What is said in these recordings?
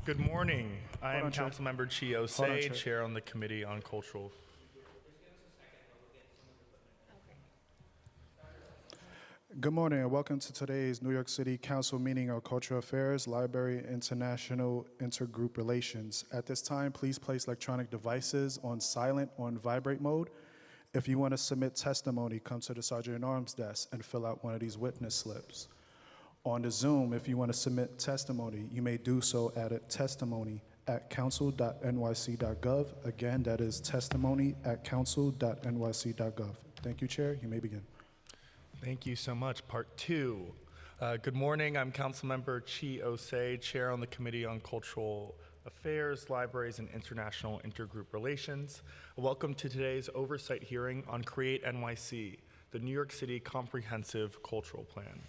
Good morning. I am Chair. Councilmember Chi Osei, Chair on the Committee on Cultural. Good morning and welcome to today's New York City Council meeting on Cultural Affairs, Library, International Intergroup Relations. At this time, please place electronic devices on silent or on vibrate mode. If you want to submit testimony, come to the Sergeant-at-Arms desk and fill out one of these witness slips. On the Zoom, if you want to submit testimony, you may do so at testimony@council.nyc.gov. Again, that is testimony@council.nyc.gov. Thank you, Chair. You may begin. Thank you so much. Part 2. Good morning. I'm Councilmember Chi Osei, Chair on the Committee on Cultural Affairs, Libraries, and International Intergroup Relations. Welcome to today's oversight hearing on Create NYC, the New York City Comprehensive Cultural Plan.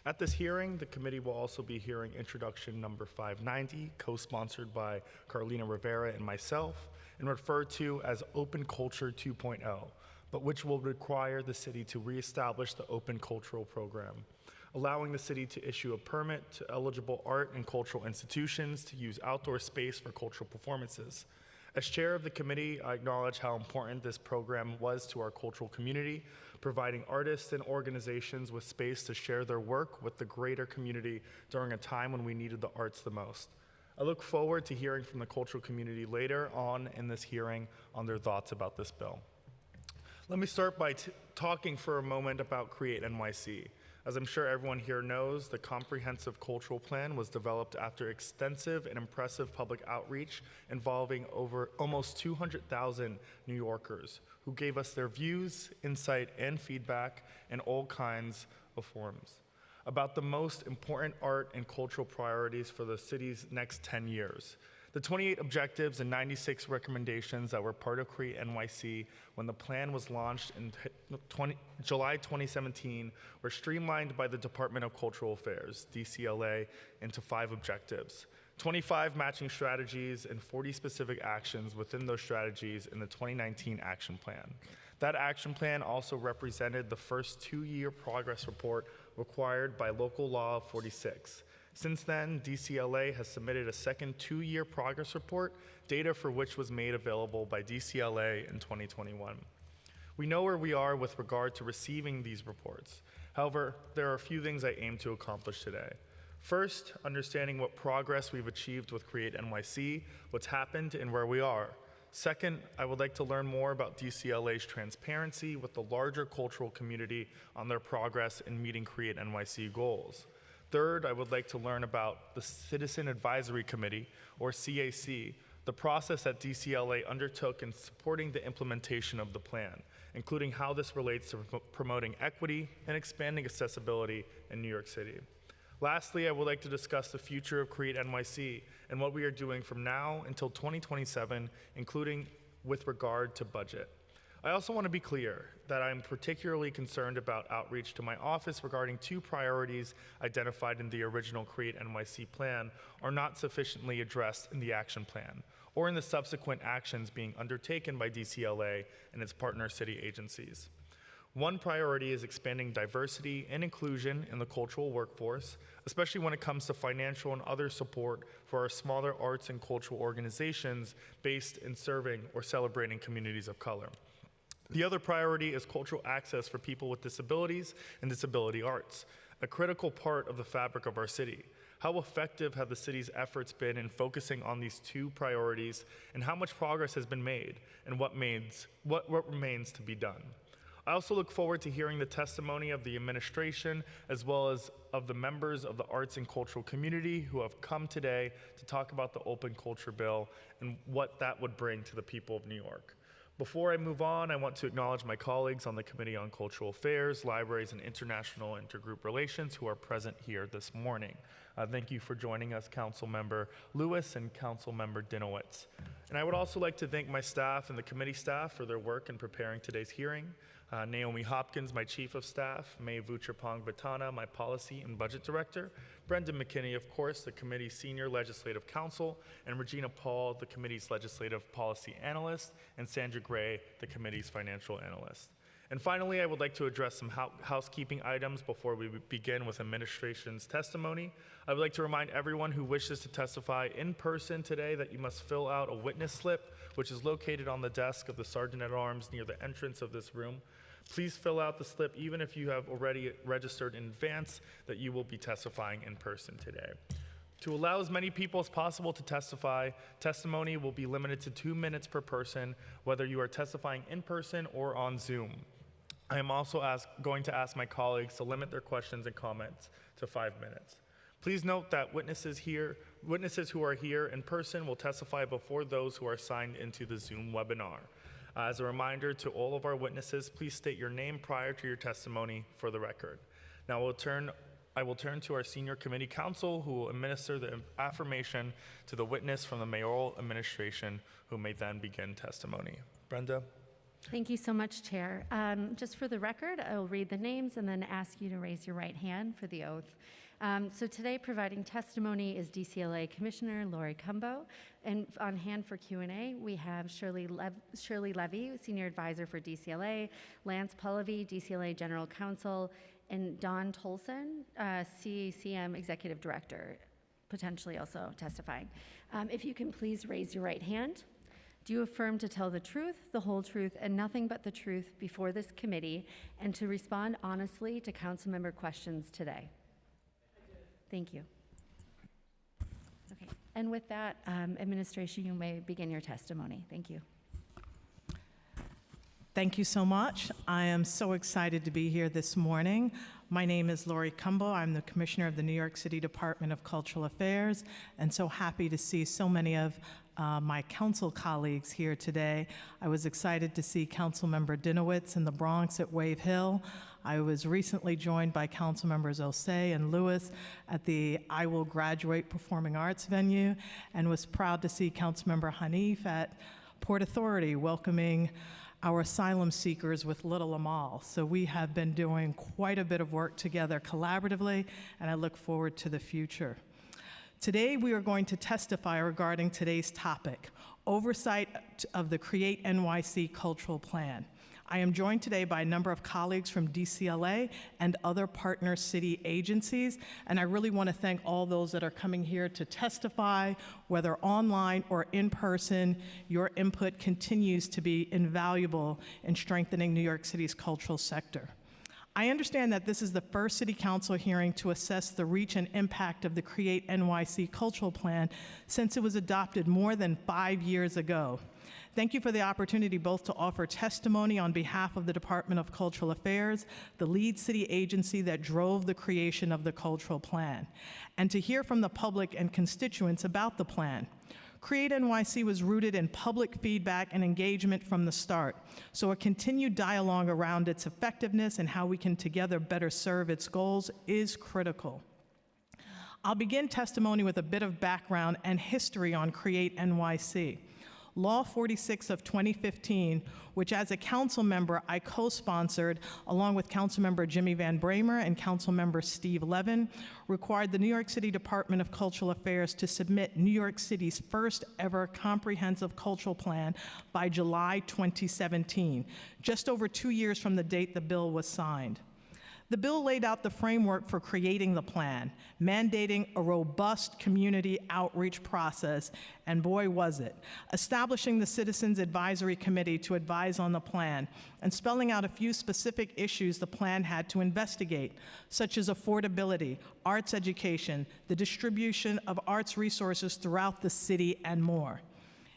At this hearing, the committee will also be hearing introduction number 590, co-sponsored by Carlina Rivera and myself, and referred to as Open Culture 2.0, but which will require the city to reestablish the Open Cultural Program, allowing the city to issue a permit to eligible art and cultural institutions to use outdoor space for cultural performances. As chair of the committee, I acknowledge how important this program was to our cultural community, providing artists and organizations with space to share their work with the greater community during a time when we needed the arts the most. I look forward to hearing from the cultural community later on in this hearing on their thoughts about this bill. Let me start by talking for a moment about Create NYC. As I'm sure everyone here knows, the Comprehensive Cultural Plan was developed after extensive and impressive public outreach involving almost 200,000 New Yorkers who gave us their views, insight, and feedback in all kinds of forms about the most important art and cultural priorities for the city's next 10 years. The 28 objectives and 96 recommendations that were part of Create NYC when the plan was launched in July 2017 were streamlined by the Department of Cultural Affairs, DCLA, into 5 objectives, 25 matching strategies, and 40 specific actions within those strategies in the 2019 action plan. That action plan also represented the first 2-year progress report required by Local Law 46. Since then, DCLA has submitted a second 2-year progress report, data for which was made available by DCLA in 2021. We know where we are with regard to receiving these reports. However, there are a few things I aim to accomplish today. First, understanding what progress we've achieved with Create NYC, what's happened, and where we are. Second, I would like to learn more about DCLA's transparency with the larger cultural community on their progress in meeting Create NYC goals. Third, I would like to learn about the Citizen Advisory Committee, or CAC, the process that DCLA undertook in supporting the implementation of the plan, including how this relates to promoting equity and expanding accessibility in New York City. Lastly, I would like to discuss the future of Create NYC and what we are doing from now until 2027, including with regard to budget. I also want to be clear that I'm particularly concerned about outreach to my office regarding 2 priorities identified in the original Create NYC plan are not sufficiently addressed in the action plan or in the subsequent actions being undertaken by DCLA and its partner city agencies. One priority is expanding diversity and inclusion in the cultural workforce, especially when it comes to financial and other support for our smaller arts and cultural organizations based in serving or celebrating communities of color. The other priority is cultural access for people with disabilities and disability arts, a critical part of the fabric of our city. How effective have the city's efforts been in focusing on these 2 priorities, and how much progress has been made, and what remains to be done? I also look forward to hearing the testimony of the administration as well as of the members of the arts and cultural community who have come today to talk about the Open Culture Bill and what that would bring to the people of New York. Before I move on, I want to acknowledge my colleagues on the Committee on Cultural Affairs, Libraries, and International Intergroup Relations who are present here this morning. Thank you for joining us, Councilmember Lewis and Councilmember Dinowitz. And I would also like to thank my staff and the committee staff for their work in preparing today's hearing. Naomi Hopkins, my Chief of Staff, May Vuchapong-Batana, my Policy and Budget Director, Brendan McKinney, of course, the committee's Senior Legislative Counsel, and Regina Paul, the committee's Legislative Policy Analyst, and Sandra Gray, the committee's Financial Analyst. And finally, I would like to address some housekeeping items before we begin with administration's testimony. I would like to remind everyone who wishes to testify in person today that you must fill out a witness slip, which is located on the desk of the Sergeant-at-Arms near the entrance of this room. Please fill out the slip even if you have already registered in advance that you will be testifying in person today. To allow as many people as possible to testify, testimony will be limited to 2 minutes per person, whether you are testifying in person or on Zoom. I am also going to ask my colleagues to limit their questions and comments to 5 minutes. Please note that witnesses who are here in person will testify before those who are signed into the Zoom webinar. As a reminder to all of our witnesses, please state your name prior to your testimony for the record. Now I will turn to our senior committee counsel who will administer the affirmation to the witness from the mayoral administration, who may then begin testimony. Brenda? Thank you so much, Chair. Just for the record, I will read the names and then ask you to raise your right hand for the oath. So today, providing testimony is DCLA Commissioner Lori Cumbo, and on hand for Q&A, we have Shirley Levy, Senior Advisor for DCLA, Lance Pallavi, DCLA General Counsel, and Don Tolson, CACM Executive Director, potentially also testifying. If you can please raise your right hand. Do you affirm to tell the truth, the whole truth, and nothing but the truth before this committee, and to respond honestly to council member questions today? Thank you. Okay, and with that, administration, you may begin your testimony. Thank you. Thank you so much. I am so excited to be here this morning. My name is Lori Cumbo. I'm the Commissioner of the New York City Department of Cultural Affairs, and so happy to see so many of my council colleagues here today. I was excited to see Councilmember Dinowitz in the Bronx at Wave Hill. I was recently joined by Councilmembers Osei and Lewis at the I Will Graduate Performing Arts venue, and was proud to see Councilmember Hanif at Port Authority welcoming our asylum seekers with Little Amal. So we have been doing quite a bit of work together collaboratively, and I look forward to the future. Today, we are going to testify regarding today's topic, oversight of the Create NYC Cultural Plan. I am joined today by a number of colleagues from DCLA and other partner city agencies, and I really want to thank all those that are coming here to testify, whether online or in person. Your input continues to be invaluable in strengthening New York City's cultural sector. I understand that this is the first City Council hearing to assess the reach and impact of the Create NYC Cultural Plan since it was adopted more than 5 years ago. Thank you for the opportunity both to offer testimony on behalf of the Department of Cultural Affairs, the lead city agency that drove the creation of the cultural plan, and to hear from the public and constituents about the plan. Create NYC was rooted in public feedback and engagement from the start, so a continued dialogue around its effectiveness and how we can together better serve its goals is critical. I'll begin testimony with a bit of background and history on Create NYC. Law 46 of 2015, which as a council member I co-sponsored along with Councilmember Jimmy Van Bramer and Councilmember Steve Levin, required the New York City Department of Cultural Affairs to submit New York City's first ever comprehensive cultural plan by July 2017, just over 2 years from the date the bill was signed. The bill laid out the framework for creating the plan, mandating a robust community outreach process, and boy was it, establishing the Citizens Advisory Committee to advise on the plan, and spelling out a few specific issues the plan had to investigate, such as affordability, arts education, the distribution of arts resources throughout the city, and more.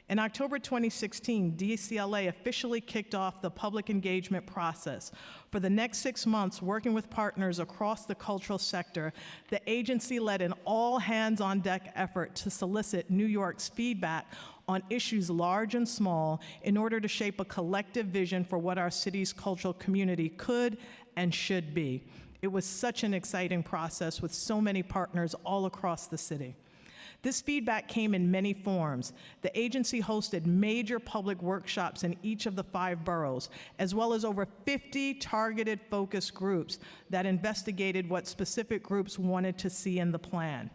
In October 2016, DCLA officially kicked off the public engagement process. For the next 6 months, working with partners across the cultural sector, the agency led an all-hands-on-deck effort to solicit New York's feedback on issues large and small in order to shape a collective vision for what our city's cultural community could and should be. It was such an exciting process with so many partners all across the city. This feedback came in many forms. The agency hosted major public workshops in each of the 5 boroughs, as well as over 50 targeted focus groups that investigated what specific groups wanted to see in the plan.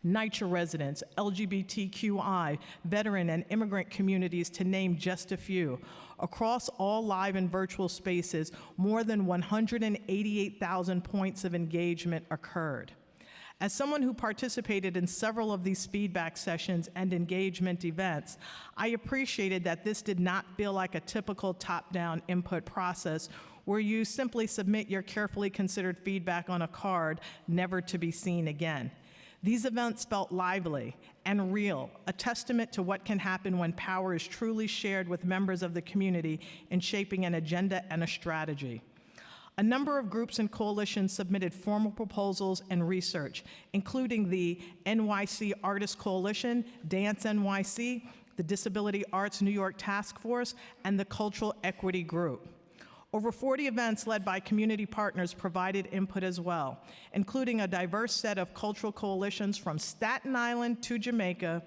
NYCHA residents, LGBTQI, veteran and immigrant communities, to name just a few. Across all live and virtual spaces, more than 188,000 points of engagement occurred. As someone who participated in several of these feedback sessions and engagement events, I appreciated that this did not feel like a typical top-down input process where you simply submit your carefully considered feedback on a card, never to be seen again. These events felt lively and real, a testament to what can happen when power is truly shared with members of the community in shaping an agenda and a strategy. A number of groups and coalitions submitted formal proposals and research, including the NYC Artists Coalition, Dance NYC, the Disability Arts New York Task Force, and the Cultural Equity Group. Over 40 events led by community partners provided input as well, including a diverse set of cultural coalitions from Staten Island to Jamaica,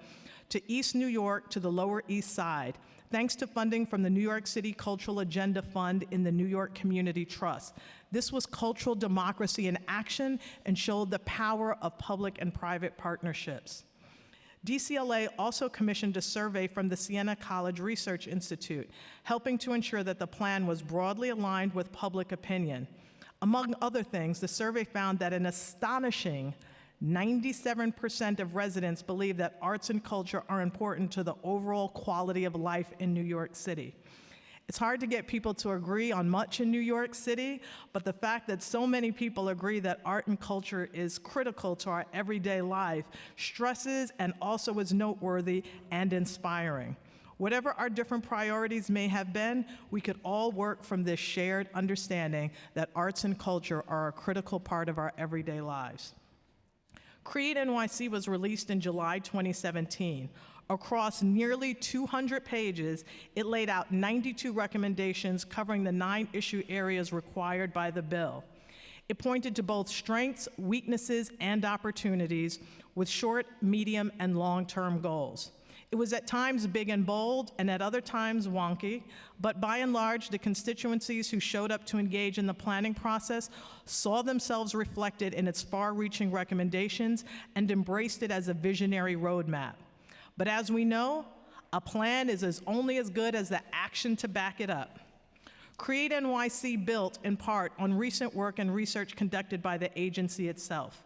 to East New York to the Lower East Side, thanks to funding from the New York City Cultural Agenda Fund in the New York Community Trust. This was cultural democracy in action and showed the power of public and private partnerships. DCLA also commissioned a survey from the Siena College Research Institute, helping to ensure that the plan was broadly aligned with public opinion. Among other things, the survey found that an astonishing 97% of residents believe that arts and culture are important to the overall quality of life in New York City. It's hard to get people to agree on much in New York City, but the fact that so many people agree that art and culture is critical to our everyday life stresses and also is noteworthy and inspiring. Whatever our different priorities may have been, we could all work from this shared understanding that arts and culture are a critical part of our everyday lives. Create NYC was released in July 2017. Across nearly 200 pages, it laid out 92 recommendations covering the 9 issue areas required by the bill. It pointed to both strengths, weaknesses, and opportunities with short, medium, and long-term goals. It was at times big and bold, and at other times wonky, but by and large, the constituencies who showed up to engage in the planning process saw themselves reflected in its far-reaching recommendations and embraced it as a visionary roadmap. But as we know, a plan is only as good as the action to back it up. Create NYC built, in part, on recent work and research conducted by the agency itself.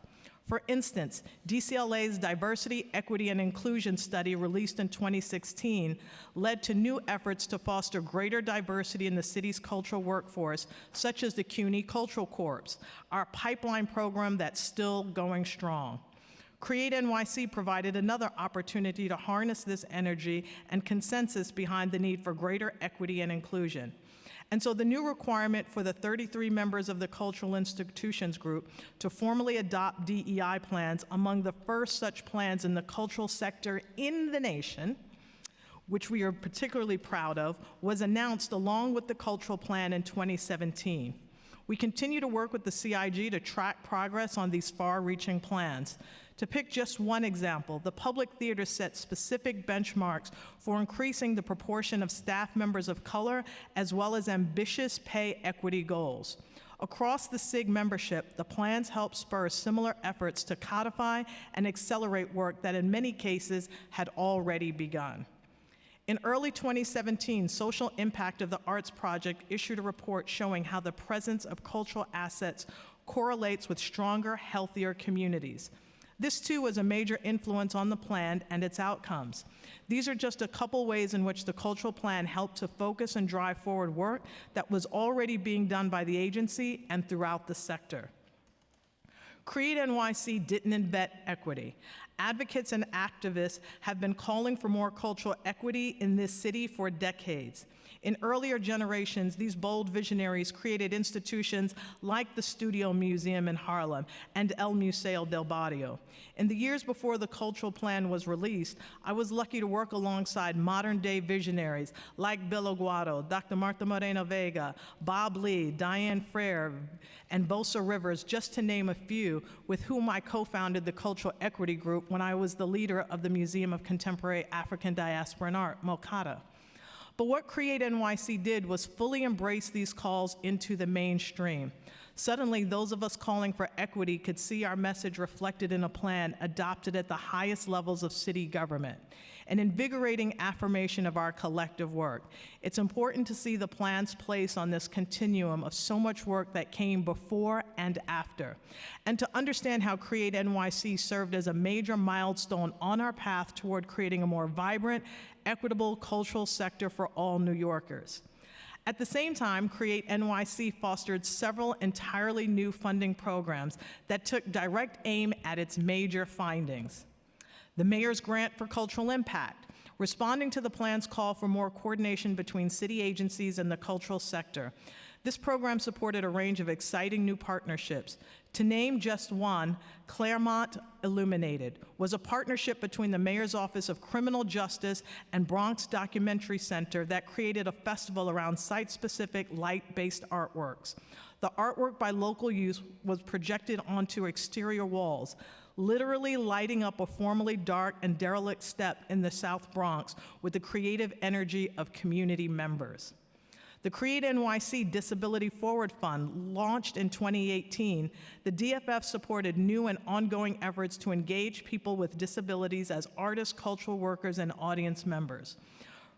For instance, DCLA's Diversity, Equity, and Inclusion study released in 2016 led to new efforts to foster greater diversity in the city's cultural workforce, such as the CUNY Cultural Corps, our pipeline program that's still going strong. Create NYC provided another opportunity to harness this energy and consensus behind the need for greater equity and inclusion. And so the new requirement for the 33 members of the Cultural Institutions Group to formally adopt DEI plans, among the first such plans in the cultural sector in the nation, which we are particularly proud of, was announced along with the cultural plan in 2017. We continue to work with the CIG to track progress on these far-reaching plans. To pick just one example, the Public Theater set specific benchmarks for increasing the proportion of staff members of color, as well as ambitious pay equity goals. Across the SIG membership, the plans help spur similar efforts to codify and accelerate work that in many cases had already begun. In early 2017, Social Impact of the Arts Project issued a report showing how the presence of cultural assets correlates with stronger, healthier communities. This, too, was a major influence on the plan and its outcomes. These are just a couple ways in which the cultural plan helped to focus and drive forward work that was already being done by the agency and throughout the sector. Create NYC didn't invent equity. Advocates and activists have been calling for more cultural equity in this city for decades. In earlier generations, these bold visionaries created institutions like the Studio Museum in Harlem and El Museo del Barrio. In the years before the cultural plan was released, I was lucky to work alongside modern-day visionaries like Bill Aguado, Dr. Martha Moreno Vega, Bob Lee, Diane Frere, and Bosa Rivers, just to name a few, with whom I co-founded the Cultural Equity Group when I was the leader of the Museum of Contemporary African Diaspora and Art, MOCADA. But what Create NYC did was fully embrace these calls into the mainstream. Suddenly, those of us calling for equity could see our message reflected in a plan adopted at the highest levels of city government, an invigorating affirmation of our collective work. It's important to see the plan's place on this continuum of so much work that came before and after, and to understand how Create NYC served as a major milestone on our path toward creating a more vibrant, equitable cultural sector for all New Yorkers. At the same time, Create NYC fostered several entirely new funding programs that took direct aim at its major findings. The Mayor's Grant for Cultural Impact, responding to the plan's call for more coordination between city agencies and the cultural sector. This program supported a range of exciting new partnerships. To name just one, Claremont Illuminated was a partnership between the Mayor's Office of Criminal Justice and Bronx Documentary Center that created a festival around site-specific light-based artworks. The artwork by local youth was projected onto exterior walls, literally lighting up a formerly dark and derelict step in the South Bronx with the creative energy of community members. The Create NYC Disability Forward Fund, launched in 2018, the DFF supported new and ongoing efforts to engage people with disabilities as artists, cultural workers, and audience members.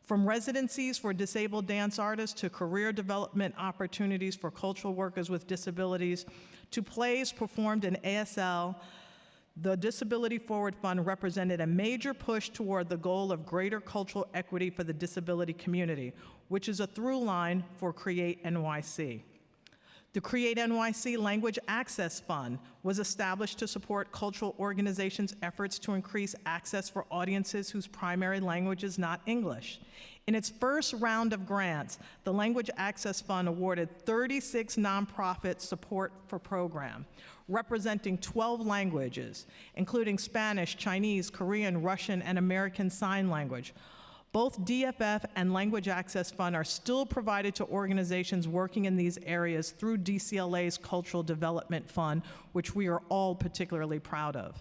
From residencies for disabled dance artists to career development opportunities for cultural workers with disabilities to plays performed in ASL, the Disability Forward Fund represented a major push toward the goal of greater cultural equity for the disability community, which is a through line for Create NYC. The Create NYC Language Access Fund was established to support cultural organizations' efforts to increase access for audiences whose primary language is not English. In its first round of grants, the Language Access Fund awarded 36 nonprofit support for program, representing 12 languages, including Spanish, Chinese, Korean, Russian, and American Sign Language. Both DFF and Language Access Fund are still provided to organizations working in these areas through DCLA's Cultural Development Fund, which we are all particularly proud of.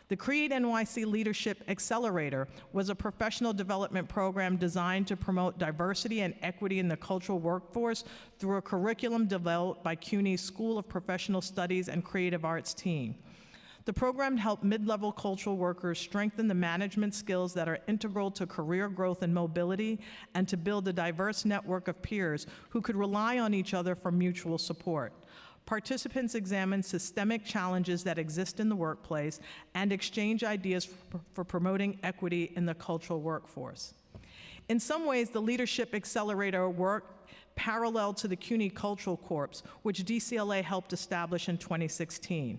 The Create NYC Leadership Accelerator was a professional development program designed to promote diversity and equity in the cultural workforce through a curriculum developed by CUNY's School of Professional Studies and Creative Arts team. The program helped mid-level cultural workers strengthen the management skills that are integral to career growth and mobility, and to build a diverse network of peers who could rely on each other for mutual support. Participants examined systemic challenges that exist in the workplace and exchange ideas for promoting equity in the cultural workforce. In some ways, the Leadership Accelerator worked parallel to the CUNY Cultural Corps, which DCLA helped establish in 2016.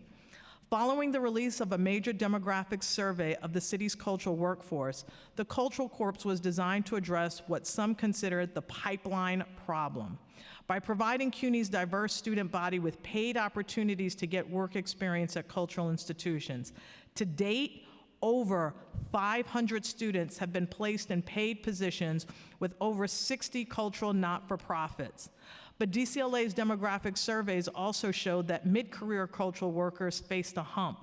Following the release of a major demographic survey of the city's cultural workforce, the Cultural Corps was designed to address what some consider the pipeline problem. By providing CUNY's diverse student body with paid opportunities to get work experience at cultural institutions. To date, over 500 students have been placed in paid positions with over 60 cultural not-for-profits. But DCLA's demographic surveys also showed that mid-career cultural workers faced a hump,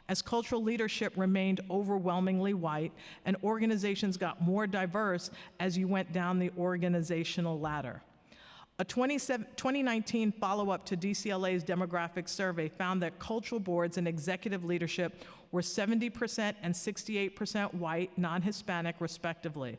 as cultural leadership remained overwhelmingly white and organizations got more diverse as you went down the organizational ladder. A 2019 follow-up to DCLA's demographic survey found that cultural boards and executive leadership were 70% and 68% white, non-Hispanic, respectively.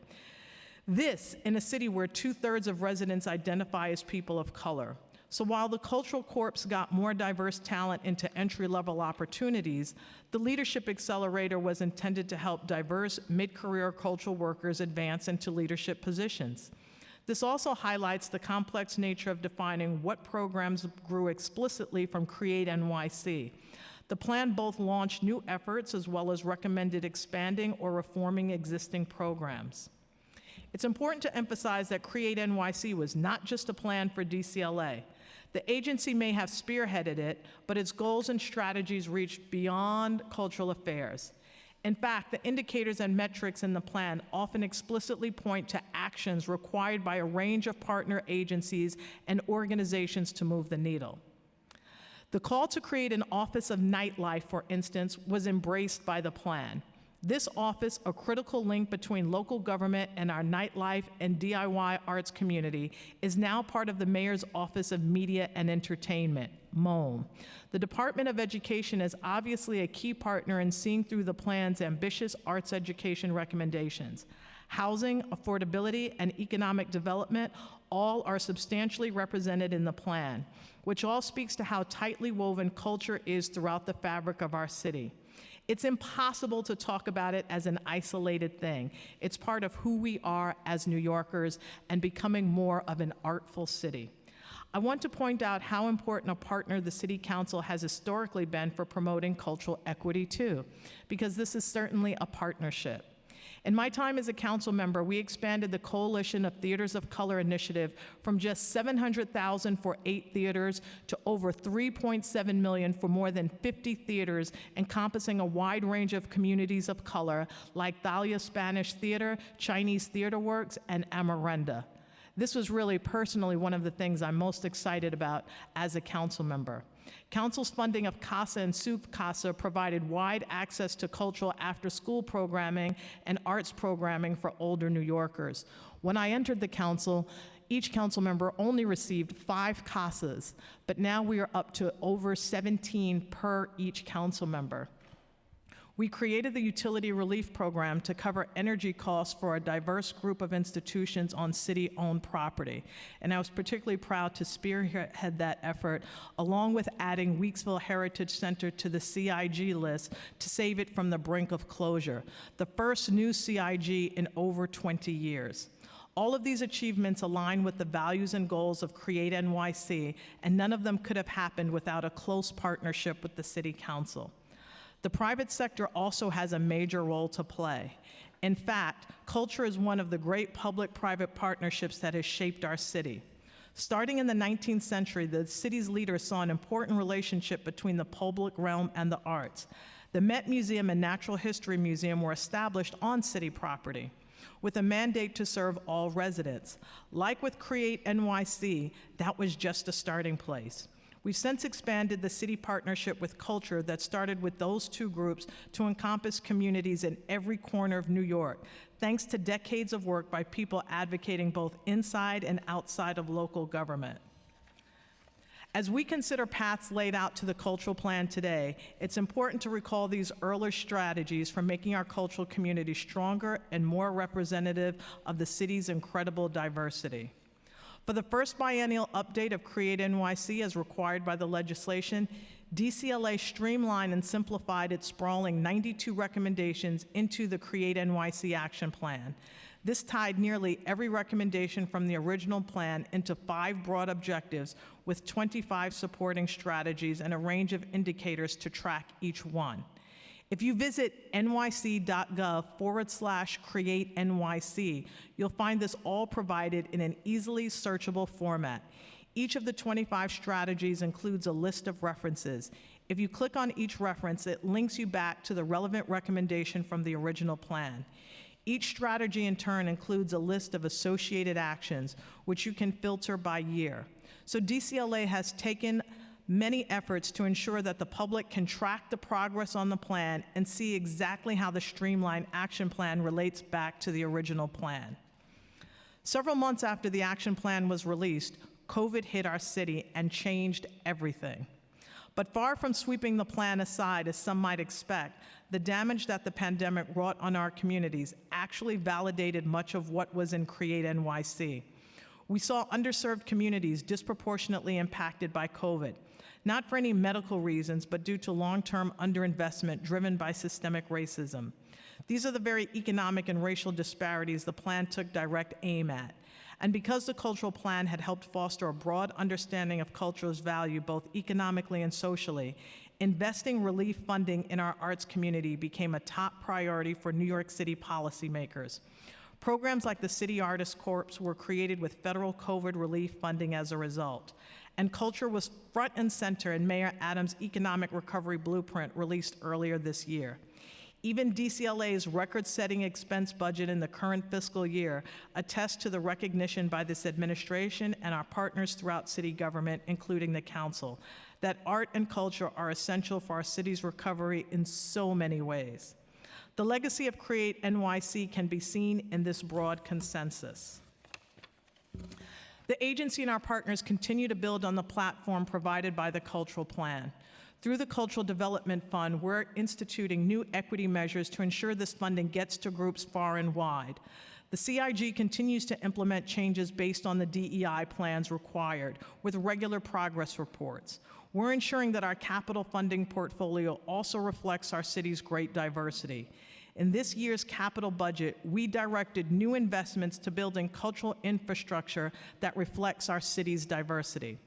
This in a city where 2/3 of residents identify as people of color. So while the Cultural Corps got more diverse talent into entry-level opportunities, the Leadership Accelerator was intended to help diverse mid-career cultural workers advance into leadership positions. This also highlights the complex nature of defining what programs grew explicitly from Create NYC. The plan both launched new efforts as well as recommended expanding or reforming existing programs. It's important to emphasize that Create NYC was not just a plan for DCLA. The agency may have spearheaded it, but its goals and strategies reached beyond cultural affairs. In fact, the indicators and metrics in the plan often explicitly point to actions required by a range of partner agencies and organizations to move the needle. The call to create an Office of Nightlife, for instance, was embraced by the plan. This office, a critical link between local government and our nightlife and DIY arts community, is now part of the Mayor's Office of Media and Entertainment, MOAN. The Department of Education is obviously a key partner in seeing through the plan's ambitious arts education recommendations. Housing, affordability, and economic development all are substantially represented in the plan, which all speaks to how tightly woven culture is throughout the fabric of our city. It's impossible to talk about it as an isolated thing. It's part of who we are as New Yorkers and becoming more of an artful city. I want to point out how important a partner the City Council has historically been for promoting cultural equity too, because this is certainly a partnership. In my time as a council member, we expanded the Coalition of Theaters of Color initiative from just $700,000 for 8 theaters to over $3.7 million for more than 50 theaters, encompassing a wide range of communities of color like Thalia Spanish Theater, Chinese Theater Works, and Amarenda. This was really personally one of the things I'm most excited about as a council member. Council's funding of CASA and Soup CASA provided wide access to cultural after-school programming and arts programming for older New Yorkers. When I entered the council, each council member only received 5 CASAs, but now we are up to over 17 per each council member. We created the Utility Relief Program to cover energy costs for a diverse group of institutions on city-owned property. And I was particularly proud to spearhead that effort, along with adding Weeksville Heritage Center to the CIG list to save it from the brink of closure, the first new CIG in over 20 years. All of these achievements align with the values and goals of Create NYC, and none of them could have happened without a close partnership with the City Council. The private sector also has a major role to play. In fact, culture is one of the great public-private partnerships that has shaped our city. Starting in the 19th century, the city's leaders saw an important relationship between the public realm and the arts. The Met Museum and Natural History Museum were established on city property with a mandate to serve all residents. Like with Create NYC, that was just a starting place. We've since expanded the city partnership with culture that started with those 2 groups to encompass communities in every corner of New York, thanks to decades of work by people advocating both inside and outside of local government. As we consider paths laid out to the cultural plan today, it's important to recall these earlier strategies for making our cultural community stronger and more representative of the city's incredible diversity. For the first biennial update of Create NYC as required by the legislation, DCLA streamlined and simplified its sprawling 92 recommendations into the Create NYC action plan. This tied nearly every recommendation from the original plan into 5 broad objectives with 25 supporting strategies and a range of indicators to track each one. If you visit nyc.gov/Create NYC, you'll find this all provided in an easily searchable format. Each of the 25 strategies includes a list of references. If you click on each reference, it links you back to the relevant recommendation from the original plan. Each strategy in turn includes a list of associated actions, which you can filter by year. So DCLA has taken many efforts to ensure that the public can track the progress on the plan and see exactly how the streamlined action plan relates back to the original plan. Several months after the action plan was released, COVID hit our city and changed everything. But far from sweeping the plan aside, as some might expect, the damage that the pandemic wrought on our communities actually validated much of what was in Create NYC. We saw underserved communities disproportionately impacted by COVID, not for any medical reasons, but due to long-term underinvestment driven by systemic racism. These are the very economic and racial disparities the plan took direct aim at. And because the cultural plan had helped foster a broad understanding of culture's value both economically and socially, investing relief funding in our arts community became a top priority for New York City policymakers. Programs like the City Artists Corps were created with federal COVID relief funding as a result. And culture was front and center in Mayor Adams' Economic Recovery Blueprint released earlier this year. Even DCLA's record-setting expense budget in the current fiscal year attests to the recognition by this administration and our partners throughout city government, including the council, that art and culture are essential for our city's recovery in so many ways. The legacy of Create NYC can be seen in this broad consensus. The agency and our partners continue to build on the platform provided by the Cultural Plan. Through the Cultural Development Fund, we're instituting new equity measures to ensure this funding gets to groups far and wide. The CIG continues to implement changes based on the DEI plans required, with regular progress reports. We're ensuring that our capital funding portfolio also reflects our city's great diversity. In this year's capital budget, we directed new investments to building cultural infrastructure that reflects our city's diversity.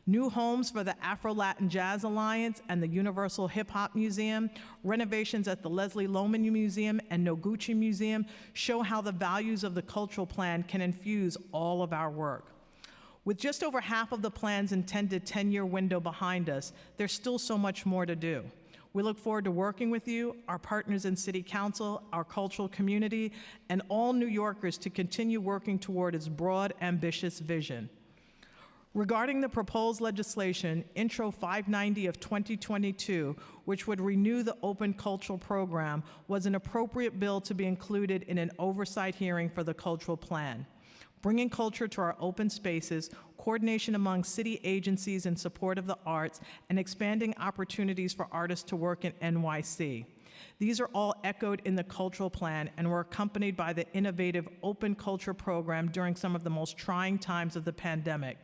New homes for the Afro-Latin Jazz Alliance and the Universal Hip Hop Museum, renovations at the Leslie Lohman Museum and Noguchi Museum show how the values of the Cultural Plan can infuse all of our work. With just over half of the plan's intended 10-year window behind us, there's still so much more to do. We look forward to working with you, our partners in City Council, our cultural community, and all New Yorkers to continue working toward its broad, ambitious vision. Regarding the proposed legislation, Intro 590 of 2022, which would renew the Open Cultural Program, was an appropriate bill to be included in an oversight hearing for the Cultural Plan. Bringing culture to our open spaces, coordination among city agencies in support of the arts, and expanding opportunities for artists to work in NYC. These are all echoed in the Cultural Plan and were accompanied by the innovative Open Culture Program during some of the most trying times of the pandemic.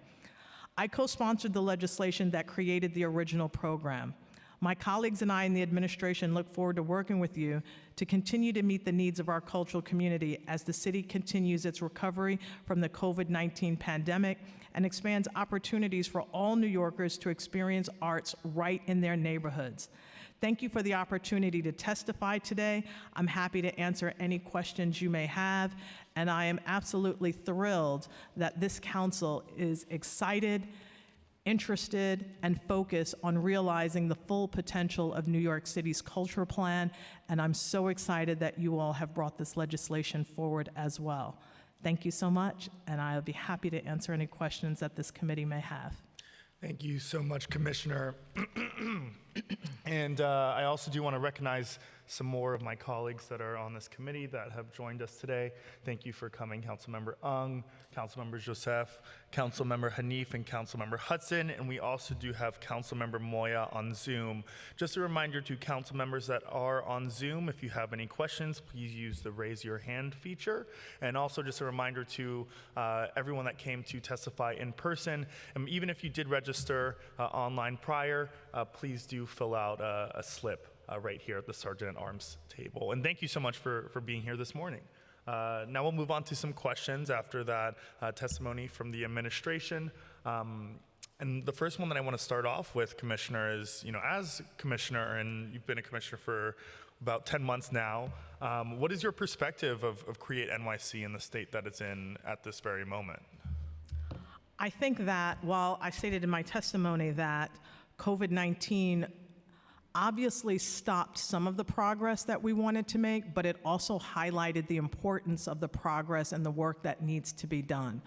I co-sponsored the legislation that created the original program. My colleagues and I in the administration look forward to working with you to continue to meet the needs of our cultural community as the city continues its recovery from the COVID-19 pandemic and expands opportunities for all New Yorkers to experience arts right in their neighborhoods. Thank you for the opportunity to testify today. I'm happy to answer any questions you may have, and I am absolutely thrilled that this council is excited, interested, and focused on realizing the full potential of New York City's cultural plan, and I'm so excited that you all have brought this legislation forward as well. Thank you so much, and I'll be happy to answer any questions that this committee may have. Thank you so much, Commissioner. And I also do want to recognize some more of my colleagues that are on this committee that have joined us today. Thank you for coming, Councilmember Ung, Councilmember Joseph, Councilmember Hanif, and Councilmember Hudson. And we also do have Councilmember Moya on Zoom. Just a reminder to council members that are on Zoom, if you have any questions, please use the raise your hand feature. And also just a reminder to everyone that came to testify in person, even if you did register online prior, please do fill out a slip right here at the Sergeant at Arms table. And thank you so much for being here this morning. Now we'll move on to some questions after that testimony from the administration. And the first one that I want to start off with, Commissioner, is, as Commissioner, and you've been a Commissioner for about 10 months now, what is your perspective of Create NYC in the state that it's in at this very moment? I think that while I stated in my testimony that COVID-19 obviously stopped some of the progress that we wanted to make, but it also highlighted the importance of the progress and the work that needs to be done.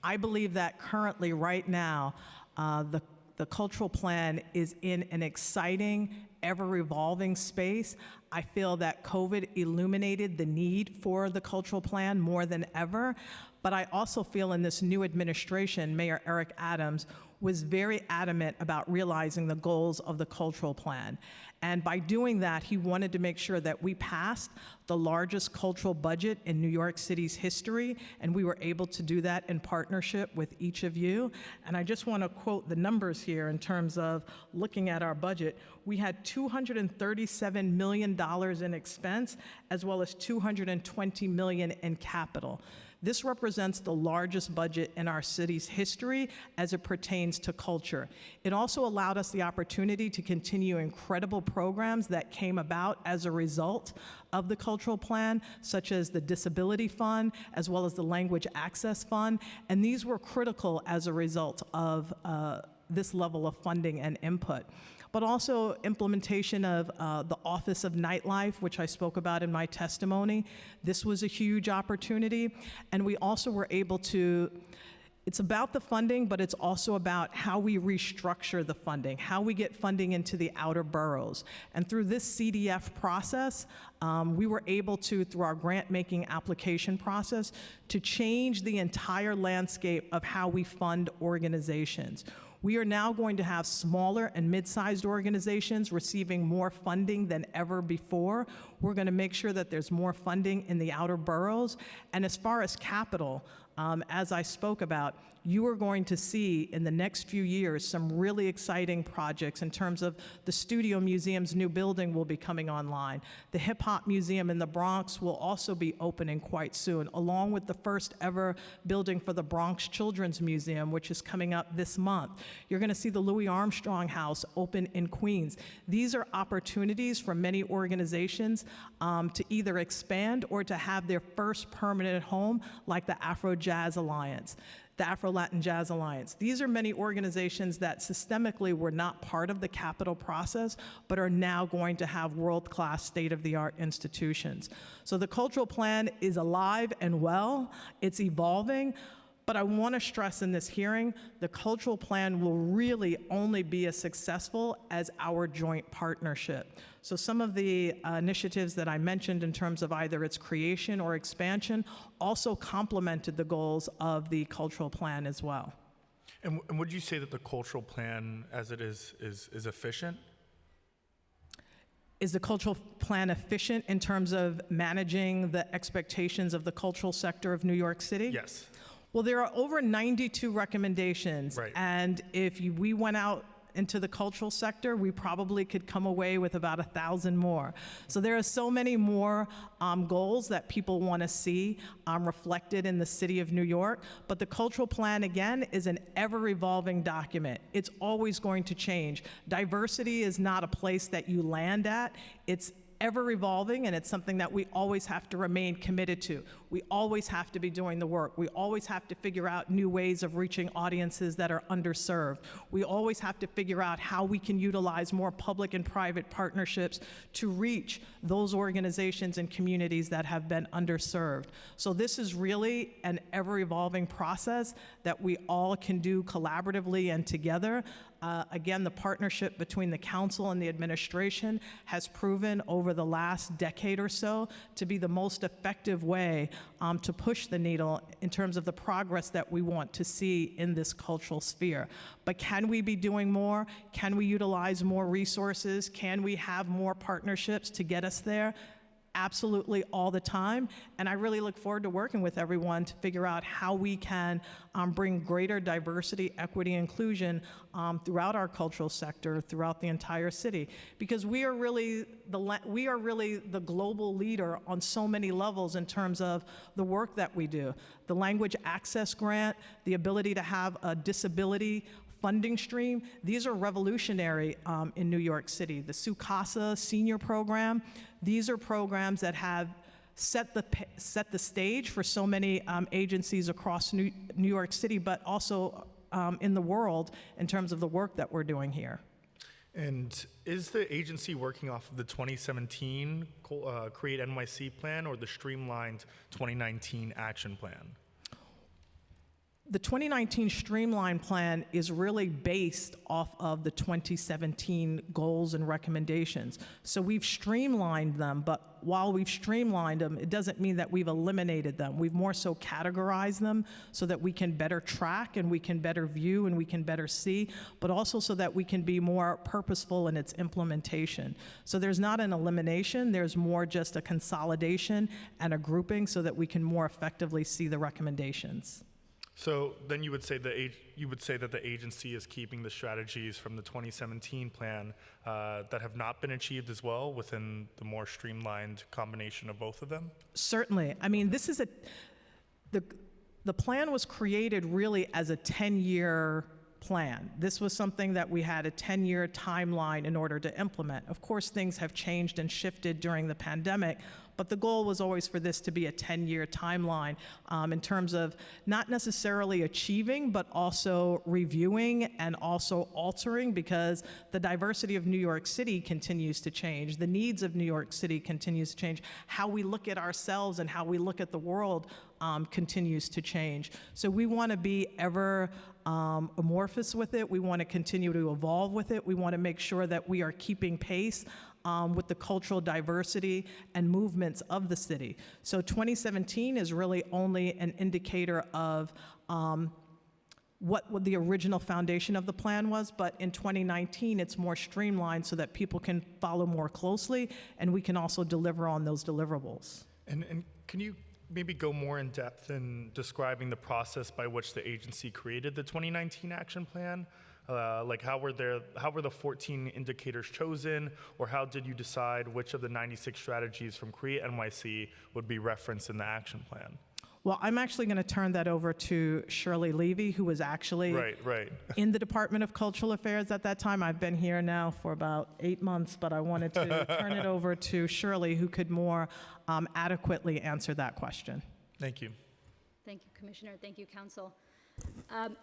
I believe that currently, right now, the cultural plan is in an exciting, ever-evolving space. I feel that COVID illuminated the need for the cultural plan more than ever, but I also feel in this new administration, Mayor Eric Adams was very adamant about realizing the goals of the cultural plan. And by doing that, he wanted to make sure that we passed the largest cultural budget in New York City's history, and we were able to do that in partnership with each of you. And I just want to quote the numbers here in terms of looking at our budget. We had $237 million in expense, as well as $220 million in capital. This represents the largest budget in our city's history as it pertains to culture. It also allowed us the opportunity to continue incredible programs that came about as a result of the cultural plan, such as the Disability Fund, as well as the Language Access Fund, and these were critical as a result of this level of funding and input. But also implementation of the Office of Nightlife, which I spoke about in my testimony. This was a huge opportunity, and we also were able to It's about the funding, but it's also about how we restructure the funding, how we get funding into the outer boroughs. And through this CDF process, we were able to, through our grant-making application process, to change the entire landscape of how we fund organizations. We are now going to have smaller and mid-sized organizations receiving more funding than ever before. We're going to make sure that there's more funding in the outer boroughs. And as far as capital, as I spoke about, you are going to see in the next few years some really exciting projects in terms of the Studio Museum's new building will be coming online. The Hip Hop Museum in the Bronx will also be opening quite soon, along with the first ever building for the Bronx Children's Museum, which is coming up this month. You're going to see the Louis Armstrong House open in Queens. These are opportunities for many organizations to either expand or to have their first permanent home, like the Afro-Jazz Alliance, the Afro-Latin Jazz Alliance. These are many organizations that systemically were not part of the capital process, but are now going to have world-class, state-of-the-art institutions. So the cultural plan is alive and well. It's evolving. But I want to stress in this hearing, the cultural plan will really only be as successful as our joint partnership. So some of the initiatives that I mentioned in terms of either its creation or expansion also complemented the goals of the cultural plan as well. And would you say that the cultural plan, as it is efficient? Is the cultural plan efficient in terms of managing the expectations of the cultural sector of New York City? Yes. Well, there are over 92 recommendations, right. And if we went out into the cultural sector, we probably could come away with about 1,000 more. So there are so many more goals that people want to see reflected in the city of New York, but the cultural plan, again, is an ever-evolving document. It's always going to change. Diversity is not a place that you land at. It's ever evolving, and it's something that we always have to remain committed to. We always have to be doing the work. We always have to figure out new ways of reaching audiences that are underserved. We always have to figure out how we can utilize more public and private partnerships to reach those organizations and communities that have been underserved. So this is really an ever-evolving process that we all can do collaboratively and together. Again, the partnership between the council and the administration has proven over the last decade or so to be the most effective way to push the needle in terms of the progress that we want to see in this cultural sphere. But can we be doing more? Can we utilize more resources? Can we have more partnerships to get us there? Absolutely, all the time, and I really look forward to working with everyone to figure out how we can bring greater diversity, equity, inclusion throughout our cultural sector, throughout the entire city, because we are really the global leader on so many levels in terms of the work that we do. The Language Access Grant, the ability to have a disability funding stream, these are revolutionary in New York City. The Sukasa Senior Program, these are programs that have set the stage for so many agencies across New York City, but also in the world in terms of the work that we're doing here. And is the agency working off of the 2017 Create NYC plan or the streamlined 2019 action plan? The 2019 Streamline Plan is really based off of the 2017 goals and recommendations. So we've streamlined them, but while we've streamlined them, it doesn't mean that we've eliminated them. We've more so categorized them so that we can better track and we can better view and we can better see, but also so that we can be more purposeful in its implementation. So there's not an elimination, there's more just a consolidation and a grouping so that we can more effectively see the recommendations. So then you would say that the agency is keeping the strategies from the 2017 plan that have not been achieved as well within the more streamlined combination of both of them? Certainly. I mean, this is the plan was created really as a 10-year plan. This was something that we had a 10-year timeline in order to implement. Of course, things have changed and shifted during the pandemic, But the goal was always for this to be a 10-year timeline in terms of not necessarily achieving, but also reviewing and also altering, because the diversity of New York City continues to change. The needs of New York City continues to change. How we look at ourselves and how we look at the world continues to change. So we want to be ever amorphous with it. We want to continue to evolve with it. We want to make sure that we are keeping pace with the cultural diversity and movements of the city. So 2017 is really only an indicator of what the original foundation of the plan was, but in 2019 it's more streamlined so that people can follow more closely and we can also deliver on those deliverables. And can you maybe go more in depth in describing the process by which the agency created the 2019 action plan? Like how were the 14 indicators chosen, or how did you decide which of the 96 strategies from Create NYC would be referenced in the action plan? Well, I'm actually going to turn that over to Shirley Levy, who was actually right. in the Department of Cultural Affairs at that time. I've been here now for about 8 months, but I wanted to turn it over to Shirley, who could more adequately answer that question. Thank you. Thank you, Commissioner. Thank you, Council.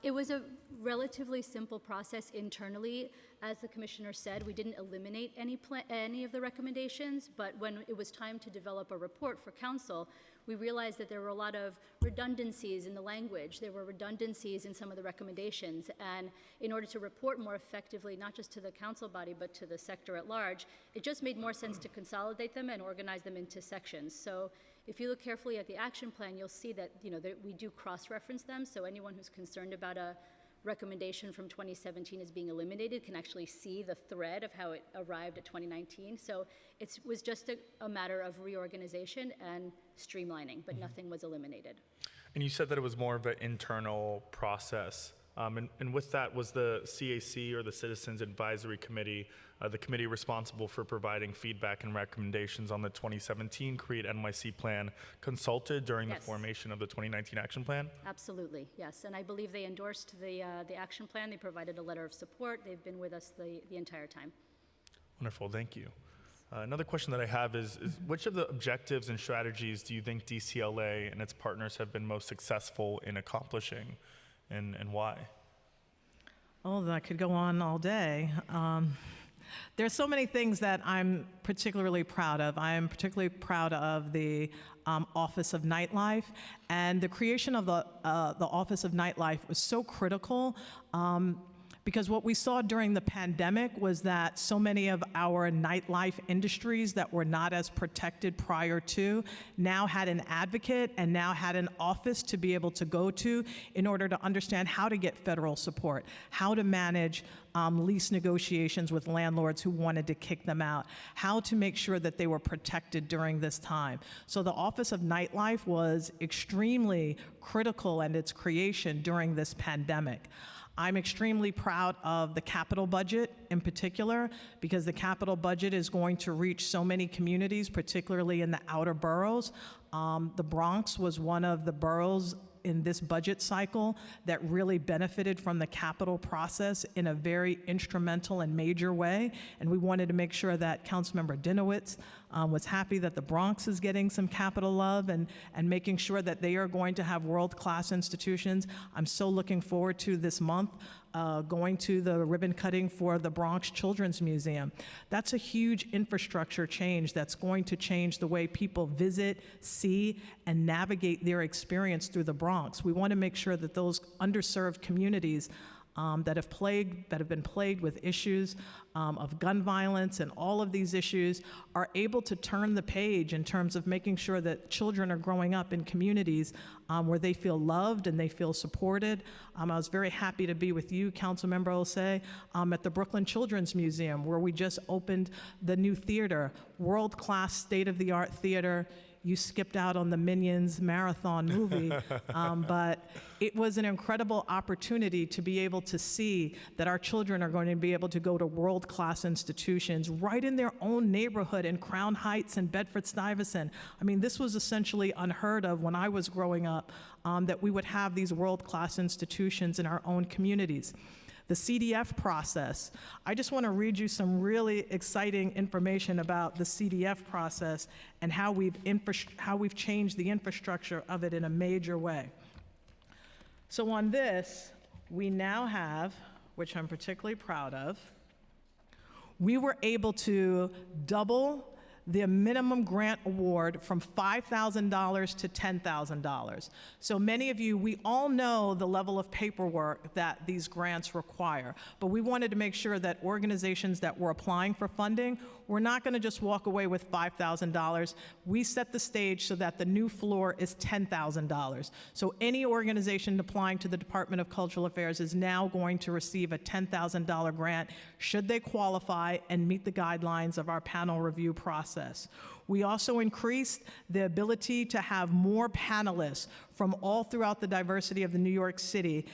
It was a relatively simple process internally. As the Commissioner said, we didn't eliminate any of the recommendations, but when it was time to develop a report for Council, we realized that there were a lot of redundancies in the language. There were redundancies in some of the recommendations, and in order to report more effectively, not just to the Council body, but to the sector at large, it just made more sense to consolidate them and organize them into sections. So if you look carefully at the action plan, you'll see that, that we do cross-reference them, so anyone who's concerned about a recommendation from 2017 is being eliminated can actually see the thread of how it arrived at 2019. So it was just a matter of reorganization and streamlining, but nothing was eliminated. And you said that it was more of an internal process. And with that, was the CAC, or the Citizens Advisory Committee, the committee responsible for providing feedback and recommendations on the 2017 Create NYC plan, consulted during the formation of the 2019 action plan? Absolutely, yes. And I believe they endorsed the action plan. They provided a letter of support. They've been with us the entire time. Wonderful, thank you. Another question that I have is which of the objectives and strategies do you think DCLA and its partners have been most successful in accomplishing, and why? Oh, that could go on all day. There's so many things that I'm particularly proud of. I am particularly proud of the Office of Nightlife, and the creation of the Office of Nightlife was so critical because what we saw during the pandemic was that so many of our nightlife industries that were not as protected prior to now had an advocate and now had an office to be able to go to in order to understand how to get federal support, how to manage lease negotiations with landlords who wanted to kick them out, how to make sure that they were protected during this time. So the Office of Nightlife was extremely critical in its creation during this pandemic. I'm extremely proud of the capital budget in particular, because the capital budget is going to reach so many communities, particularly in the outer boroughs. The Bronx was one of the boroughs in this budget cycle that really benefited from the capital process in a very instrumental and major way. And we wanted to make sure that Councilmember Dinowitz was happy that the Bronx is getting some capital love and making sure that they are going to have world-class institutions. I'm so looking forward to this month going to the ribbon cutting for the Bronx Children's Museum. That's a huge infrastructure change that's going to change the way people visit, see, and navigate their experience through the Bronx. We want to make sure that those underserved communities that have been plagued with issues of gun violence and all of these issues are able to turn the page in terms of making sure that children are growing up in communities where they feel loved and they feel supported. I was very happy to be with you, Councilmember Osei, at the Brooklyn Children's Museum, where we just opened the new theater, world-class, state-of-the-art theater. You skipped out on the Minions marathon movie, but it was an incredible opportunity to be able to see that our children are going to be able to go to world-class institutions right in their own neighborhood in Crown Heights and Bedford-Stuyvesant. I mean, this was essentially unheard of when I was growing up, that we would have these world-class institutions in our own communities. The CDF process. I just want to read you some really exciting information about the CDF process and how we've changed the infrastructure of it in a major way. So on this, we now have, which I'm particularly proud of, we were able to double the minimum grant award from $5,000 to $10,000. So many of you, we all know the level of paperwork that these grants require, but we wanted to make sure that organizations that were applying for funding were not going to just walk away with $5,000. We set the stage so that the new floor is $10,000. So any organization applying to the Department of Cultural Affairs is now going to receive a $10,000 grant should they qualify and meet the guidelines of our panel review process. We also increased the ability to have more panelists from all throughout the diversity of the New York City.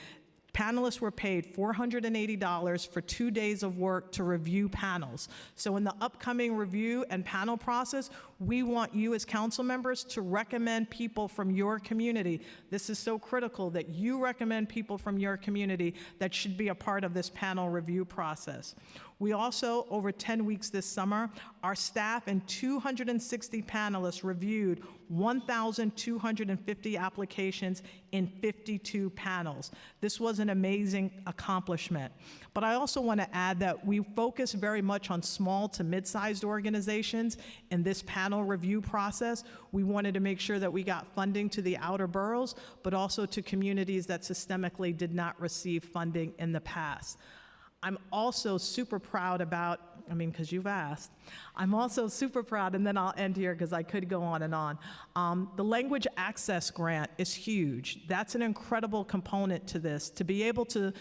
Panelists were paid $480 for 2 days of work to review panels. So in the upcoming review and panel process, we want you as council members to recommend people from your community. This is so critical that you recommend people from your community that should be a part of this panel review process. We also, over 10 weeks this summer, our staff and 260 panelists reviewed 1,250 applications in 52 panels. This was an amazing accomplishment. But I also want to add that we focus very much on small to mid-sized organizations in this panel review process. We wanted to make sure that we got funding to the outer boroughs, but also to communities that systemically did not receive funding in the past. I'm also super proud about, because you've asked, I'm also super proud, and then I'll end here because I could go on and on. The language access grant is huge. That's an incredible component to this, to be able to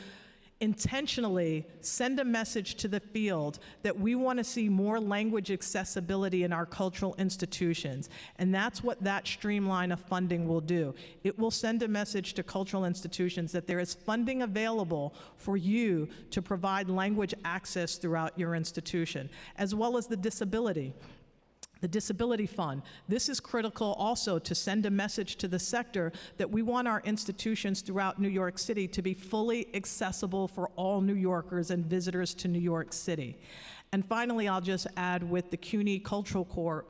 intentionally send a message to the field that we want to see more language accessibility in our cultural institutions. And that's what that streamline of funding will do. It will send a message to cultural institutions that there is funding available for you to provide language access throughout your institution, as well as the disability. The Disability Fund. This is critical also to send a message to the sector that we want our institutions throughout New York City to be fully accessible for all New Yorkers and visitors to New York City. And finally, I'll just add with the CUNY Cultural Corps.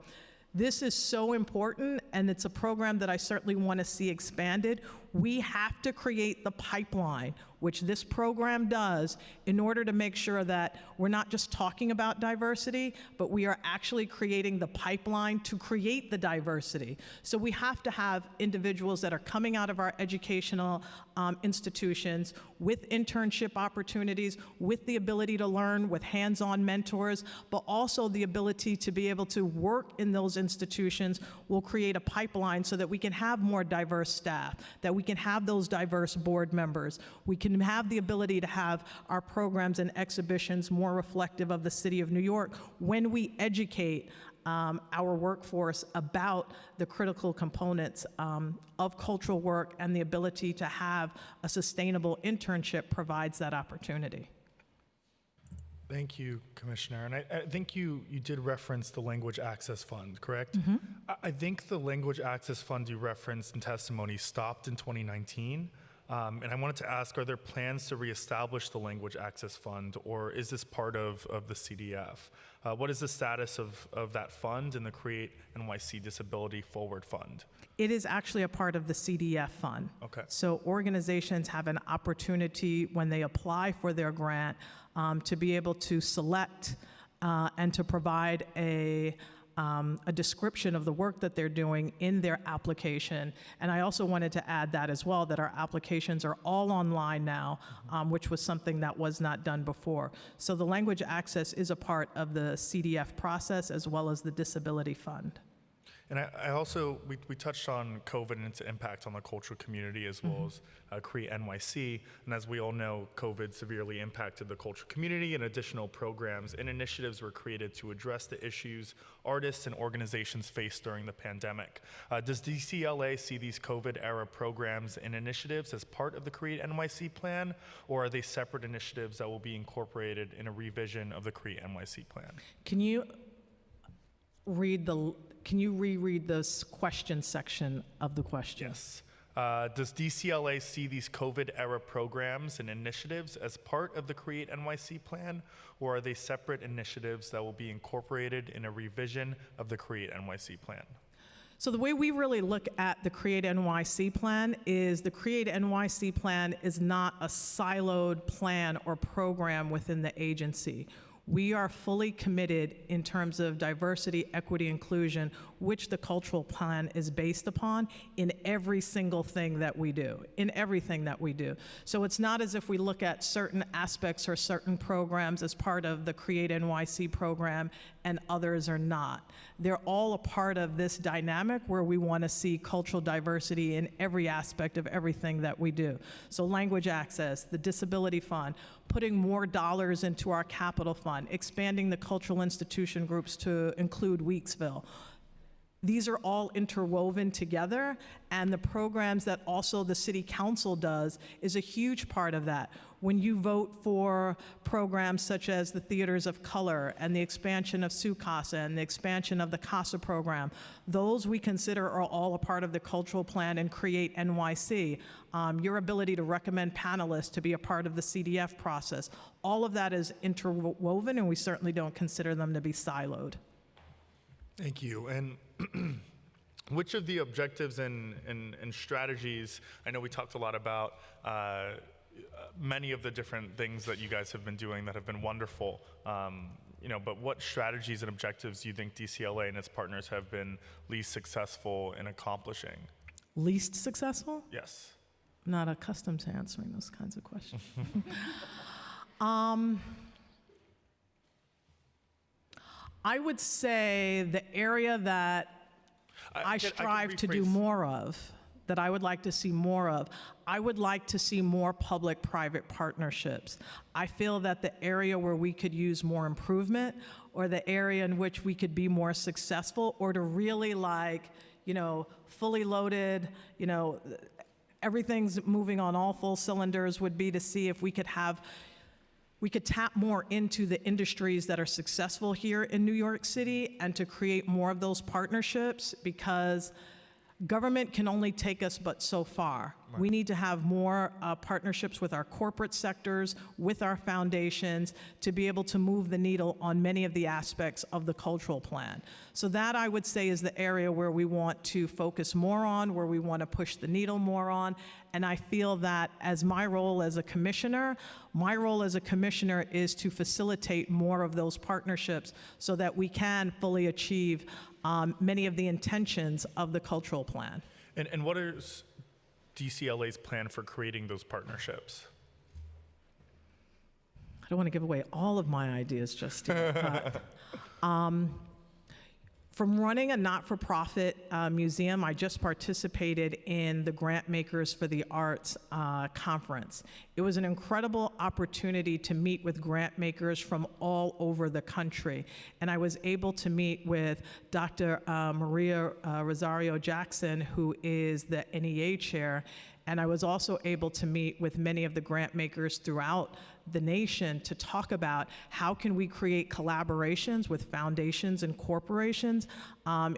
This is so important, and it's a program that I certainly want to see expanded. We have to create the pipeline, which this program does, in order to make sure that we're not just talking about diversity, but we are actually creating the pipeline to create the diversity. So we have to have individuals that are coming out of our educational institutions with internship opportunities, with the ability to learn, with hands-on mentors, but also the ability to be able to work in those institutions will create a pipeline so that we can have more diverse staff, that we can have those diverse board members. We can have the ability to have our programs and exhibitions more reflective of the city of New York when we educate our workforce about the critical components of cultural work, and the ability to have a sustainable internship provides that opportunity. Thank you, Commissioner. And I think you did reference the Language Access Fund, correct? I think the Language Access Fund you referenced in testimony stopped in 2019. And I wanted to ask, are there plans to reestablish the Language Access Fund, or is this part of the CDF? What is the status of that fund and the Create NYC Disability Forward Fund? It is actually a part of the CDF fund. Okay. So organizations have an opportunity when they apply for their grant to be able to select and to provide a description of the work that they're doing in their application. And I also wanted to add that as well, that our applications are all online now, which was something that was not done before. So the language access is a part of the CDF process, as well as the Disability Fund. And I also, we touched on COVID and its impact on the cultural community, as well as Create NYC. And as we all know, COVID severely impacted the cultural community, and additional programs and initiatives were created to address the issues artists and organizations faced during the pandemic. Does DCLA see these COVID-era programs and initiatives as part of the Create NYC plan, or are they separate initiatives that will be incorporated in a revision of the Create NYC plan? Can you reread this question section of the question? Yes. Does DCLA see these COVID-era programs and initiatives as part of the Create NYC plan, or are they separate initiatives that will be incorporated in a revision of the Create NYC plan? So the way we really look at the Create NYC plan is the Create NYC plan is not a siloed plan or program within the agency. We are fully committed in terms of diversity, equity, inclusion, which the cultural plan is based upon in every single thing that we do, in everything that we do. So it's not as if we look at certain aspects or certain programs as part of the Create NYC program and others are not. They're all a part of this dynamic where we want to see cultural diversity in every aspect of everything that we do. So language access, the disability fund, putting more dollars into our capital fund, expanding the cultural institution groups to include Weeksville. These are all interwoven together, and the programs that also the City Council does is a huge part of that. When you vote for programs such as the Theaters of Color and the expansion of SUCASA and the expansion of the CASA program, those we consider are all a part of the cultural plan and Create NYC. Your ability to recommend panelists to be a part of the CDF process, all of that is interwoven, and we certainly don't consider them to be siloed. Thank you. And which of the objectives and strategies, I know we talked a lot about many of the different things that you guys have been doing that have been wonderful, but what strategies and objectives do you think DCLA and its partners have been least successful in accomplishing? Least successful? Yes. I'm not accustomed to answering those kinds of questions. I would say the area that I strive to do more of, that I would like to see more of, I would like to see more public-private partnerships. I feel that the area where we could use more improvement, or the area in which we could be more successful, or to really fully loaded, everything's moving on all full cylinders, would be to see if we could tap more into the industries that are successful here in New York City and to create more of those partnerships, because government can only take us but so far. Right. We need to have more partnerships with our corporate sectors, with our foundations, to be able to move the needle on many of the aspects of the cultural plan. So that, I would say, is the area where we want to focus more on, where we want to push the needle more on. And I feel that as my role as a commissioner is to facilitate more of those partnerships so that we can fully achieve many of the intentions of the cultural plan. And what is DCLA's plan for creating those partnerships? I don't want to give away all of my ideas just yet, but from running a not-for-profit museum, I just participated in the Grant Makers for the Arts conference. It was an incredible opportunity to meet with grant makers from all over the country. And I was able to meet with Dr. Maria Rosario Jackson, who is the NEA chair, and I was also able to meet with many of the grant makers throughout the nation to talk about how can we create collaborations with foundations and corporations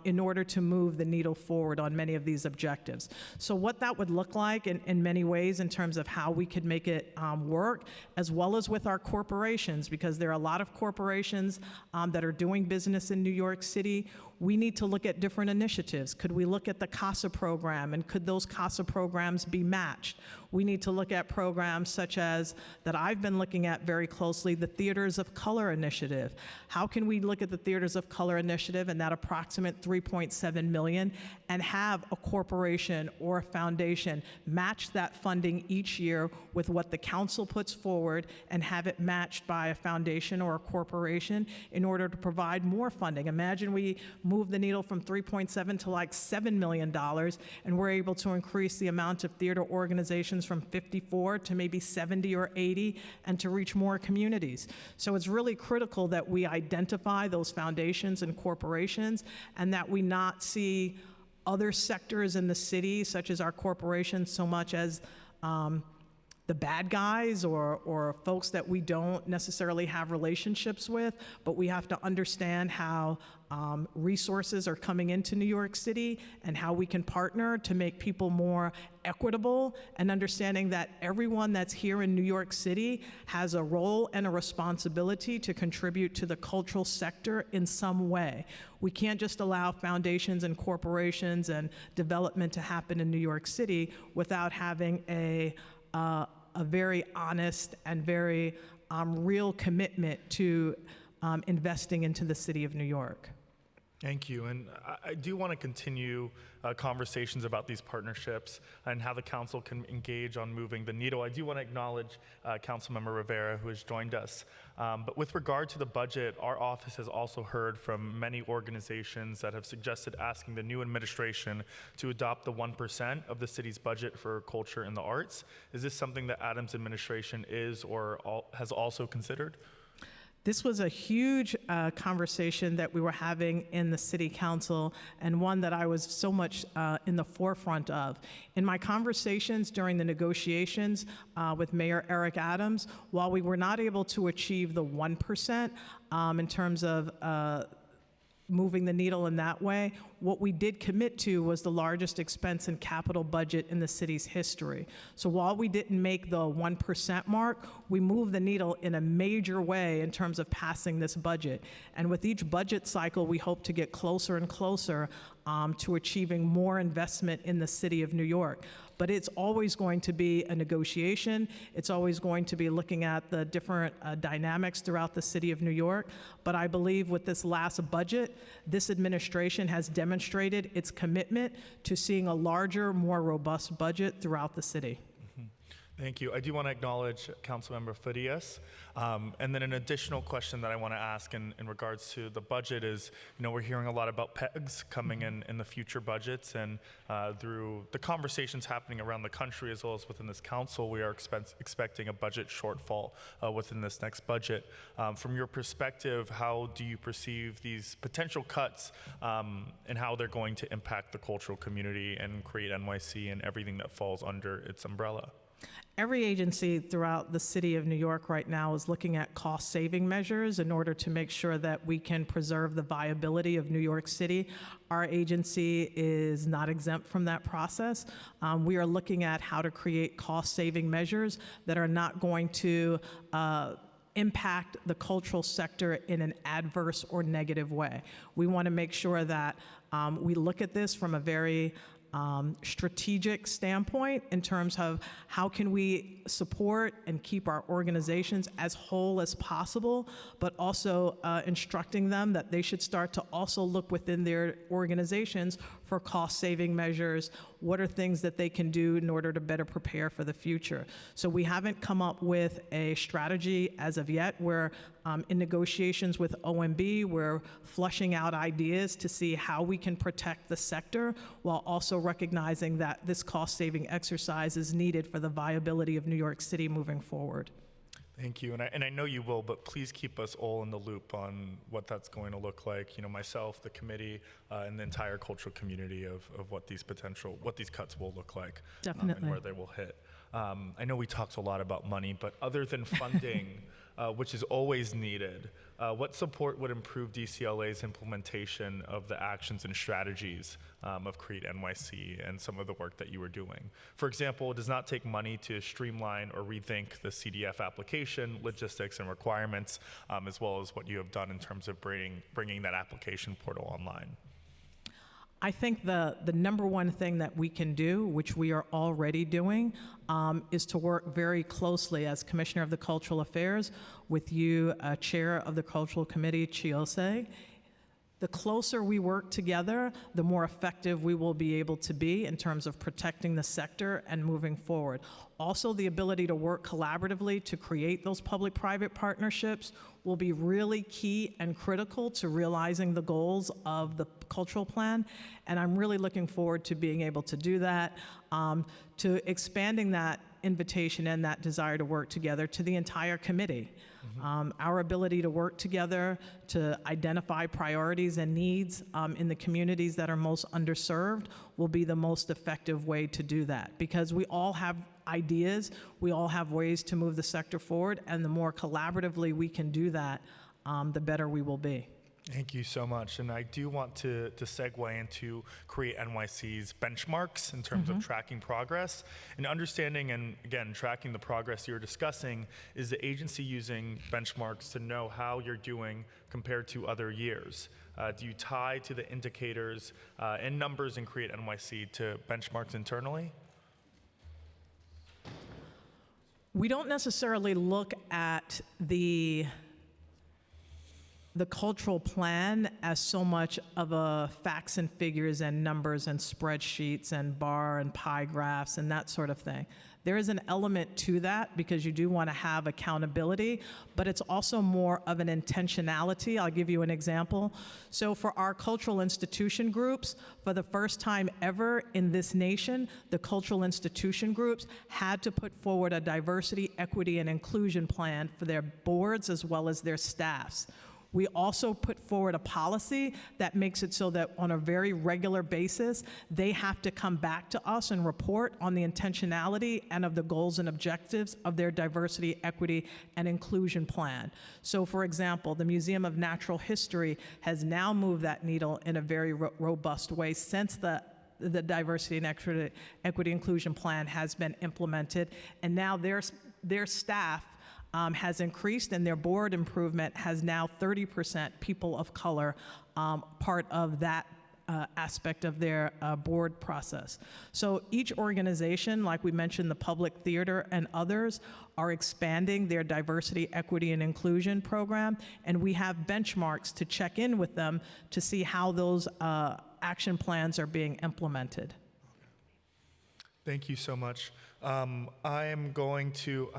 in order to move the needle forward on many of these objectives. So what that would look like in many ways in terms of how we could make it work, as well as with our corporations, because there are a lot of corporations that are doing business in New York City. We need to look at different initiatives. Could we look at the CASA program, and could those CASA programs be matched? We need to look at programs such as, that I've been looking at very closely, the Theaters of Color Initiative. How can we look at the Theaters of Color Initiative and that approximate $3.7 million and have a corporation or a foundation match that funding each year with what the council puts forward, and have it matched by a foundation or a corporation in order to provide more funding? Imagine we move the needle from 3.7 to like $7 million, and we're able to increase the amount of theater organizations from 54 to maybe 70 or 80, and to reach more communities. So it's really critical that we identify those foundations and corporations, and that we not see other sectors in the city, such as our corporations, so much as the bad guys or folks that we don't necessarily have relationships with, but we have to understand how resources are coming into New York City and how we can partner to make people more equitable, and understanding that everyone that's here in New York City has a role and a responsibility to contribute to the cultural sector in some way. We can't just allow foundations and corporations and development to happen in New York City without having a very honest and very real commitment to investing into the city of New York. Thank you. And I do want to continue conversations about these partnerships and how the council can engage on moving the needle. I do want to acknowledge Councilmember Rivera, who has joined us. But with regard to the budget, our office has also heard from many organizations that have suggested asking the new administration to adopt the 1% of the city's budget for culture and the arts. Is this something that Adams' administration is or has also considered? This was a huge conversation that we were having in the city council, and one that I was so much in the forefront of. In my conversations during the negotiations with Mayor Eric Adams, while we were not able to achieve the 1% in terms of moving the needle in that way, what we did commit to was the largest expense and capital budget in the city's history. So while we didn't make the 1% mark, we moved the needle in a major way in terms of passing this budget. And with each budget cycle, we hope to get closer and closer to achieving more investment in the city of New York. But it's always going to be a negotiation. It's always going to be looking at the different dynamics throughout the city of New York. But I believe with this last budget, this administration has demonstrated its commitment to seeing a larger, more robust budget throughout the city. Thank you. I do want to acknowledge Councilmember Farias. And then an additional question that I want to ask in regards to the budget is, we're hearing a lot about PEGs coming in the future budgets, and through the conversations happening around the country as well as within this council, we are expecting a budget shortfall within this next budget. From your perspective, how do you perceive these potential cuts and how they're going to impact the cultural community and Create NYC and everything that falls under its umbrella? Every agency throughout the city of New York right now is looking at cost-saving measures in order to make sure that we can preserve the viability of New York City. Our agency is not exempt from that process. We are looking at how to create cost-saving measures that are not going to impact the cultural sector in an adverse or negative way. We want to make sure that we look at this from a very strategic standpoint in terms of how can we support and keep our organizations as whole as possible, but also instructing them that they should start to also look within their organizations for cost-saving measures. What are things that they can do in order to better prepare for the future? So we haven't come up with a strategy as of yet. We're in negotiations with OMB. We're flushing out ideas to see how we can protect the sector while also recognizing that this cost-saving exercise is needed for the viability of New York City moving forward. Thank you, and I know you will, but please keep us all in the loop on what that's going to look like. Myself, the committee, and the entire cultural community of what these cuts will look like. Definitely. And where they will hit. I know we talked a lot about money, but other than funding, which is always needed, what support would improve DCLA's implementation of the actions and strategies of Create NYC and some of the work that you were doing? For example, it does not take money to streamline or rethink the CDF application, logistics and requirements, as well as what you have done in terms of bringing that application portal online. I think the number one thing that we can do, which we are already doing, is to work very closely as Commissioner of the Cultural Affairs with you, Chair of the Cultural Committee, CHA. The closer we work together, the more effective we will be able to be in terms of protecting the sector and moving forward. Also, the ability to work collaboratively to create those public-private partnerships will be really key and critical to realizing the goals of the cultural plan, and I'm really looking forward to being able to do that, to expanding that invitation and that desire to work together to the entire committee. Our ability to work together to identify priorities and needs in the communities that are most underserved will be the most effective way to do that, because we all have ideas, we all have ways to move the sector forward, and the more collaboratively we can do that, the better we will be. Thank you so much. And I do want to segue into Create NYC's benchmarks in terms of tracking progress and understanding, and again, tracking the progress you're discussing. Is the agency using benchmarks to know how you're doing compared to other years? Do you tie to the indicators and numbers in Create NYC to benchmarks internally? We don't necessarily look at the cultural plan as so much of a facts and figures and numbers and spreadsheets and bar and pie graphs and that sort of thing. There is an element to that because you do want to have accountability, but it's also more of an intentionality. I'll give you an example. So for our cultural institution groups, for the first time ever in this nation, the cultural institution groups had to put forward a diversity, equity, and inclusion plan for their boards as well as their staffs. We also put forward a policy that makes it so that on a very regular basis, they have to come back to us and report on the intentionality and of the goals and objectives of their diversity, equity, and inclusion plan. So for example, the Museum of Natural History has now moved that needle in a very robust way since the diversity and equity inclusion plan has been implemented, and now their staff has increased, and their board improvement has now 30% people of color part of that aspect of their board process. So each organization, like we mentioned, the Public Theater and others, are expanding their diversity, equity, and inclusion program, and we have benchmarks to check in with them to see how those action plans are being implemented. Thank you so much. I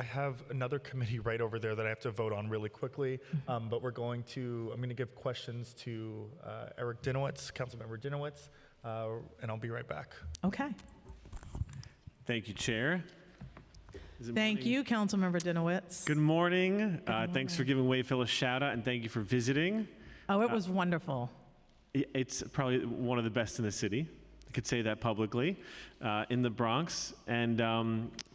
have another committee right over there that I have to vote on really quickly, but I'm going to give questions to Eric Dinowitz, Councilmember Dinowitz, and I'll be right back. Okay. Thank you, Chair. Thank you, Councilmember Dinowitz. Good morning. Thanks for giving Wayfield a shout out, and thank you for visiting. Oh, it was wonderful. It's probably one of the best in the city. I could say that publicly, in the Bronx. And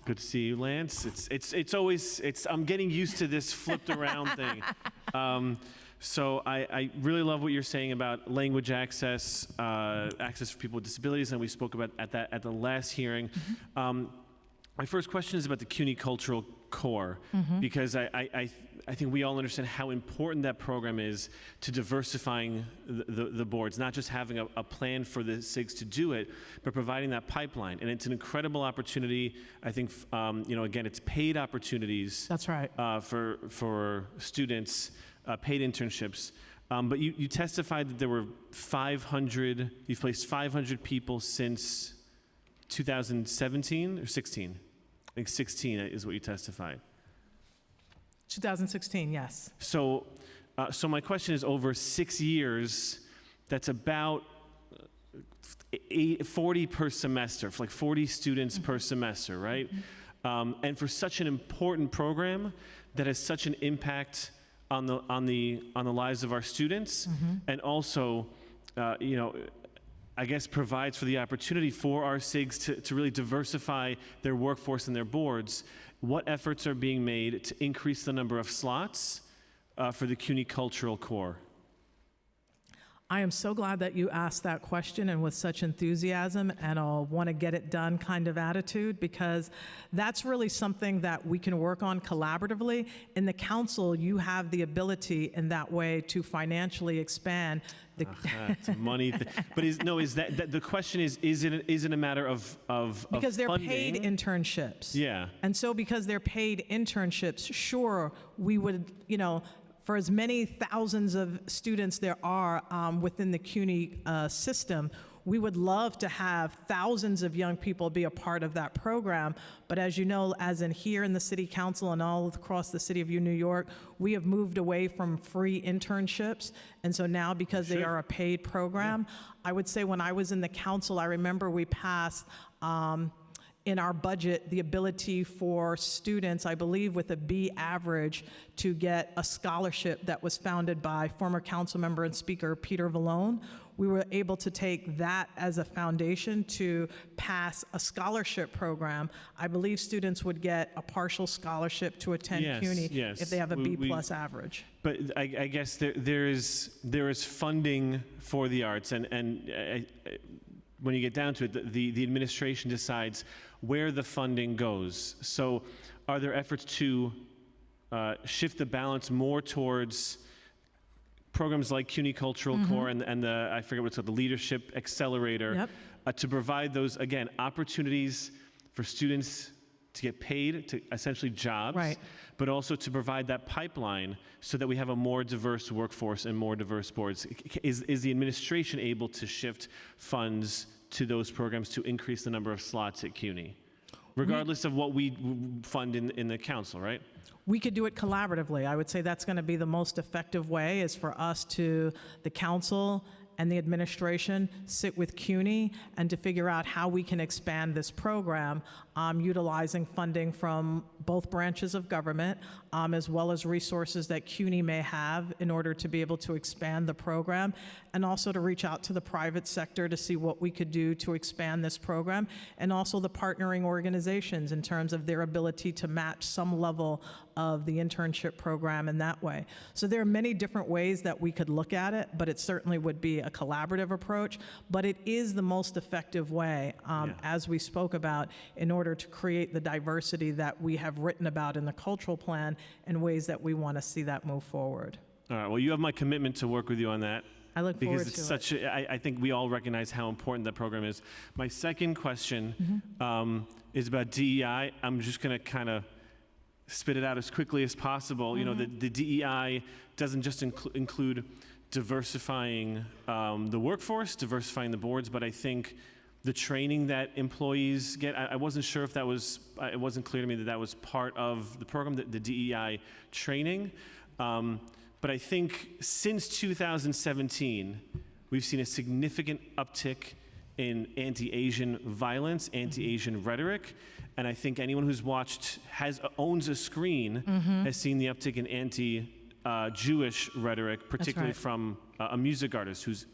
good to see you, Lance. It's always I'm getting used to this flipped around thing. So I really love what you're saying about language access, access for people with disabilities, and we spoke about at the last hearing. My first question is about the CUNY Cultural Core, because I think we all understand how important that program is to diversifying the boards, not just having a plan for the SIGs to do it, but providing that pipeline. And it's an incredible opportunity. I think, again, it's paid opportunities. That's right. For students, paid internships. But you testified that there were 500, you've placed 500 people since 2017 or 16? I think 16 is what you testified. 2016, yes. So my question is, over 6 years, that's about 40 per semester, for like 40 students per semester, right? And for such an important program that has such an impact on the lives of our students, and also, I guess provides for the opportunity for our SIGs to really diversify their workforce and their boards. What efforts are being made to increase the number of slots for the CUNY Cultural Core? I am so glad that you asked that question and with such enthusiasm and a want to get it done kind of attitude, because that's really something that we can work on collaboratively. In the council, you have the ability in that way to financially expand the it's a money but the question is it a matter of because they're funding? Paid internships. Yeah. And so because they're paid internships, sure, we would, for as many thousands of students there are within the CUNY system, We would love to have thousands of young people be a part of that program, but as you know, as in here in the City Council and all across the City of New York, we have moved away from free internships, and so now because they are a paid program, I would say when I was in the council, I remember we passed in our budget the ability for students, I believe with a B average, to get a scholarship that was founded by former council member and speaker Peter Vallone. We were able to take that as a foundation to pass a scholarship program. I believe students would get a partial scholarship to attend CUNY if they have a B plus average. But I guess there is funding for the arts, and when you get down to it, the administration decides where the funding goes. So are there efforts to shift the balance more towards programs like CUNY Cultural Core and the, I forget what's called, the Leadership Accelerator, to provide those, again, opportunities for students to get paid, to essentially jobs, but also to provide that pipeline so that we have a more diverse workforce and more diverse boards? Is the administration able to shift funds to those programs to increase the number of slots at CUNY, regardless of what we fund in the council, right? We could do it collaboratively. I would say that's going to be the most effective way, is for us to, the council and the administration, sit with CUNY and to figure out how we can expand this program, utilizing funding from both branches of government, as well as resources that CUNY may have in order to be able to expand the program, and also to reach out to the private sector to see what we could do to expand this program, and also the partnering organizations in terms of their ability to match some level of the internship program in that way. So there are many different ways that we could look at it, but it certainly would be a collaborative approach, but it is the most effective way, as we spoke about, in order to create the diversity that we have written about in the cultural plan and ways that we want to see that move forward. All right, well, you have my commitment to work with you on that. I look forward to it. Because it's such I think we all recognize how important that program is. My second question is about DEI. I'm just going to kind of spit it out as quickly as possible. You know, the DEI doesn't just include diversifying the workforce, diversifying the boards, but I think the training that employees get, I wasn't sure if that was, it wasn't clear to me that that was part of the program, the DEI training. But I think since 2017, we've seen a significant uptick in anti-Asian violence, anti-Asian rhetoric, and I think anyone who's watched, owns a screen, has seen the uptick in anti-Jewish rhetoric, particularly from a music artist who's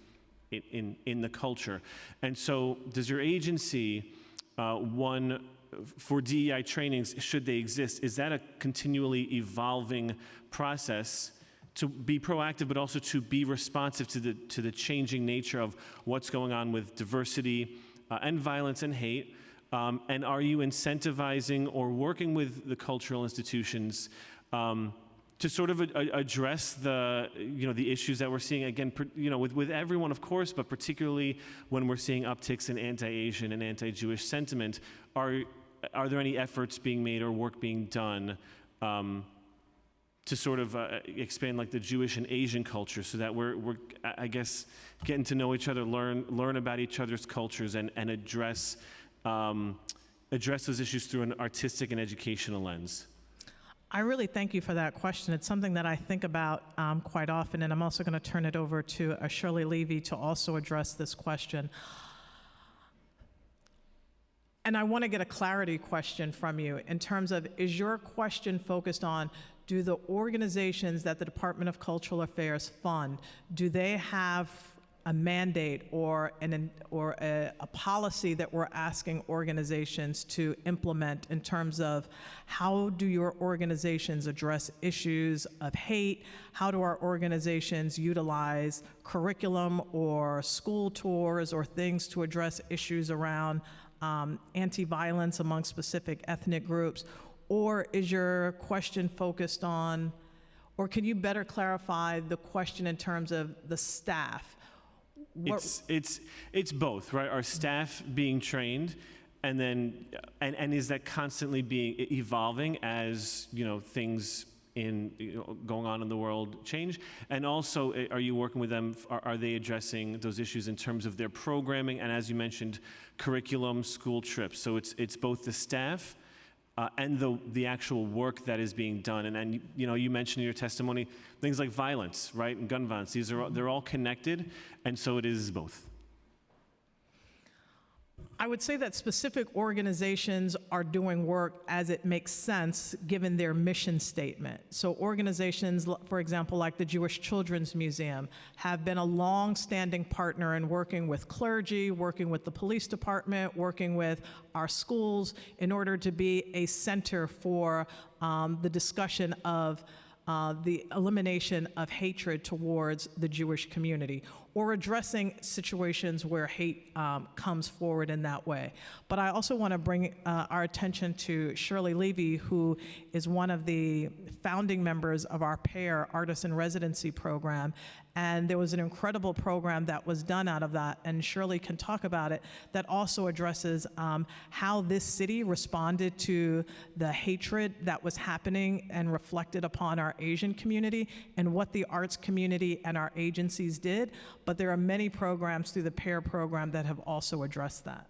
in the culture. And so does your agency, for DEI trainings, should they exist, is that a continually evolving process to be proactive, but also to be responsive to the changing nature of what's going on with diversity and violence and hate? And are you incentivizing or working with the cultural institutions to sort of address the issues that we're seeing, again, with everyone, of course, but particularly when we're seeing upticks in anti-Asian and anti-Jewish sentiment? Are there any efforts being made or work being done to sort of expand like the Jewish and Asian culture, so that we're I guess, getting to know each other, learn about each other's cultures, and address those issues through an artistic and educational lens? I really thank you for that question. It's something that I think about quite often, and I'm also going to turn it over to Shirley Levy to also address this question. And I want to get a clarity question from you in terms of, is your question focused on, do the organizations that the Department of Cultural Affairs fund, do they have a mandate or a policy that we're asking organizations to implement in terms of how do your organizations address issues of hate? How do our organizations utilize curriculum or school tours or things to address issues around anti-violence among specific ethnic groups? Or is your question focused on, or can you better clarify the question in terms of the staff? It's both, right? Our staff being trained, and is that constantly being evolving as things in going on in the world change? And also, are you working with them? Are they addressing those issues in terms of their programming and, as you mentioned, curriculum, school trips? So it's both the staff and the actual work that is being done. And you mentioned in your testimony things like violence, right, and gun violence. They're all connected, and so it is both. I would say that specific organizations are doing work as it makes sense given their mission statement. So organizations, for example, like the Jewish Children's Museum, have been a long-standing partner in working with clergy, working with the police department, working with our schools in order to be a center for the discussion of the elimination of hatred towards the Jewish community, or addressing situations where hate comes forward in that way. But I also want to bring our attention to Shirley Levy, who is one of the founding members of our PAIR Artist in Residency program. And there was an incredible program that was done out of that, and Shirley can talk about it, that also addresses how this city responded to the hatred that was happening and reflected upon our Asian community, and what the arts community and our agencies did. But there are many programs through the PAIR program that have also addressed that.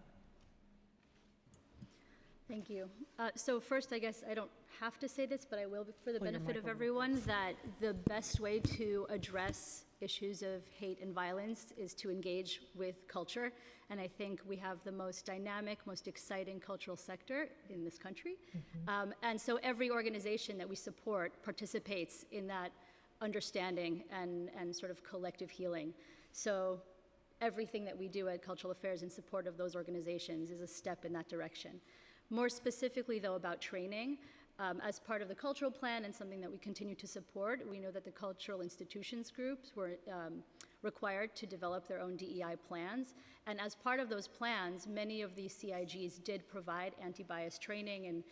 Thank you. So first, I guess I don't have to say this, but I will for the benefit of everyone, that the best way to address issues of hate and violence is to engage with culture. And I think we have the most dynamic, most exciting cultural sector in this country. And so every organization that we support participates in that understanding and sort of collective healing. So everything that we do at Cultural Affairs in support of those organizations is a step in that direction. More specifically, though, about training, as part of the cultural plan and something that we continue to support, we know that the cultural institutions groups were required to develop their own DEI plans. And as part of those plans, many of these CIGs did provide anti-bias training and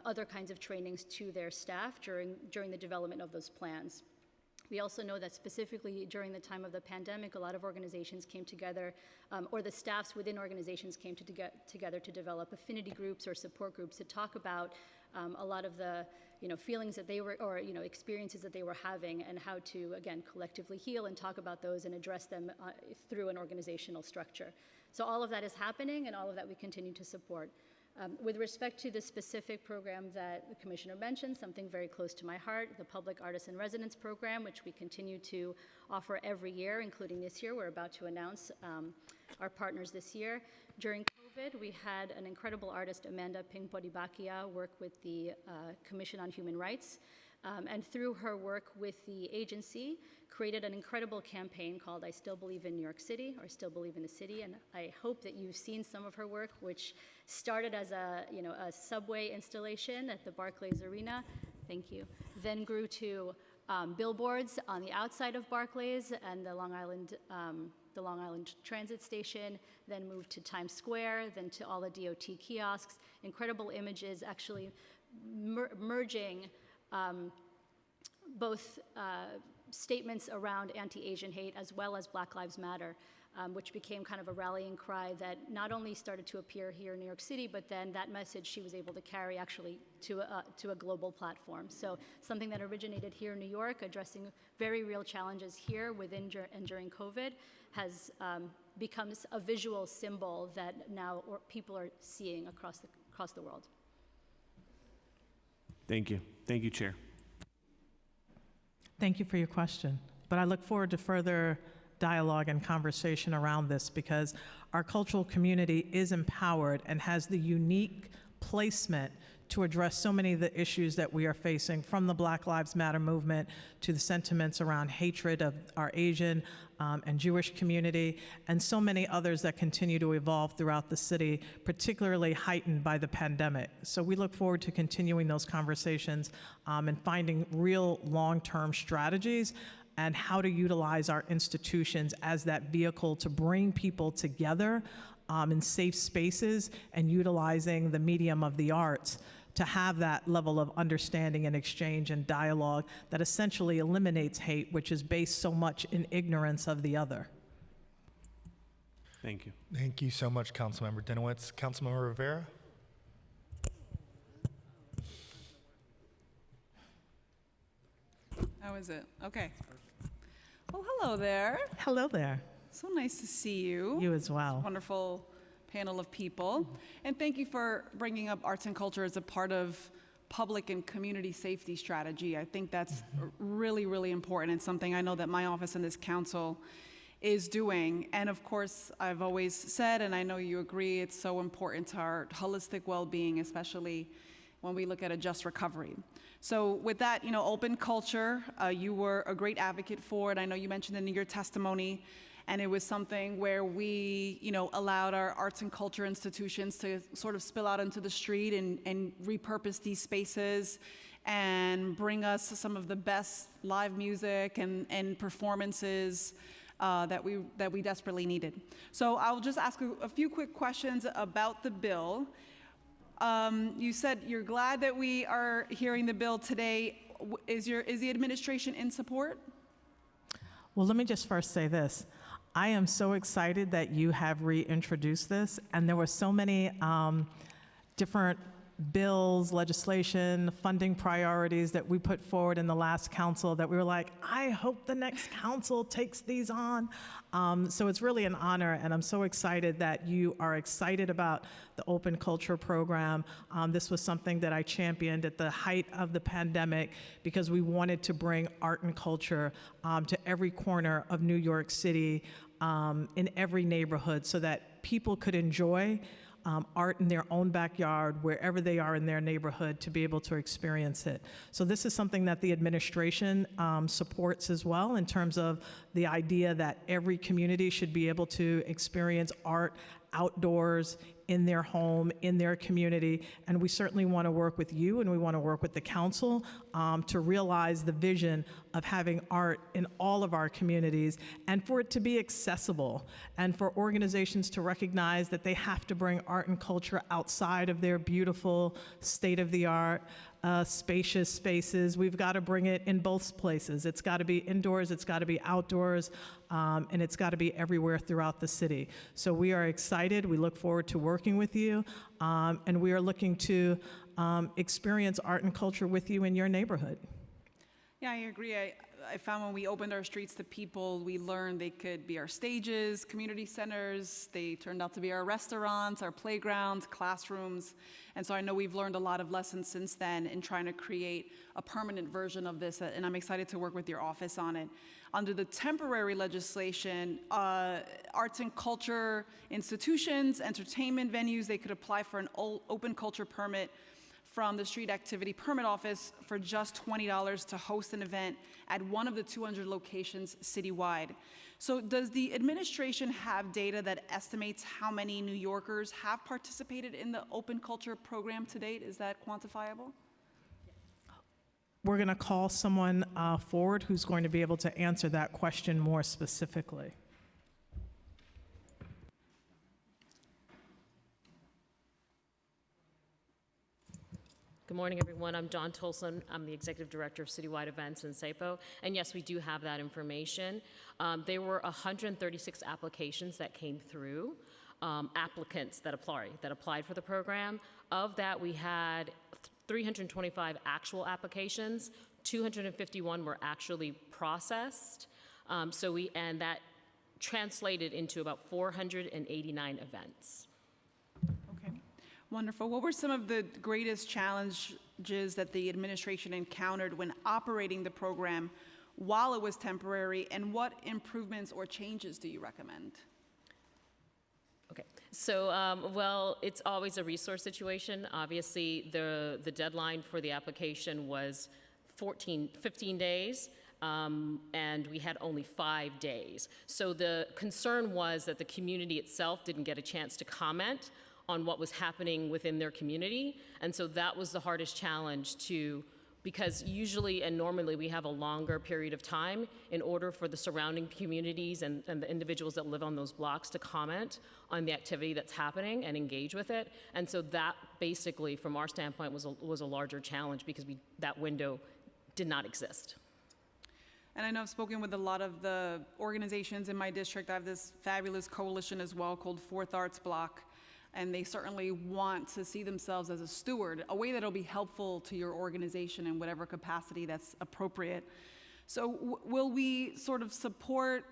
other kinds of trainings to their staff during the development of those plans. We also know that specifically during the time of the pandemic, a lot of organizations came together, or the staffs within organizations came together to develop affinity groups or support groups to talk about a lot of the feelings that they were, or experiences that they were having, and how to, again, collectively heal and talk about those and address them through an organizational structure. So all of that is happening, and all of that we continue to support. With respect to the specific program that the Commissioner mentioned, something very close to my heart, the Public Artist in Residence program, which we continue to offer every year, including this year. We're about to announce our partners this year. During COVID, we had an incredible artist, Amanda Pingpodibakia, work with the Commission on Human Rights, and through her work with the agency, created an incredible campaign called I Still Believe in New York City, or Still Believe in the City. And I hope that you've seen some of her work, which started as a subway installation at the Barclays Arena. Thank you. Then grew to billboards on the outside of Barclays and the Long Island Transit Station, then moved to Times Square, then to all the DOT kiosks. Incredible images, actually merging both statements around anti-Asian hate as well as Black Lives Matter, which became kind of a rallying cry that not only started to appear here in New York City, but then that message she was able to carry actually to a global platform. So something that originated here in New York, addressing very real challenges here within and during COVID, has becomes a visual symbol that now people are seeing across the world. Thank you. Thank you, Chair. Thank you for your question. But I look forward to further dialogue and conversation around this, because our cultural community is empowered and has the unique placement to address so many of the issues that we are facing, from the Black Lives Matter movement to the sentiments around hatred of our Asian and Jewish community, and so many others that continue to evolve throughout the city, particularly heightened by the pandemic. So we look forward to continuing those conversations and finding real long-term strategies and how to utilize our institutions as that vehicle to bring people together in safe spaces, and utilizing the medium of the arts to have that level of understanding and exchange and dialogue that essentially eliminates hate, which is based so much in ignorance of the other. Thank you. Thank you so much, Councilmember Dinowitz. Councilmember Rivera? How is it? Okay. Well, hello there. Hello there. So nice to see you. You as well. Wonderful panel of people. And thank you for bringing up arts and culture as a part of public and community safety strategy. I think that's really, really important and something I know that my office and this council is doing. And of course, I've always said, and I know you agree, it's so important to our holistic well-being, especially when we look at a just recovery. So with that, open culture, you were a great advocate for it. I know you mentioned it in your testimony, and it was something where we, allowed our arts and culture institutions to sort of spill out into the street and repurpose these spaces and bring us some of the best live music and performances that we desperately needed. So I'll just ask a few quick questions about the bill. You said you're glad that we are hearing the bill today. Is the administration in support? Well, let me just first say this. I am so excited that you have reintroduced this, and there were so many different bills, legislation, funding priorities that we put forward in the last council that we were like, I hope the next council takes these on. So it's really an honor, and I'm so excited that you are excited about the Open Culture Program. This was something that I championed at the height of the pandemic because we wanted to bring art and culture to every corner of New York City, in every neighborhood, so that people could enjoy art in their own backyard, wherever they are in their neighborhood, to be able to experience it. So this is something that the administration supports as well, in terms of the idea that every community should be able to experience art outdoors, in their home, in their community. And we certainly want to work with you, and we want to work with the council to realize the vision of having art in all of our communities, and for it to be accessible, and for organizations to recognize that they have to bring art and culture outside of their beautiful, state-of-the-art, spacious spaces. We've got to bring it in both places. It's got to be indoors, it's got to be outdoors, and it's got to be everywhere throughout the city. So we are excited. We look forward to working with you, and we are looking to experience art and culture with you in your neighborhood. Yeah, I agree. I found when we opened our streets to people, we learned they could be our stages, community centers. They turned out to be our restaurants, our playgrounds, classrooms. And so I know we've learned a lot of lessons since then in trying to create a permanent version of this, and I'm excited to work with your office on it. Under the temporary legislation, arts and culture institutions, entertainment venues, they could apply for an open culture permit from the Street Activity Permit Office for just $20 to host an event at one of the 200 locations citywide. So does the administration have data that estimates how many New Yorkers have participated in the Open Culture program to date? Is that quantifiable? We're going to call someone forward who's going to be able to answer that question more specifically. Good morning, everyone. I'm Dawn Tolson. I'm the Executive Director of Citywide Events in SAPO. And yes, we do have that information. There were 136 applications that came through, applicants that applied for the program. Of that, we had 325 actual applications. 251 were actually processed. And that translated into about 489 events. Wonderful. What were some of the greatest challenges that the administration encountered when operating the program while it was temporary, and what improvements or changes do you recommend? Okay, so, well, it's always a resource situation. Obviously, the deadline for the application was 15 days. And we had only 5 days. So the concern was that the community itself didn't get a chance to comment on what was happening within their community. And so that was the hardest challenge because usually and normally we have a longer period of time in order for the surrounding communities and the individuals that live on those blocks to comment on the activity that's happening and engage with it. And so that basically, from our standpoint, was a larger challenge because that window did not exist. And I know I've spoken with a lot of the organizations in my district. I have this fabulous coalition as well called Fourth Arts Block. And they certainly want to see themselves as a steward, a way that'll be helpful to your organization in whatever capacity that's appropriate. So will we sort of support,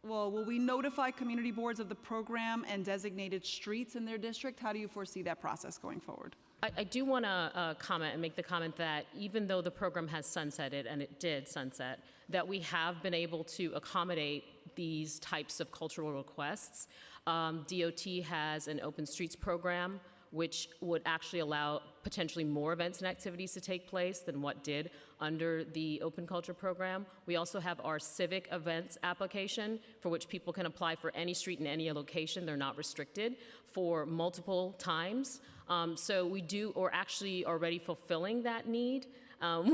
well, will we notify community boards of the program and designated streets in their district? How do you foresee that process going forward? I do want to comment and make the comment that even though the program has sunsetted, and it did sunset, that we have been able to accommodate these types of cultural requests. DOT has an open streets program, which would actually allow potentially more events and activities to take place than what did under the Open Culture program. We also have our civic events application, for which people can apply for any street in any location. They're not restricted for multiple times. So we do, or actually already fulfilling that need.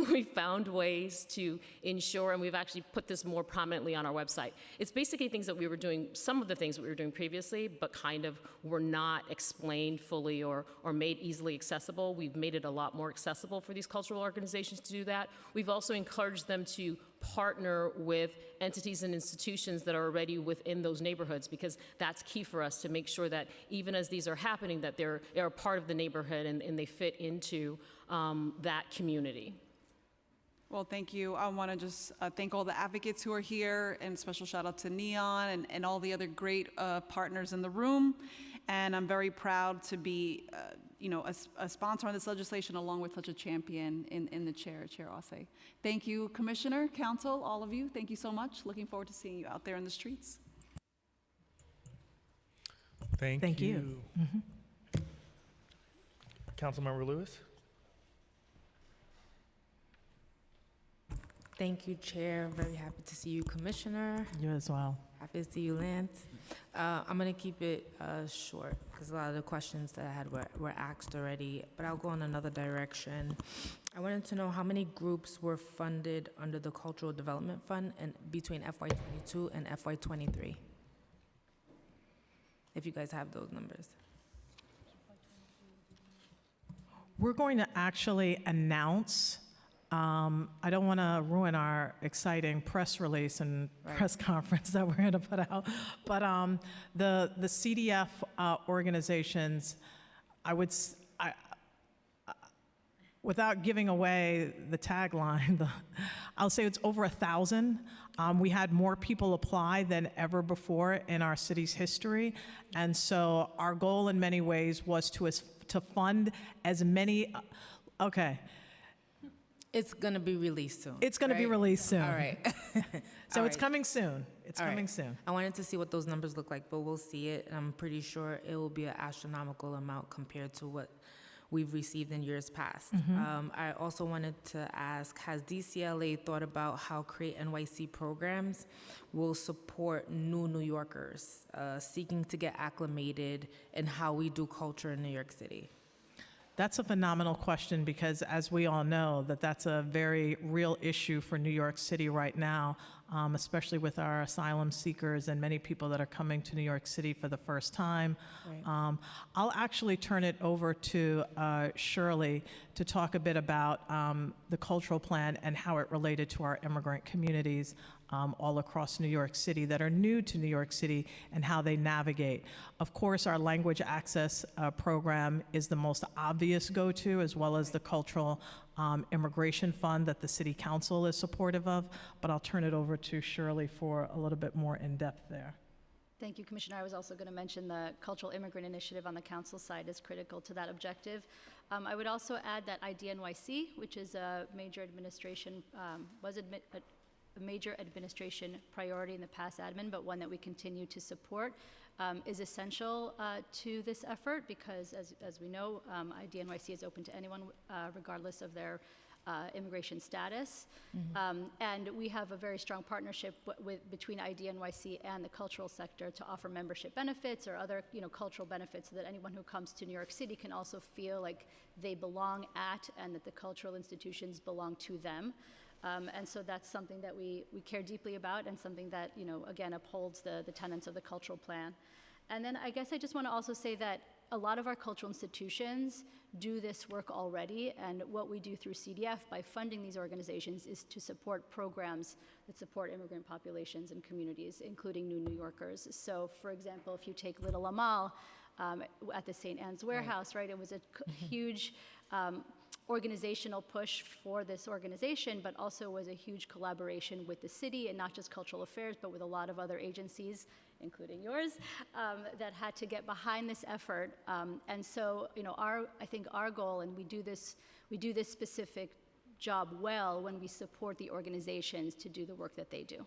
We found ways to ensure, and we've actually put this more prominently on our website. It's basically things that we were doing, some of the things that we were doing previously, but kind of were not explained fully or made easily accessible. We've made it a lot more accessible for these cultural organizations to do that. We've also encouraged them to partner with entities and institutions that are already within those neighborhoods, because that's key for us to make sure that even as these are happening, that they're a part of the neighborhood and they fit into that community. Well, thank you. I want to just thank all the advocates who are here, and special shout out to Neon and all the other great partners in the room. And I'm very proud to be, a sponsor on this legislation along with such a champion in the chair, Chair Osei. Thank you, Commissioner, Council, all of you. Thank you so much. Looking forward to seeing you out there in the streets. Thank you. Mm-hmm. Councilmember Lewis? Thank you, Chair. Very happy to see you, Commissioner. You as well. Happy to see you, Lance. I'm going to keep it short because a lot of the questions that I had were asked already, but I'll go in another direction. I wanted to know how many groups were funded under the Cultural Development Fund and between FY22 and FY23, if you guys have those numbers. We're going to actually announce, I don't want to ruin our exciting press release and press conference that we're going to put out, but the CDF organizations, without giving away the tagline, I'll say it's over 1,000. We had more people apply than ever before in our city's history, and so our goal in many ways was to fund as many, okay. It's going to be released soon. It's going to be released soon. All right. So All it's right. coming soon. It's All coming right. soon. I wanted to see what those numbers look like, but we'll see it. And I'm pretty sure it will be an astronomical amount compared to what we've received in years past. I also wanted to ask, has DCLA thought about how Create NYC programs will support new New Yorkers seeking to get acclimated in how we do culture in New York City? That's a phenomenal question because, as we all know, that's a very real issue for New York City right now, especially with our asylum seekers and many people that are coming to New York City for the first time. Right. I'll actually turn it over to Shirley to talk a bit about the cultural plan and how it related to our immigrant communities all across New York City that are new to New York City and how they navigate. Of course, our language access program is the most obvious go-to, as well as the cultural immigration fund that the City Council is supportive of, but I'll turn it over to Shirley for a little bit more in-depth there. Thank you, Commissioner. I was also going to mention the Cultural Immigrant Initiative on the council side is critical to that objective. I would also add that IDNYC, which is a major administration, a major administration priority in the past admin, but one that we continue to support, is essential to this effort because, as we know, IDNYC is open to anyone regardless of their immigration status. And we have a very strong partnership between IDNYC and the cultural sector to offer membership benefits or other cultural benefits so that anyone who comes to New York City can also feel like they belong at and that the cultural institutions belong to them. And so that's something that we care deeply about and something that, again, upholds the tenets of the cultural plan. And then I guess I just want to also say that a lot of our cultural institutions do this work already, and what we do through CDF by funding these organizations is to support programs that support immigrant populations and communities, including new New Yorkers. So, for example, if you take Little Amal at the St. Anne's Warehouse, right, it was a huge organizational push for this organization, but also was a huge collaboration with the city, and not just cultural affairs, but with a lot of other agencies, including yours, that had to get behind this effort. And so, I think our goal, and we do this specific job well when we support the organizations to do the work that they do.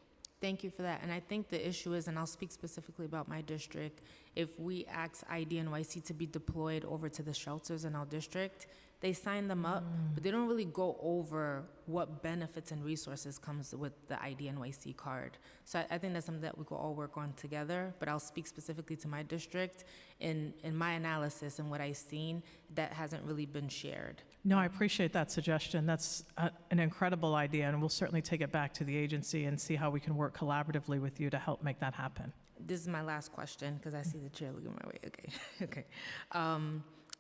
Thank you for that. And I think the issue is, and I'll speak specifically about my district, if we ask IDNYC to be deployed over to the shelters in our district, they sign them up, but they don't really go over what benefits and resources comes with the IDNYC card. So I think that's something that we could all work on together, but I'll speak specifically to my district. In my analysis and what I've seen, that hasn't really been shared. No, I appreciate that suggestion. That's an incredible idea, and we'll certainly take it back to the agency and see how we can work collaboratively with you to help make that happen. This is my last question, because I see the chair looking my way. Okay, okay.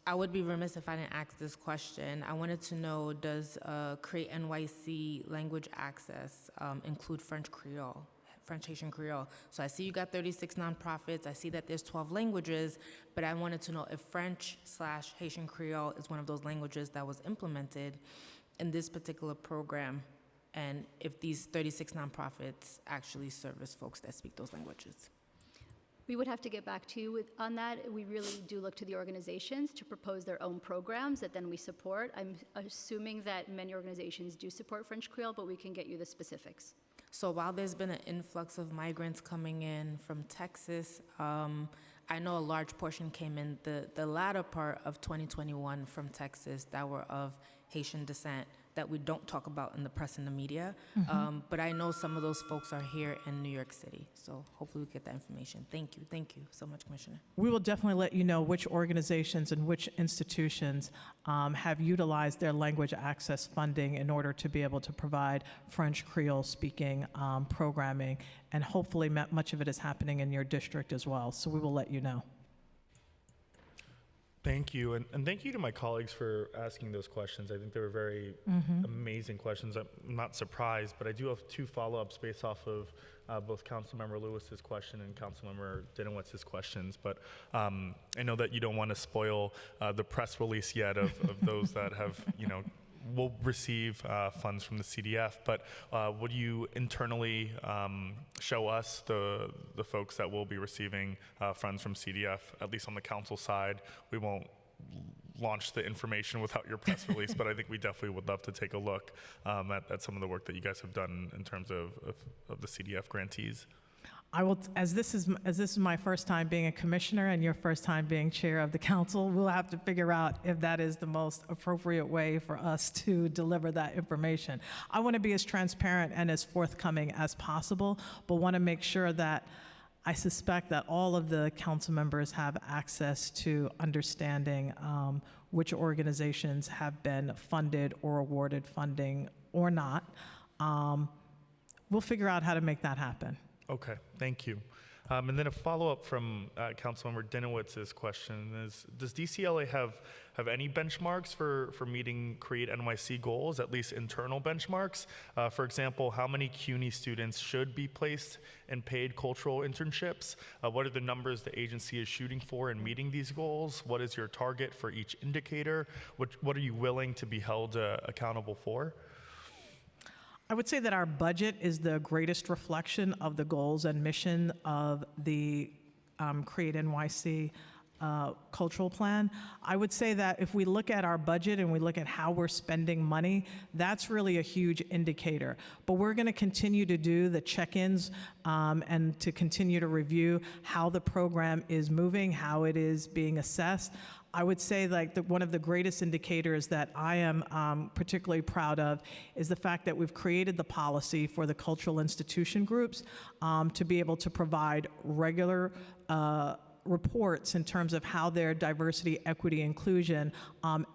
I would be remiss if I didn't ask this question. I wanted to know, does Create NYC language access include French Creole, French Haitian Creole? So I see you got 36 nonprofits. I see that there's 12 languages, but I wanted to know if French/Haitian Creole is one of those languages that was implemented in this particular program, and if these 36 nonprofits actually service folks that speak those languages. We would have to get back to you on that. We really do look to the organizations to propose their own programs that then we support. I'm assuming that many organizations do support French Creole, but we can get you the specifics. So while there's been an influx of migrants coming in from Texas, I know a large portion came in the latter part of 2021 from Texas that were of Haitian descent that we don't talk about in the press and the media. But I know some of those folks are here in New York City. So hopefully we get that information. Thank you. Thank you so much, Commissioner. We will definitely let you know which organizations and which institutions have utilized their language access funding in order to be able to provide French Creole speaking programming. And hopefully much of it is happening in your district as well. So we will let you know. Thank you, and thank you to my colleagues for asking those questions. I think they were very amazing questions. I'm not surprised, but I do have two follow-ups based off of both Councilmember Lewis's question and Councilmember Dinowitz's questions. But I know that you don't want to spoil the press release yet of those that have, will receive funds from the CDF, but would you internally show us the folks that will be receiving funds from CDF, at least on the council side? We won't launch the information without your press release, but I think we definitely would love to take a look at some of the work that you guys have done in terms of the CDF grantees. I will, as this is my first time being a commissioner and your first time being chair of the council, we'll have to figure out if that is the most appropriate way for us to deliver that information. I want to be as transparent and as forthcoming as possible, but want to make sure that I suspect that all of the council members have access to understanding which organizations have been funded or awarded funding or not. We'll figure out how to make that happen. Okay, thank you. And then a follow-up from Councilmember Dinowitz's question is, does DCLA have any benchmarks for meeting Create NYC goals, at least internal benchmarks? For example, how many CUNY students should be placed in paid cultural internships? What are the numbers the agency is shooting for in meeting these goals? What is your target for each indicator? What are you willing to be held accountable for? I would say that our budget is the greatest reflection of the goals and mission of the Create NYC cultural plan. I would say that if we look at our budget and we look at how we're spending money, that's really a huge indicator. But we're going to continue to do the check-ins and to continue to review how the program is moving, how it is being assessed. I would say one of the greatest indicators that I am particularly proud of is the fact that we've created the policy for the cultural institution groups to be able to provide regular reports in terms of how their diversity, equity, inclusion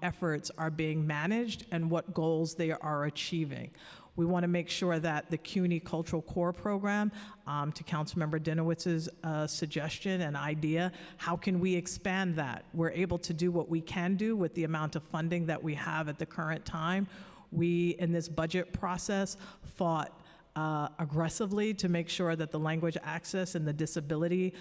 efforts are being managed and what goals they are achieving. We want to make sure that the CUNY Cultural Core Program, to Councilmember Dinowitz's suggestion and idea, how can we expand that? We're able to do what we can do with the amount of funding that we have at the current time. We, in this budget process, fought aggressively to make sure that the language access and the disability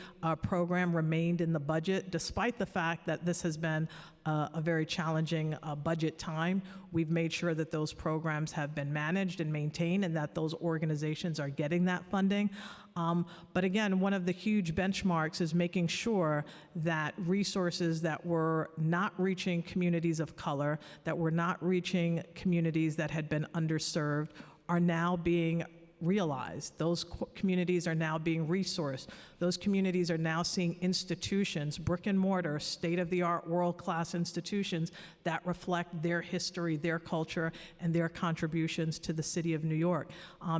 program remained in the budget, despite the fact that this has been a very challenging budget time. We've made sure that those programs have been managed and maintained and that those organizations are getting that funding. But again, one of the huge benchmarks is making sure that resources that were not reaching communities of color, that were not reaching communities that had been underserved, are now being realized. Those communities are now being resourced. Those communities are now seeing institutions, brick and mortar, state-of-the-art, world-class institutions that reflect their history, their culture, and their contributions to the city of New York.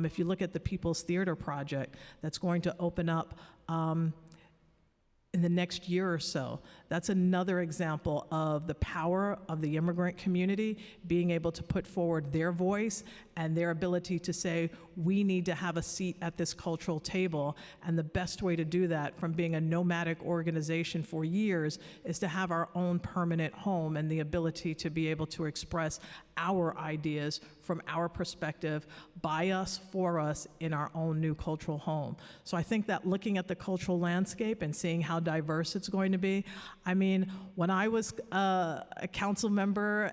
If you look at the People's Theater Project, that's going to open up in the next year or so. That's another example of the power of the immigrant community being able to put forward their voice and their ability to say, we need to have a seat at this cultural table. And the best way to do that, from being a nomadic organization for years, is to have our own permanent home and the ability to be able to express our ideas from our perspective, by us, for us, in our own new cultural home. So I think that looking at the cultural landscape and seeing how diverse it's going to be, I mean, when I was a council member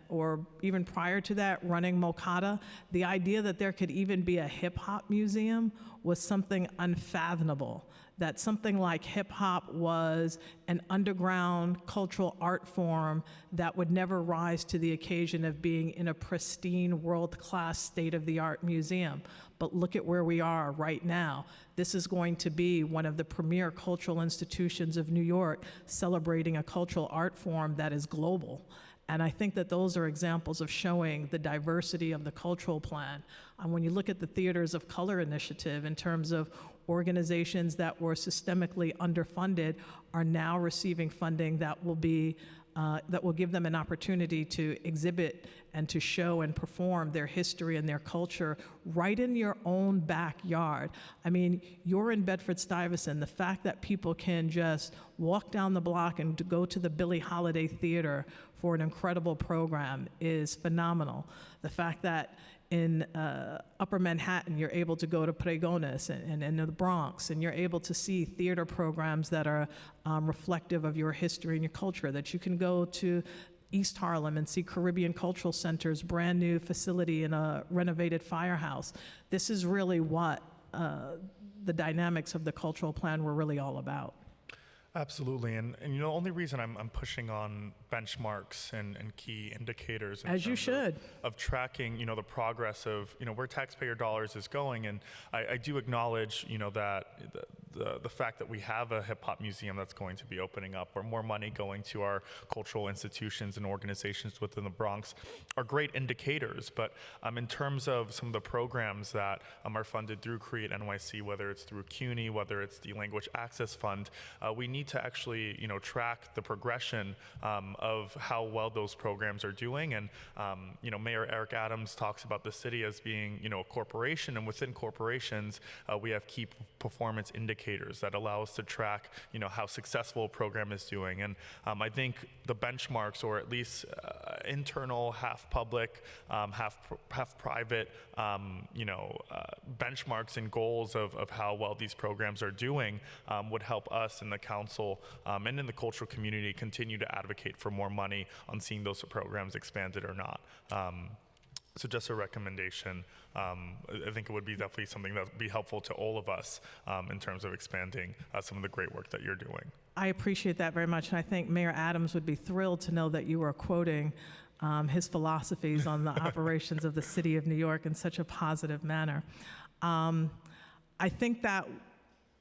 or even prior to that running Mokata, the idea that there could even be a hip hop museum was something unfathomable. That something like hip hop was an underground cultural art form that would never rise to the occasion of being in a pristine, world-class, state-of-the-art museum. But look at where we are right now. This is going to be one of the premier cultural institutions of New York, celebrating a cultural art form that is global. And I think that those are examples of showing the diversity of the cultural plan. And when you look at the Theaters of Color initiative in terms of organizations that were systemically underfunded are now receiving funding that will give them an opportunity to exhibit and to show and perform their history and their culture right in your own backyard. I mean, you're in Bedford-Stuyvesant. The fact that people can just walk down the block and to go to the Billie Holiday Theater for an incredible program is phenomenal. The fact that in Upper Manhattan, you're able to go to Pregones and in the Bronx, and you're able to see theater programs that are reflective of your history and your culture, that you can go to East Harlem and see Caribbean Cultural Center's brand new facility in a renovated firehouse. This is really what the dynamics of the cultural plan were really all about. Absolutely, and you know, the only reason I'm pushing on benchmarks and key indicators in as you terms should of tracking, you know, the progress of, you know, where taxpayer dollars is going, and I do acknowledge, you know, that the fact that we have a hip hop museum that's going to be opening up, or more money going to our cultural institutions and organizations within the Bronx, are great indicators. But in terms of some of the programs that are funded through Create NYC, whether it's through CUNY, whether it's the Language Access Fund, we need to actually, you know, track the progression of how well those programs are doing. And you know, Mayor Eric Adams talks about the city as being, you know, a corporation, and within corporations, we have key performance indicators that allow us to track, you know, how successful a program is doing. And I think the benchmarks, or at least internal, half public, half private, you know, benchmarks and goals of how well these programs are doing would help us in the council and in the cultural community continue to advocate for more money on seeing those programs expanded or not. So just a recommendation. I think it would be definitely something that would be helpful to all of us in terms of expanding some of the great work that you're doing. I appreciate that very much, and I think Mayor Adams would be thrilled to know that you are quoting his philosophies on the operations of the City of New York in such a positive manner. I think that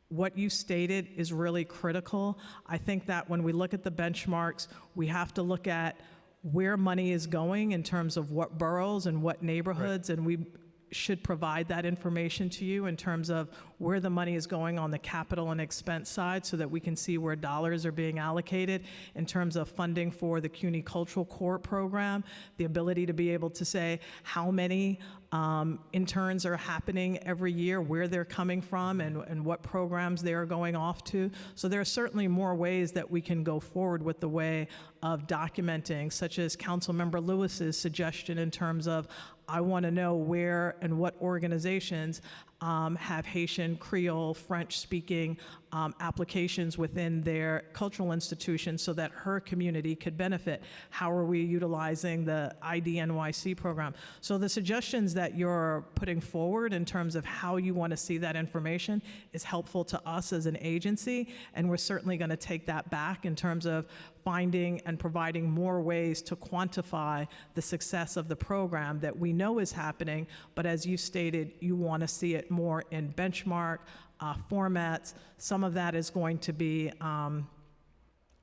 what you stated is really critical. I think that when we look at the benchmarks, we have to look at where money is going in terms of what boroughs and what neighborhoods, right. And we should provide that information to you in terms of where the money is going on the capital and expense side, so that we can see where dollars are being allocated in terms of funding for the CUNY Cultural Core program, the ability to be able to say how many interns are happening every year, where they're coming from, and what programs they are going off to. So there are certainly more ways that we can go forward with the way of documenting, such as Councilmember Lewis's suggestion in terms of, I want to know where and what organizations have Haitian, Creole, French-speaking applications within their cultural institutions so that her community could benefit. How are we utilizing the ID-NYC program? So the suggestions that you're putting forward in terms of how you want to see that information is helpful to us as an agency, and we're certainly going to take that back in terms of finding and providing more ways to quantify the success of the program that we know is happening, but as you stated, you want to see it more in benchmark formats. Some of that is going to be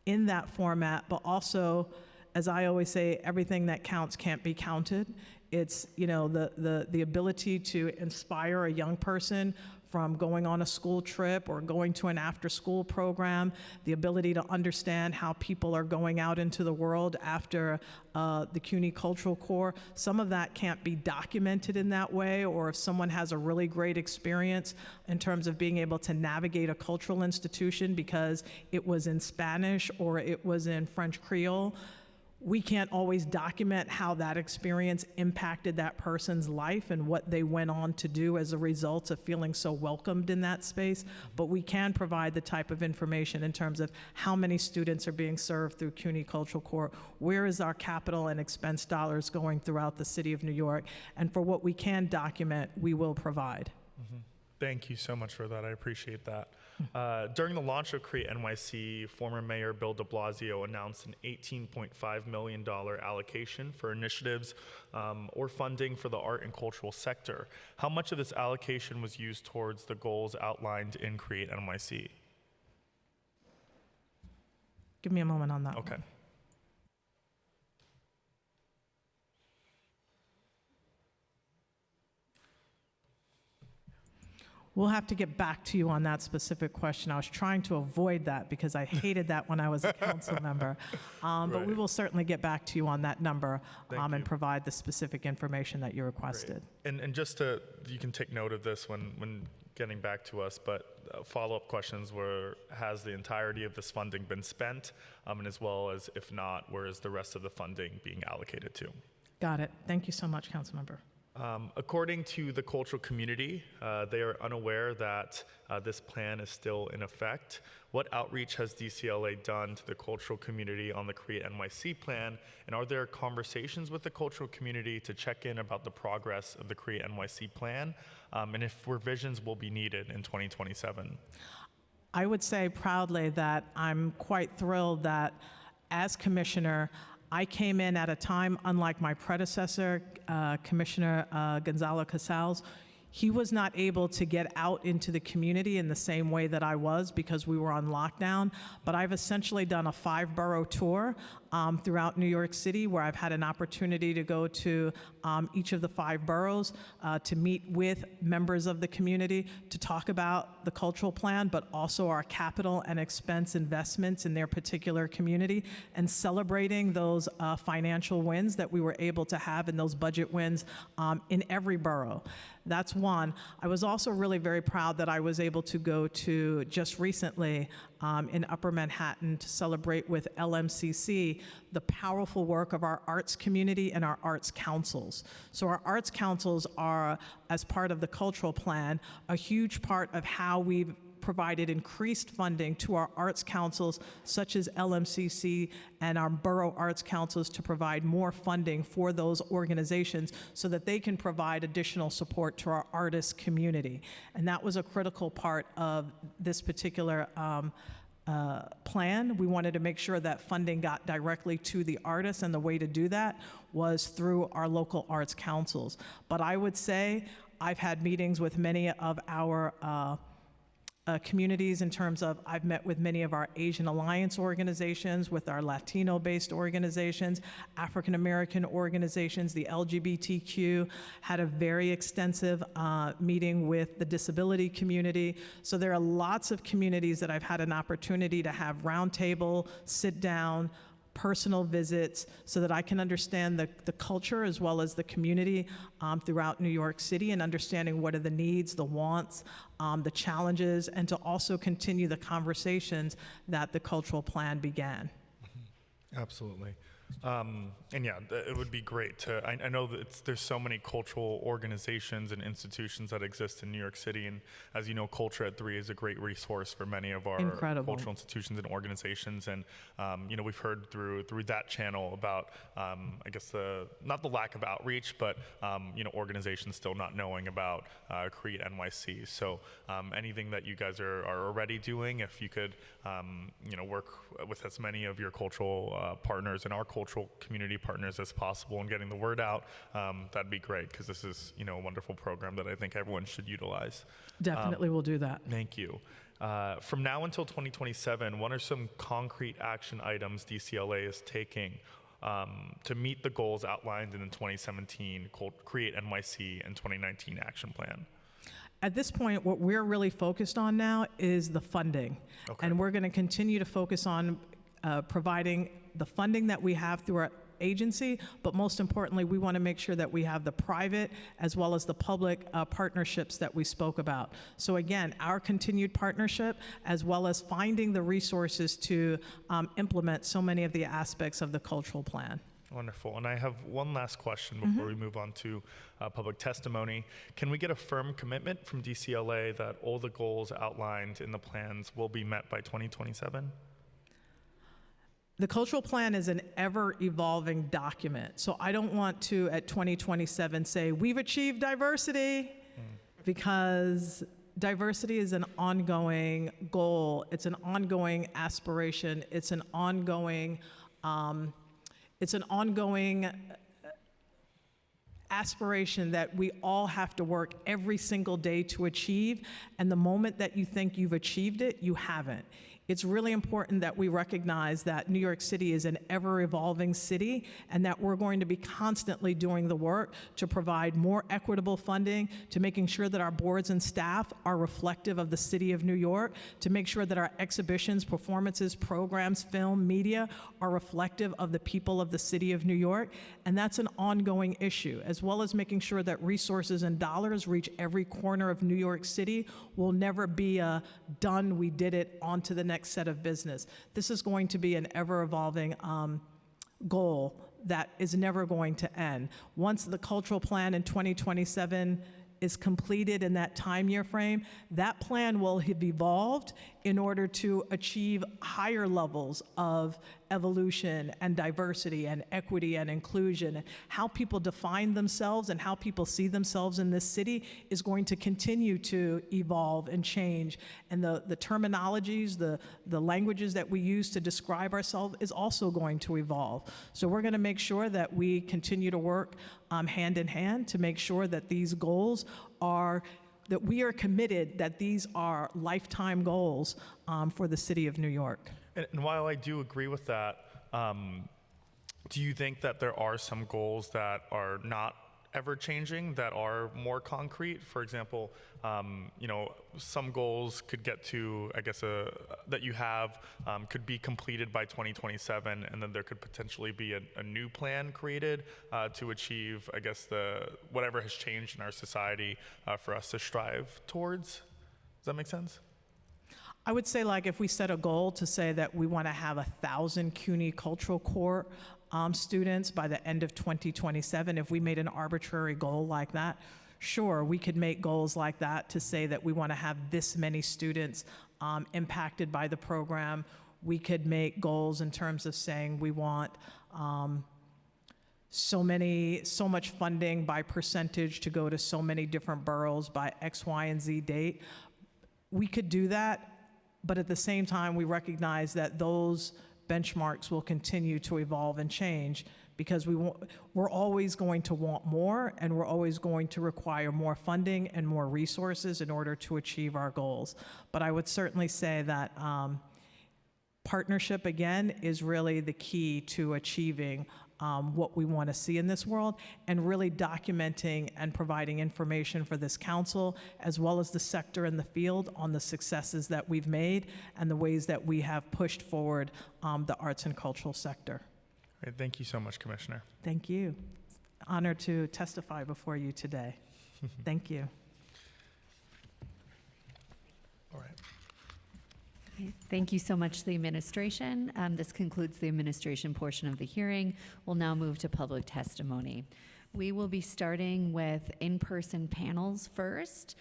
in that format, but also, as I always say, everything that counts can't be counted. It's, you know, the ability to inspire a young person from going on a school trip or going to an after-school program, the ability to understand how people are going out into the world after the CUNY Cultural Corps. Some of that can't be documented in that way, or if someone has a really great experience in terms of being able to navigate a cultural institution because it was in Spanish or it was in French Creole, we can't always document how that experience impacted that person's life and what they went on to do as a result of feeling so welcomed in that space, but we can provide the type of information in terms of how many students are being served through CUNY Cultural Corps, where is our capital and expense dollars going throughout the city of New York, and for what we can document, we will provide. Mm-hmm. Thank you so much for that. I appreciate that. During the launch of Create NYC, former Mayor Bill de Blasio announced an $18.5 million allocation for initiatives or funding for the art and cultural sector. How much of this allocation was used towards the goals outlined in Create NYC? Give me a moment on that. Okay. One. We'll have to get back to you on that specific question. I was trying to avoid that because I hated that when I was a council member. But we will certainly get back to you on that number and provide the specific information that you requested. And just to, you can take note of this when getting back to us, but follow-up questions were, has the entirety of this funding been spent? And as well as, if not, where is the rest of the funding being allocated to? Got it. Thank you so much, council member. According to the cultural community, they are unaware that this plan is still in effect. What outreach has DCLA done to the cultural community on the Create NYC plan? And are there conversations with the cultural community to check in about the progress of the Create NYC plan? And if revisions will be needed in 2027? I would say proudly that I'm quite thrilled that as commissioner, I came in at a time, unlike my predecessor, Commissioner Gonzalo Casals. He was not able to get out into the community in the same way that I was because we were on lockdown, but I've essentially done a 5-borough tour throughout New York City where I've had an opportunity to go to each of the 5 boroughs to meet with members of the community to talk about the cultural plan, but also our capital and expense investments in their particular community and celebrating those financial wins that we were able to have and those budget wins in every borough. That's one. I was also really very proud that I was able to go to just recently in Upper Manhattan to celebrate with LMCC the powerful work of our arts community and our arts councils. So our arts councils are, as part of the cultural plan, a huge part of how we've provided increased funding to our arts councils, such as LMCC and our borough arts councils, to provide more funding for those organizations so that they can provide additional support to our artist community. And that was a critical part of this particular plan. We wanted to make sure that funding got directly to the artists, and the way to do that was through our local arts councils. But I would say I've had meetings with many of our communities in terms of, I've met with many of our Asian Alliance organizations, with our Latino-based organizations, African-American organizations, the LGBTQ, had a very extensive meeting with the disability community. So there are lots of communities that I've had an opportunity to have roundtable, sit down, personal visits so that I can understand the culture as well as the community throughout New York City, and understanding what are the needs, the wants, the challenges, and to also continue the conversations that the cultural plan began. Absolutely. And yeah, it would be great to, I know that there's so many cultural organizations and institutions that exist in New York City. And as you know, Culture at 3 is a great resource for many of our Incredible. cultural institutions and organizations. And, we've heard through that channel about, I guess, not the lack of outreach, but, organizations still not knowing about Create NYC. So anything that you guys are already doing, if you could, work with as many of your cultural partners and our cultural community partners as possible and getting the word out, that'd be great, because this is, a wonderful program that I think everyone should utilize. Definitely will do that. Thank you. From now until 2027, what are some concrete action items DCLA is taking to meet the goals outlined in the 2017 Create NYC and 2019 action plan? At this point, what we're really focused on now is the funding. Okay. And we're going to continue to focus on providing the funding that we have through our agency, but most importantly, we want to make sure that we have the private as well as the public partnerships that we spoke about. So again, our continued partnership as well as finding the resources to implement so many of the aspects of the cultural plan. Wonderful. And I have one last question before we move on to public testimony. Can we get a firm commitment from DCLA that all the goals outlined in the plans will be met by 2027? The cultural plan is an ever-evolving document. So I don't want to, at 2027, say, we've achieved diversity, because diversity is an ongoing goal. It's an ongoing aspiration. It's an ongoing aspiration that we all have to work every single day to achieve. And the moment that you think you've achieved it, you haven't. It's really important that we recognize that New York City is an ever-evolving city, and that we're going to be constantly doing the work to provide more equitable funding, to making sure that our boards and staff are reflective of the city of New York, to make sure that our exhibitions, performances, programs, film, media are reflective of the people of the city of New York. And that's an ongoing issue, as well as making sure that resources and dollars reach every corner of New York City. Will never be a done, we did it, on to the next set of business. This is going to be an ever-evolving goal that is never going to end. Once the cultural plan in 2027 is completed in that time year frame, that plan will have evolved in order to achieve higher levels of evolution and diversity and equity and inclusion. How people define themselves and how people see themselves in this city is going to continue to evolve and change. And the terminologies, the languages that we use to describe ourselves is also going to evolve. So we're going to make sure that we continue to work hand in hand to make sure that these goals are, that we are committed, that these are lifetime goals for the city of New York. And while I do agree with that, do you think that there are some goals that are not ever changing, that are more concrete? For example, some goals could get to, I guess, that you have could be completed by 2027, and then there could potentially be a new plan created to achieve, I guess, whatever has changed in our society for us to strive towards. Does that make sense? I would say, like, if we set a goal to say that we want to have 1,000 CUNY Cultural Corps students by the end of 2027, if we made an arbitrary goal like that, sure, we could make goals like that to say that we want to have this many students impacted by the program. We could make goals in terms of saying we want so much funding by percentage to go to so many different boroughs by X, Y, and Z date. We could do that, but at the same time, we recognize that those benchmarks will continue to evolve and change, because we're always going to want more, and we're always going to require more funding and more resources in order to achieve our goals. But I would certainly say that partnership, again, is really the key to achieving what we want to see in this world, and really documenting and providing information for this council, as well as the sector and the field, on the successes that we've made and the ways that we have pushed forward the arts and cultural sector. All right, thank you so much, Commissioner. Thank you. Honored to testify before you today. Thank you. All right. Okay, thank you so much to the administration. This concludes the administration portion of the hearing. We'll now move to public testimony. We will be starting with in-person panels first.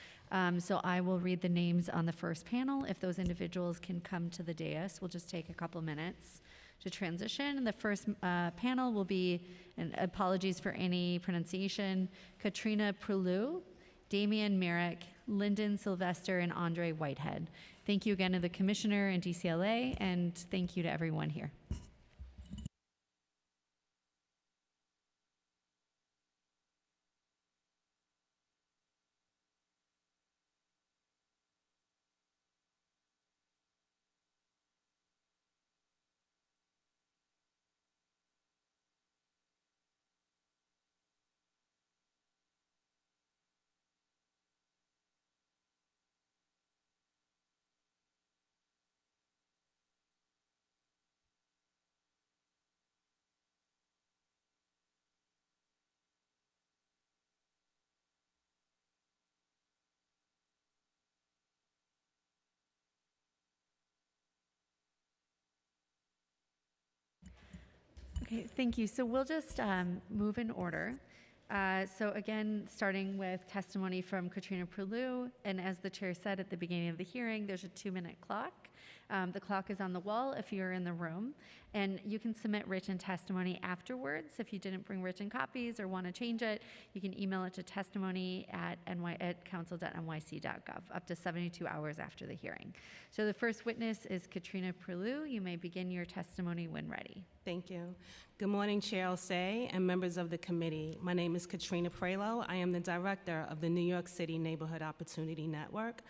So I will read the names on the first panel. If those individuals can come to the dais, we'll just take a couple minutes to transition. The first panel will be, and apologies for any pronunciation, Katrina Prulu, Damian Merrick, Lyndon Sylvester, and Andre Whitehead. Thank you again to the Commissioner and DCLA, and thank you to everyone here. Okay, thank you. So we'll just move in order. So again, starting with testimony from Katrina Prulu, and as the chair said at the beginning of the hearing, there's a 2-minute clock. The clock is on the wall if you're in the room, and you can submit written testimony afterwards. If you didn't bring written copies or want to change it, you can email it to testimony@council.nyc.gov up to 72 hours after the hearing. So the first witness is Katrina Prulu. You may begin your testimony when ready. Thank you. Good morning, Chair Osei and members of the committee. My name is Katrina Prelu. I am the director of the New York City Neighborhood Opportunity Network,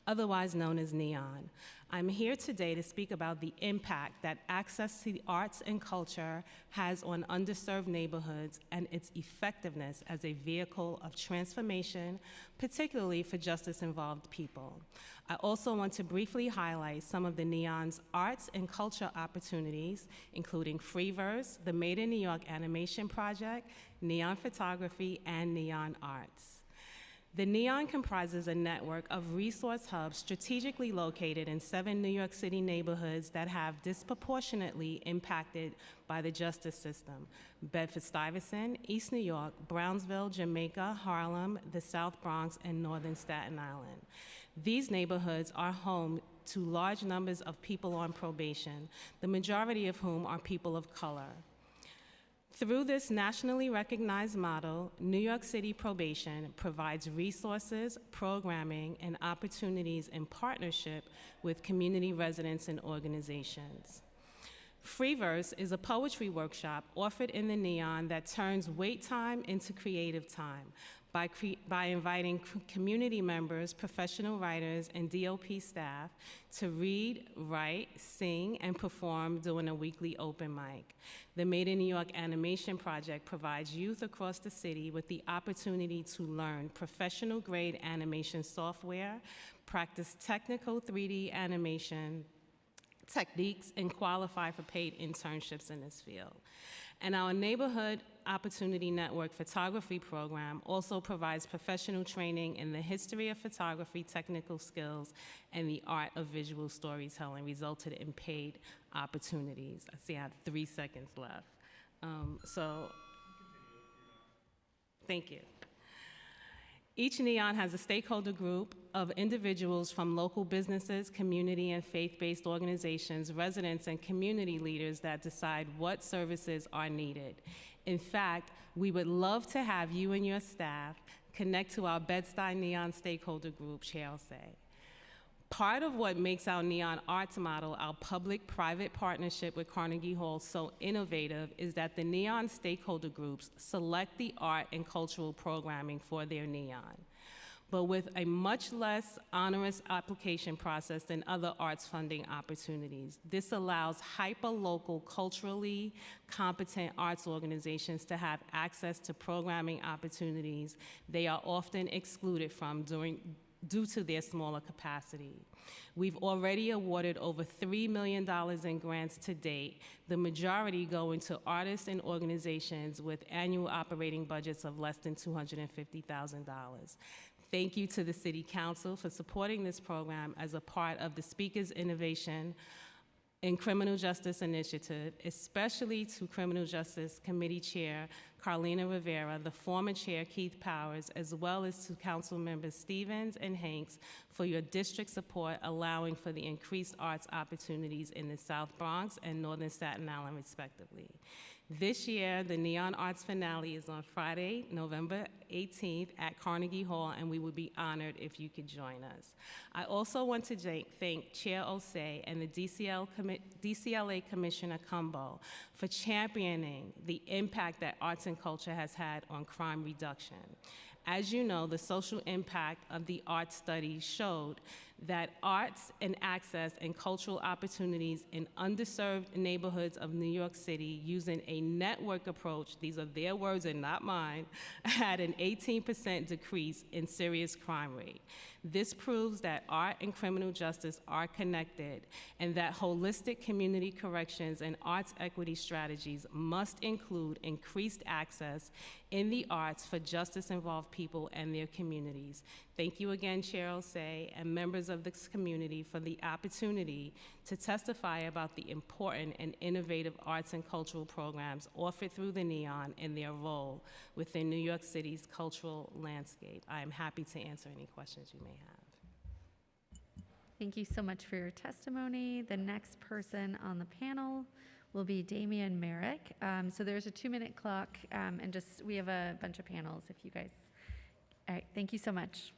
otherwise known as NEON. I'm here today to speak about the impact that access to the arts and culture has on underserved neighborhoods and its effectiveness as a vehicle of transformation, particularly for justice-involved people. I also want to briefly highlight some of the NEON's arts and culture opportunities, including Freeverse, the Made in New York Animation Project, Neon Photography, and Neon Arts. The NEON comprises a network of resource hubs strategically located in 7 New York City neighborhoods that have disproportionately impacted by the justice system: Bedford-Stuyvesant, East New York, Brownsville, Jamaica, Harlem, the South Bronx, and Northern Staten Island. These neighborhoods are home to large numbers of people on probation, the majority of whom are people of color. Through this nationally recognized model, New York City Probation provides resources, programming, and opportunities in partnership with community residents and organizations. Freeverse is a poetry workshop offered in the NEON that turns wait time into creative time by inviting community members, professional writers, and DOP staff to read, write, sing, and perform during a weekly open mic. The Made in New York Animation Project provides youth across the city with the opportunity to learn professional-grade animation software, practice technical 3D animation techniques, and qualify for paid internships in this field. And our Neighborhood Opportunity Network photography program also provides professional training in the history of photography, technical skills, and the art of visual storytelling, resulted in paid opportunities. I see I have 3 seconds left. Thank you. Each NEON has a stakeholder group of individuals from local businesses, community and faith-based organizations, residents, and community leaders that decide what services are needed. In fact, we would love to have you and your staff connect to our Bed-Stuy NEON stakeholder group, Chair Osei. Part of what makes our NEON Arts model, our public-private partnership with Carnegie Hall, so innovative is that the NEON stakeholder groups select the art and cultural programming for their NEON, but with a much less onerous application process than other arts funding opportunities. This allows hyper-local, culturally competent arts organizations to have access to programming opportunities they are often excluded from due to their smaller capacity. We've already awarded over $3 million in grants to date, the majority going to artists and organizations with annual operating budgets of less than $250,000. Thank you to the City Council for supporting this program as a part of the Speaker's Innovation in Criminal Justice Initiative, especially to Criminal Justice Committee Chair Carlina Rivera, the former Chair Keith Powers, as well as to Council Members Stevens and Hanks for your district support, allowing for the increased arts opportunities in the South Bronx and Northern Staten Island, respectively. This year, the Neon Arts Finale is on Friday, November 18th at Carnegie Hall, and we would be honored if you could join us. I also want to thank Chair Osei and the DCLA Commissioner Cumbo for championing the impact that arts and culture has had on crime reduction. As you know, the social impact of the art study showed that arts and access and cultural opportunities in underserved neighborhoods of New York City using a network approach, these are their words and not mine, had an 18% decrease in serious crime rate. This proves that art and criminal justice are connected and that holistic community corrections and arts equity strategies must include increased access in the arts for justice-involved people and their communities. Thank you again, Chair Osei, and members of this community for the opportunity to testify about the important and innovative arts and cultural programs offered through the Neon and their role within New York City's cultural landscape. I am happy to answer any questions you may have. Thank you so much for your testimony. The next person on the panel will be Damian Merrick. So there's a 2-minute clock, and we have a bunch of panels if you guys. All right, thank you so much.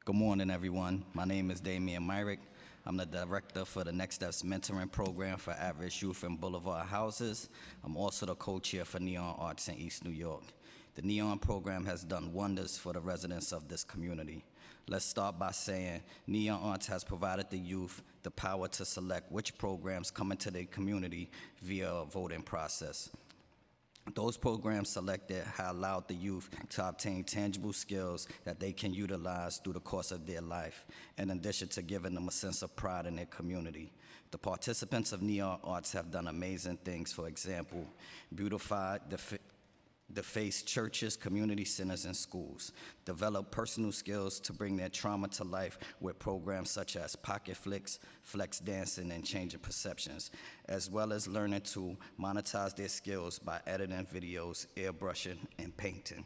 Good morning, everyone. My name is Damian Myrick. I'm the director for the Next Steps Mentoring Program for at-risk youth in Boulevard Houses. I'm also the co-chair for Neon Arts in East New York. The Neon program has done wonders for the residents of this community. Let's start by saying Neon Arts has provided the youth the power to select which programs come into their community via a voting process. Those programs selected have allowed the youth to obtain tangible skills that they can utilize through the course of their life, in addition to giving them a sense of pride in their community. The participants of Neon Arts have done amazing things. For example, beautified deface churches, community centers, and schools, develop personal skills to bring their trauma to life with programs such as pocket flicks, flex dancing, and changing perceptions, as well as learning to monetize their skills by editing videos, airbrushing, and painting.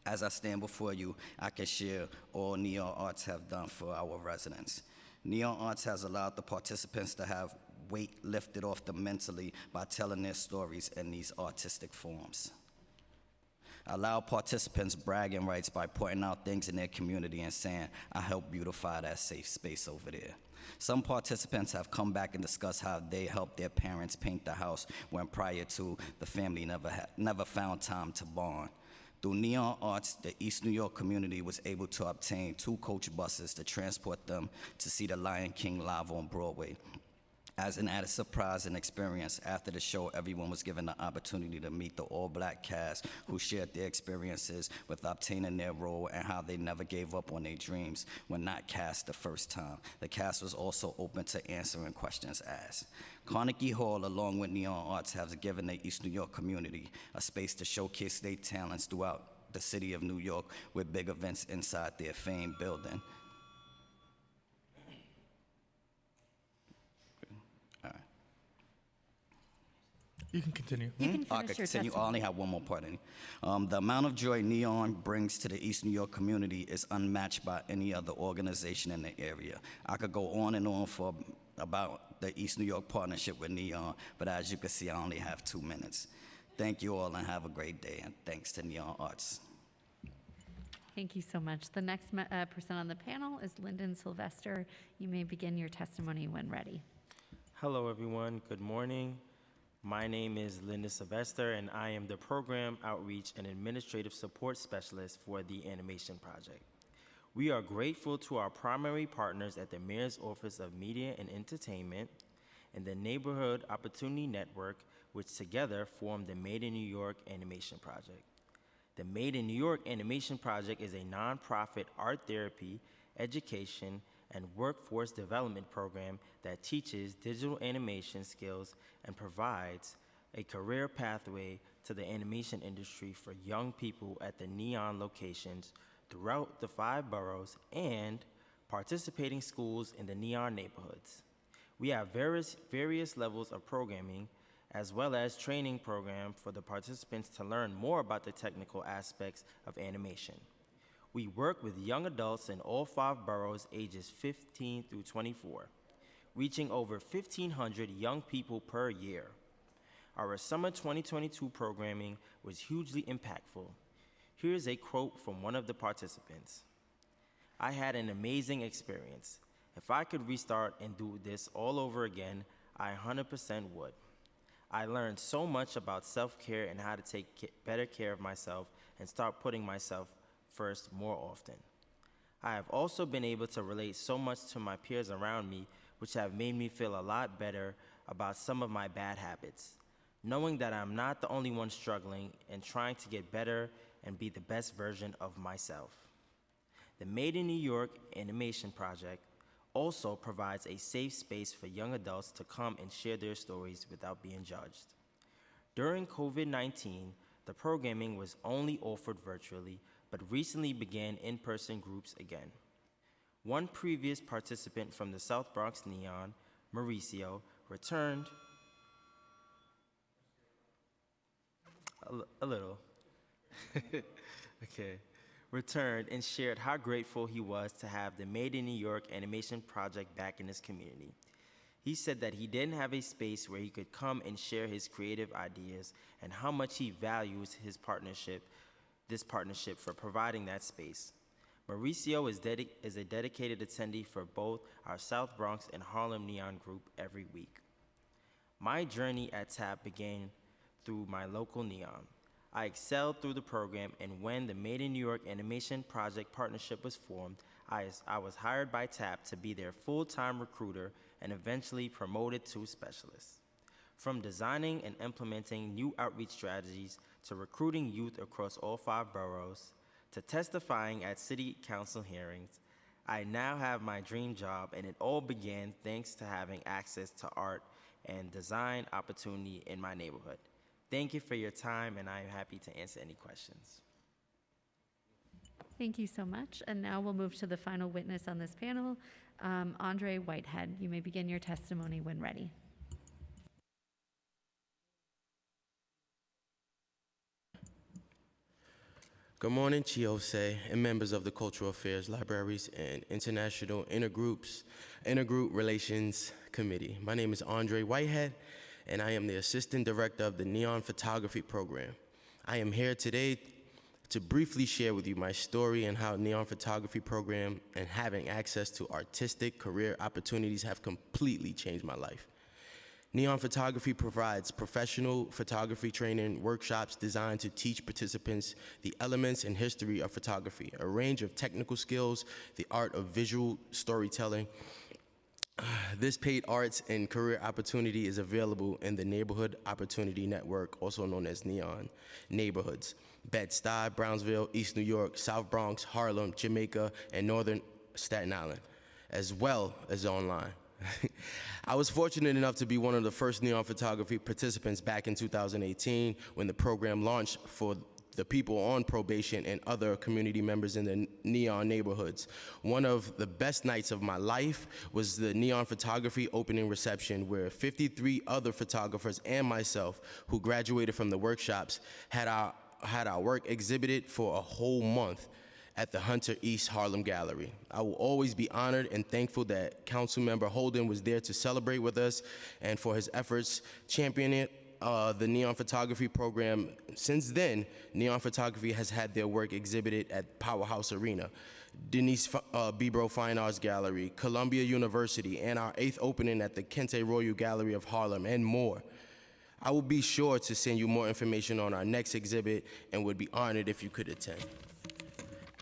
As I stand before you, I can share all Neon Arts have done for our residents. Neon Arts has allowed the participants to have weight lifted off them mentally by telling their stories in these artistic forms. Allow participants bragging rights by pointing out things in their community and saying, I helped beautify that safe space over there. Some participants have come back and discussed how they helped their parents paint the house when prior to, the family never found time to bond. Through Neon Arts, the East New York community was able to obtain 2 coach buses to transport them to see The Lion King live on Broadway. As an added surprise and experience, after the show, everyone was given the opportunity to meet the all-black cast who shared their experiences with obtaining their role and how they never gave up on their dreams when not cast the first time. The cast was also open to answering questions asked. Carnegie Hall, along with Neon Arts, has given the East New York community a space to showcase their talents throughout the city of New York with big events inside their famed building. You can continue. You can I finish could your continue. I testimony. only have one more part in it. The amount of joy Neon brings to the East New York community is unmatched by any other organization in the area. I could go on and on for about the East New York partnership with Neon, but as you can see, I only have 2 minutes. Thank you all and have a great day, and thanks to Neon Arts. Thank you so much. The next person on the panel is Lyndon Sylvester. You may begin your testimony when ready. Hello, everyone. Good morning. My name is Linda Sylvester, and I am the Program Outreach and Administrative Support Specialist for the Animation Project. We are grateful to our primary partners at the Mayor's Office of Media and Entertainment and the Neighborhood Opportunity Network, which together form the Made in New York Animation Project. The Made in New York Animation Project is a nonprofit art therapy, education, and workforce development program that teaches digital animation skills and provides a career pathway to the animation industry for young people at the Neon locations throughout the 5 boroughs and participating schools in the Neon neighborhoods. We have various levels of programming as well as training program for the participants to learn more about the technical aspects of animation. We work with young adults in all 5 boroughs ages 15 through 24, reaching over 1,500 young people per year. Our summer 2022 programming was hugely impactful. Here's a quote from one of the participants. "I had an amazing experience. If I could restart and do this all over again, I 100% would. I learned so much about self-care and how to take better care of myself and start putting myself first more often. I have also been able to relate so much to my peers around me, which have made me feel a lot better about some of my bad habits, knowing that I'm not the only one struggling and trying to get better and be the best version of myself." The Made in New York Animation Project also provides a safe space for young adults to come and share their stories without being judged. During COVID-19, the programming was only offered virtually, but recently began in-person groups again. One previous participant from the South Bronx Neon, Mauricio, returned returned and shared how grateful he was to have the Made in New York Animation Project back in his community. He said that he didn't have a space where he could come and share his creative ideas and how much he values this partnership for providing that space. Mauricio is a dedicated attendee for both our South Bronx and Harlem Neon group every week. My journey at TAP began through my local Neon. I excelled through the program, and when the Made in New York Animation Project partnership was formed, I was hired by TAP to be their full-time recruiter and eventually promoted to specialist. From designing and implementing new outreach strategies to recruiting youth across all 5 boroughs to testifying at city council hearings, I now have my dream job, and it all began thanks to having access to art and design opportunity in my neighborhood. Thank you for your time, and I am happy to answer any questions. Thank you so much. And now we'll move to the final witness on this panel, Andre Whitehead. You may begin your testimony when ready. Good morning, CHA and members of the Cultural Affairs, Libraries, and International Intergroup Relations Committee. My name is Andre Whitehead, and I am the Assistant Director of the Neon Photography Program. I am here today to briefly share with you my story and how Neon Photography Program and having access to artistic career opportunities have completely changed my life. Neon Photography provides professional photography training workshops designed to teach participants the elements and history of photography, a range of technical skills, the art of visual storytelling. This paid arts and career opportunity is available in the Neighborhood Opportunity Network, also known as Neon neighborhoods: Bed-Stuy, Brownsville, East New York, South Bronx, Harlem, Jamaica, and Northern Staten Island, as well as online. I was fortunate enough to be one of the first Neon Photography participants back in 2018 when the program launched for the people on probation and other community members in the Neon neighborhoods. One of the best nights of my life was the Neon Photography opening reception, where 53 other photographers and myself who graduated from the workshops had our work exhibited for a whole month at the Hunter East Harlem Gallery. I will always be honored and thankful that Councilmember Holden was there to celebrate with us and for his efforts championing the Neon Photography Program. Since then, Neon Photography has had their work exhibited at Powerhouse Arena, Denise Bibro Fine Arts Gallery, Columbia University, and our 8th opening at the Kente Royal Gallery of Harlem, and more. I will be sure to send you more information on our next exhibit and would be honored if you could attend.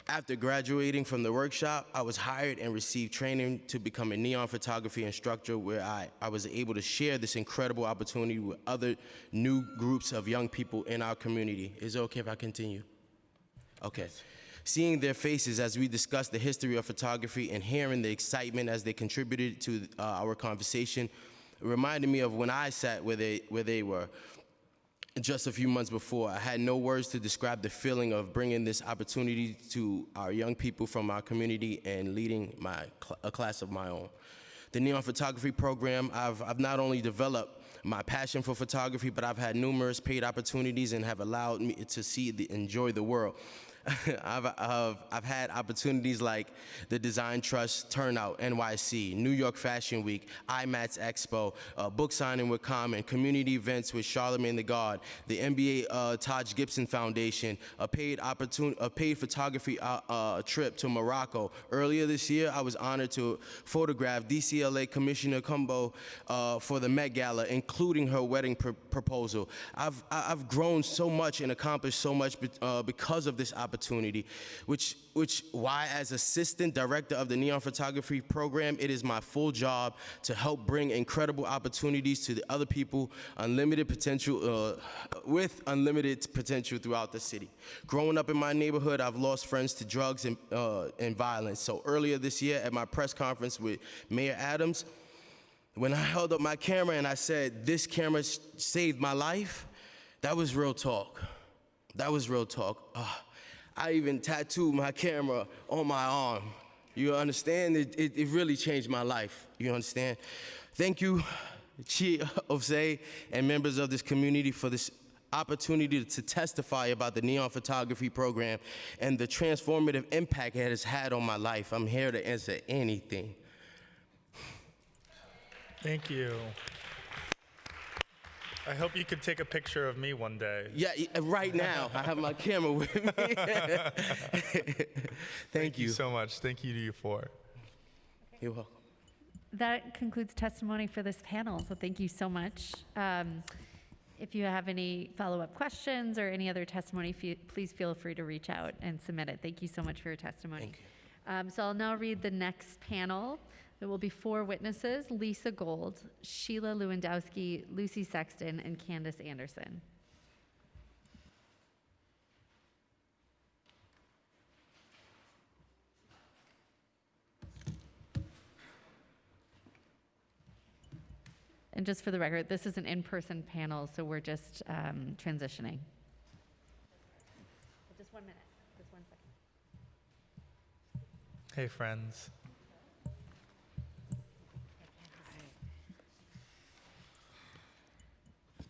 After graduating from the workshop, I was hired and received training to become a Neon Photography instructor, where I was able to share this incredible opportunity with other new groups of young people in our community. Is it okay if I continue? Okay. Yes. Seeing their faces as we discussed the history of photography and hearing the excitement as they contributed to our conversation reminded me of when I sat where they were. just a few months before. I had no words to describe the feeling of bringing this opportunity to our young people from our community and leading a class of my own. The Neon Photography Program, I've not only developed my passion for photography, but I've had numerous paid opportunities and have allowed me to enjoy the world. I've had opportunities like the Design Trust Turnout, NYC, New York Fashion Week, IMATS Expo, book signing with Common, community events with Charlemagne the God, the NBA Taj Gibson Foundation, a paid photography trip to Morocco. Earlier this year, I was honored to photograph DCLA Commissioner Cumbo for the Met Gala, including her wedding proposal. I've grown so much and accomplished so much because of this opportunity, which why as assistant director of the Neon Photography Program, it is my full job to help bring incredible opportunities to the other people, with unlimited potential throughout the city. Growing up in my neighborhood, I've lost friends to drugs and violence. So earlier this year at my press conference with Mayor Adams, when I held up my camera and I said, "This camera saved my life," that was real talk. That was real talk. I even tattooed my camera on my arm. You understand? It really changed my life. You understand? Thank you, Chi Osei, and members of this community for this opportunity to testify about the Neon Photography Program and the transformative impact it has had on my life. I'm here to answer anything. Thank you. I hope you could take a picture of me one day. Yeah, right now. I have my camera with me. Thank you so much. Thank you to you four. You're welcome. That concludes testimony for this panel, so thank you so much. If you have any follow-up questions or any other testimony, please feel free to reach out and submit it. Thank you so much for your testimony. Thank you. So I'll now read the next panel. There will be 4 witnesses: Lisa Gold, Sheila Lewandowski, Lucy Sexton, and Candace Anderson. And just for the record, this is an in-person panel, so we're just transitioning. Just 1 minute, just 1 second. Hey, friends.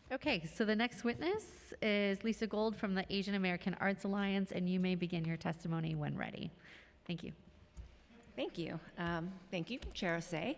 Okay, so the next witness is Lisa Gold from the Asian American Arts Alliance, and you may begin your testimony when ready. Thank you. Thank you. Thank you, Chair Osei.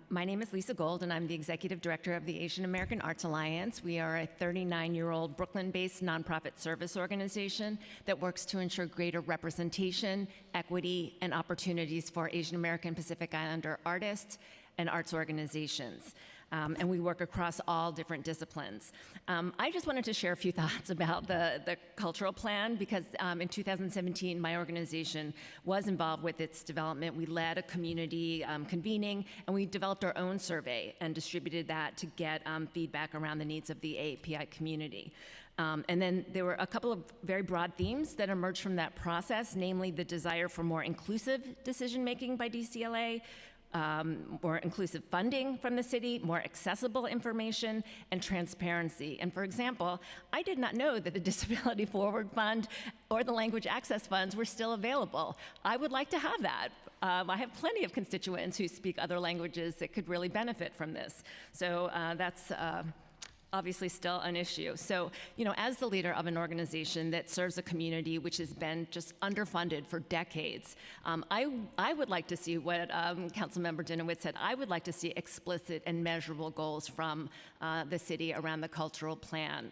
My name is Lisa Gold, and I'm the Executive Director of the Asian American Arts Alliance. We are a 39-year-old Brooklyn-based nonprofit service organization that works to ensure greater representation, equity, and opportunities for Asian American Pacific Islander artists and arts organizations. And we work across all different disciplines. I just wanted to share a few thoughts about the cultural plan because in 2017, my organization was involved with its development. We led a community convening, and we developed our own survey and distributed that to get feedback around the needs of the AAPI community. And then there were a couple of very broad themes that emerged from that process, namely the desire for more inclusive decision-making by DCLA, more inclusive funding from the city, more accessible information, and transparency. And for example, I did not know that the Disability Forward Fund or the Language Access Funds were still available. I would like to have that. I have plenty of constituents who speak other languages that could really benefit from this. So that's obviously still an issue. So, you know, as the leader of an organization that serves a community which has been just underfunded for decades, I would like to see what Councilmember Dinowitz said. I would like to see explicit and measurable goals from the city around the cultural plan.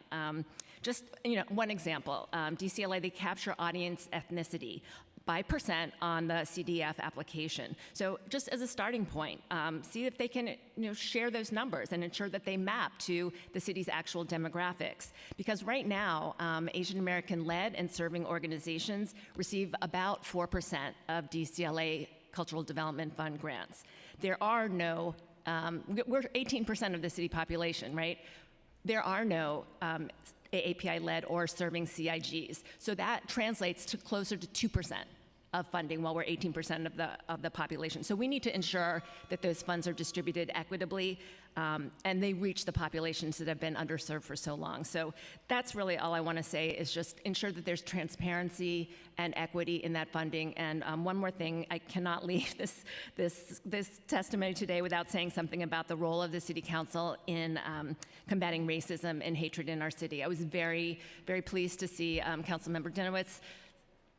Just, you know, one example, DCLA, they capture audience ethnicity by percent on the CDF application. So just as a starting point, see if they can share those numbers and ensure that they map to the city's actual demographics. Because right now, Asian American led and serving organizations receive about 4% of DCLA Cultural Development Fund grants. There are no, we're 18% of the city population, right? There are no AAPI-led or serving CIGs. So that translates to closer to 2% of funding while we're 18% of the population. So we need to ensure that those funds are distributed equitably and they reach the populations that have been underserved for so long. So that's really all I want to say, is just ensure that there's transparency and equity in that funding. And one more thing, I cannot leave this testimony today without saying something about the role of the City Council in combating racism and hatred in our city. I was very, very pleased to see Councilmember Dinowitz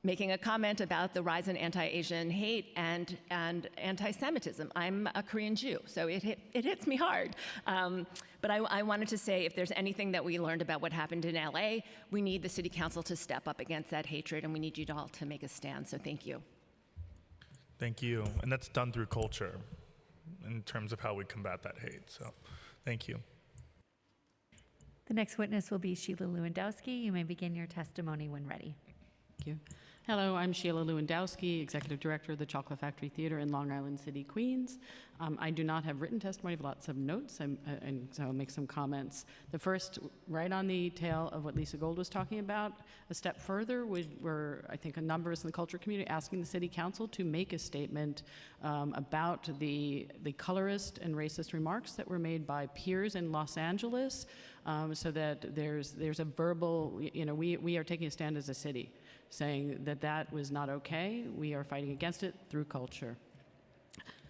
making a comment about the rise in anti-Asian hate and anti-Semitism. I'm a Korean Jew, so it hits me hard. But I wanted to say, if there's anything that we learned about what happened in LA, we need the City Council to step up against that hatred, and we need you all to make a stand, so thank you. Thank you. And that's done through culture in terms of how we combat that hate. So thank you. The next witness will be Sheila Lewandowski. You may begin your testimony when ready. Thank you. Hello, I'm Sheila Lewandowski, Executive Director of the Chocolate Factory Theater in Long Island City, Queens. I do not have written testimony, I have lots of notes, and so I'll make some comments. The first, right on the tail of what Lisa Gold was talking about, a step further were, I think, a number of us in the culture community asking the City Council to make a statement about the colorist and racist remarks that were made by peers in Los Angeles, so that there's a verbal, we are taking a stand as a city, saying that that was not okay. We are fighting against it through culture.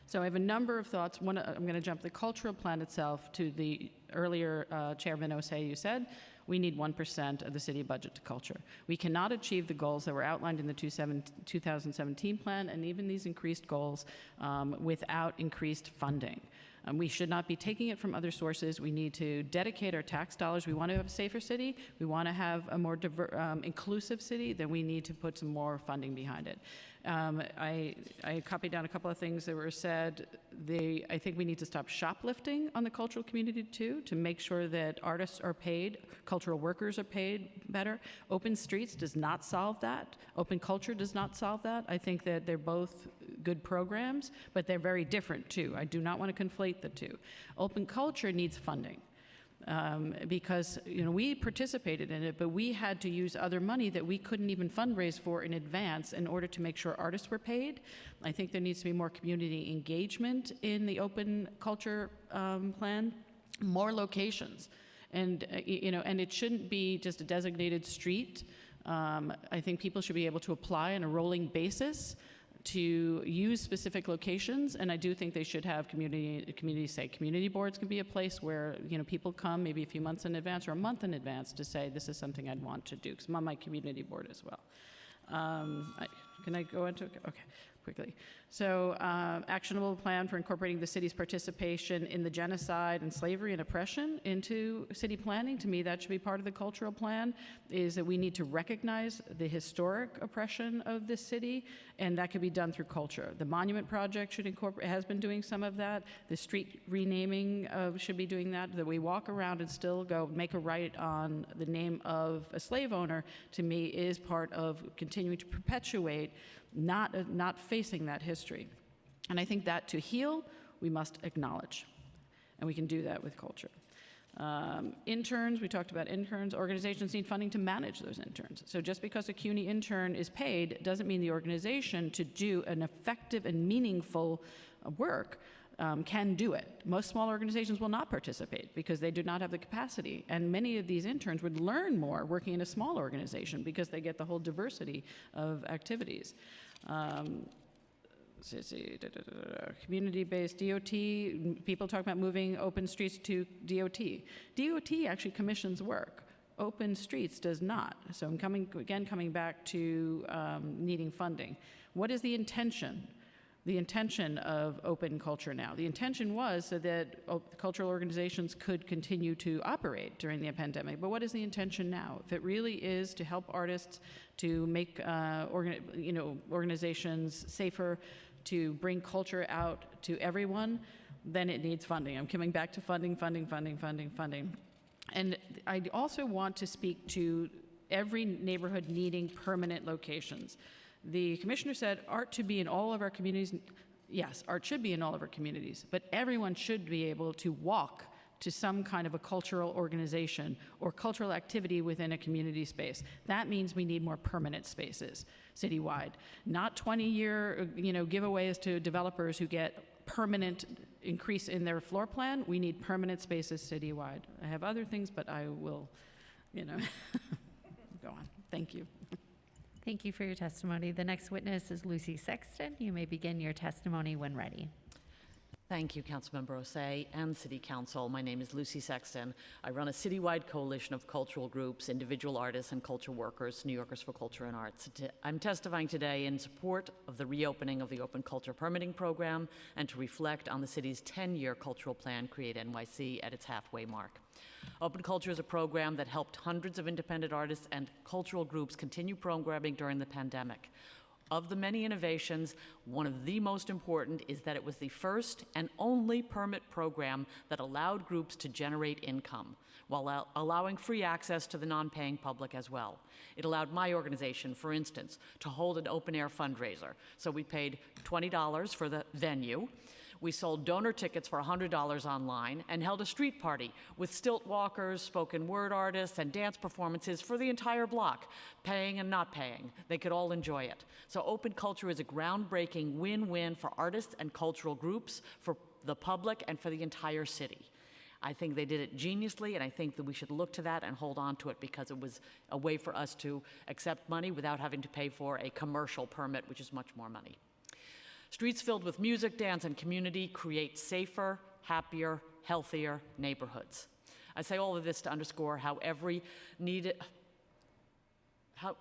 So I have a number of thoughts. One, I'm going to jump the cultural plan itself to the earlier Chairman Osei, you said we need 1% of the city budget to culture. We cannot achieve the goals that were outlined in the 2017 plan, and even these increased goals, without increased funding. We should not be taking it from other sources. We need to dedicate our tax dollars. We want to have a safer city. We want to have a more inclusive city. Then we need to put some more funding behind it. I copied down a couple of things that were said. I think we need to stop shoplifting on the cultural community too, to make sure that artists are paid, cultural workers are paid better. Open Streets does not solve that. Open Culture does not solve that. I think that they're both good programs, but they're very different too. I do not want to conflate the two. Open Culture needs funding. Because we participated in it, but we had to use other money that we couldn't even fundraise for in advance in order to make sure artists were paid. I think there needs to be more community engagement in the open culture plan, more locations, and and it shouldn't be just a designated street. I think people should be able to apply on a rolling basis to use specific locations, and I do think they should have community boards can be a place where people come maybe a few months in advance or a month in advance to say this is something I'd want to do, because I'm on my community board as well. Can I go into okay quickly? So actionable plan for incorporating the city's participation in the genocide and slavery and oppression into city planning. To me, that should be part of the cultural plan, is that we need to recognize the historic oppression of this city, and that could be done through culture. The Monument Project should incorporate, has been doing some of that. The street renaming should be doing that we walk around and still go make a right on the name of a slave owner, to me, is part of continuing to perpetuate not facing that history. And I think that to heal, we must acknowledge. And we can do that with culture. Interns, we talked about interns. Organizations need funding to manage those interns. So just because a CUNY intern is paid doesn't mean the organization, to do an effective and meaningful work, can do it. Most small organizations will not participate because they do not have the capacity. And many of these interns would learn more working in a small organization because they get the whole diversity of activities. Community-based DOT, people talk about moving open streets to DOT. DOT actually commissions work. Open Streets does not. So I'm coming back to needing funding. What is the intention? The intention of open culture now. The intention was so that cultural organizations could continue to operate during the pandemic. But what is the intention now? If it really is to help artists, to make organizations safer, to bring culture out to everyone, then it needs funding. I'm coming back to funding. And I also want to speak to every neighborhood needing permanent locations. The commissioner said art should be in all of our communities. Yes, art should be in all of our communities, but everyone should be able to walk to some kind of a cultural organization or cultural activity within a community space. That means we need more permanent spaces citywide, not 20-year, giveaways to developers who get permanent increase in their floor plan. We need permanent spaces citywide. I have other things, but I will, go on. Thank you. Thank you for your testimony. The next witness is Lucy Sexton. You may begin your testimony when ready. Thank you, Councilmember Osei and City Council. My name is Lucy Sexton. I run a citywide coalition of cultural groups, individual artists, and culture workers, New Yorkers for Culture and Arts. I'm testifying today in support of the reopening of the Open Culture Permitting Program and to reflect on the city's 10-year cultural plan, Create NYC, at its halfway mark. Open Culture is a program that helped hundreds of independent artists and cultural groups continue programming during the pandemic. Of the many innovations, one of the most important is that it was the first and only permit program that allowed groups to generate income, while allowing free access to the non-paying public as well. It allowed my organization, for instance, to hold an open-air fundraiser. So we paid $20 for the venue. We sold donor tickets for $100 online and held a street party with stilt walkers, spoken word artists, and dance performances for the entire block, paying and not paying. They could all enjoy it. So Open Culture is a groundbreaking win-win for artists and cultural groups, for the public, and for the entire city. I think they did it geniusly, and I think that we should look to that and hold on to it because it was a way for us to accept money without having to pay for a commercial permit, which is much more money. Streets filled with music, dance, and community create safer, happier, healthier neighborhoods. I say all of this to underscore how every needed, okay,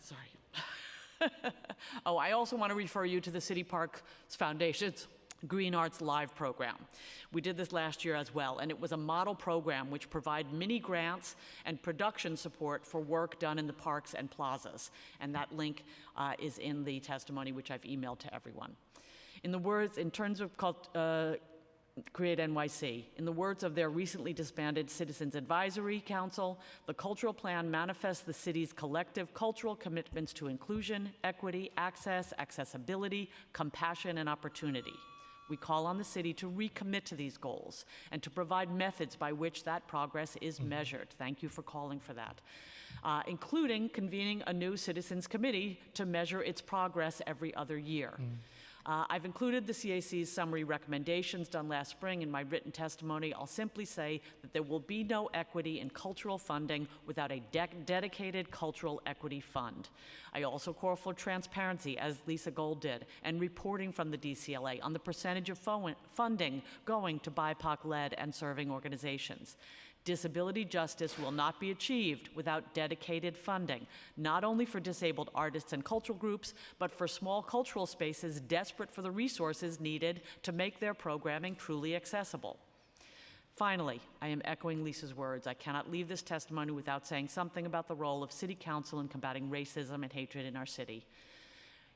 sorry. Oh, I also want to refer you to the City Parks Foundation's Green Arts Live program. We did this last year as well, and it was a model program which provided mini grants and production support for work done in the parks and plazas. And that link is in the testimony which I've emailed to everyone. In terms of Create NYC, in the words of their recently disbanded Citizens Advisory Council, the cultural plan manifests the city's collective cultural commitments to inclusion, equity, access, accessibility, compassion, and opportunity. We call on the city to recommit to these goals and to provide methods by which that progress is measured. Thank you for calling for that, including convening a new citizens committee to measure its progress every other year. I've included the CAC's summary recommendations done last spring in my written testimony. I'll simply say that there will be no equity in cultural funding without a dedicated cultural equity fund. I also call for transparency, as Lisa Gold did, and reporting from the DCLA on the percentage of funding going to BIPOC-led and serving organizations. Disability justice will not be achieved without dedicated funding, not only for disabled artists and cultural groups, but for small cultural spaces desperate for the resources needed to make their programming truly accessible. Finally, I am echoing Lisa's words. I cannot leave this testimony without saying something about the role of City Council in combating racism and hatred in our city.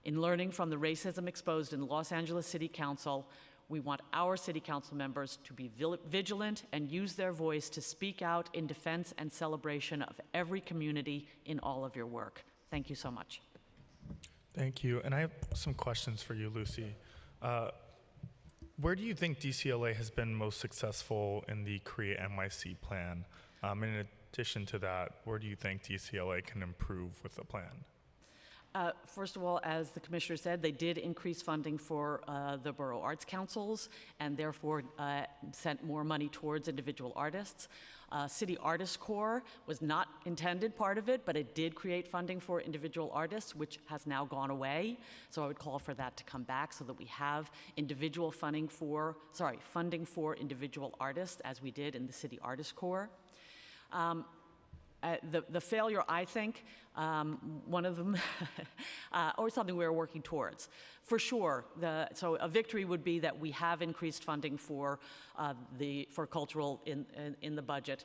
In learning from the racism exposed in Los Angeles City Council, we want our City Council members to be vigilant and use their voice to speak out in defense and celebration of every community in all of your work. Thank you so much. Thank you. And I have some questions for you, Lucy. Where do you think DCLA has been most successful in the Create NYC plan? In addition to that, where do you think DCLA can improve with the plan? First of all, as the commissioner said, they did increase funding for the borough arts councils and therefore sent more money towards individual artists. City Artist Corps was not intended part of it, but it did create funding for individual artists, which has now gone away. So I would call for that to come back so that we have individual funding for individual artists, as we did in the City Artist Corps. The failure, I think, one of them, or something we're working towards. For sure, so a victory would be that we have increased funding for cultural in the budget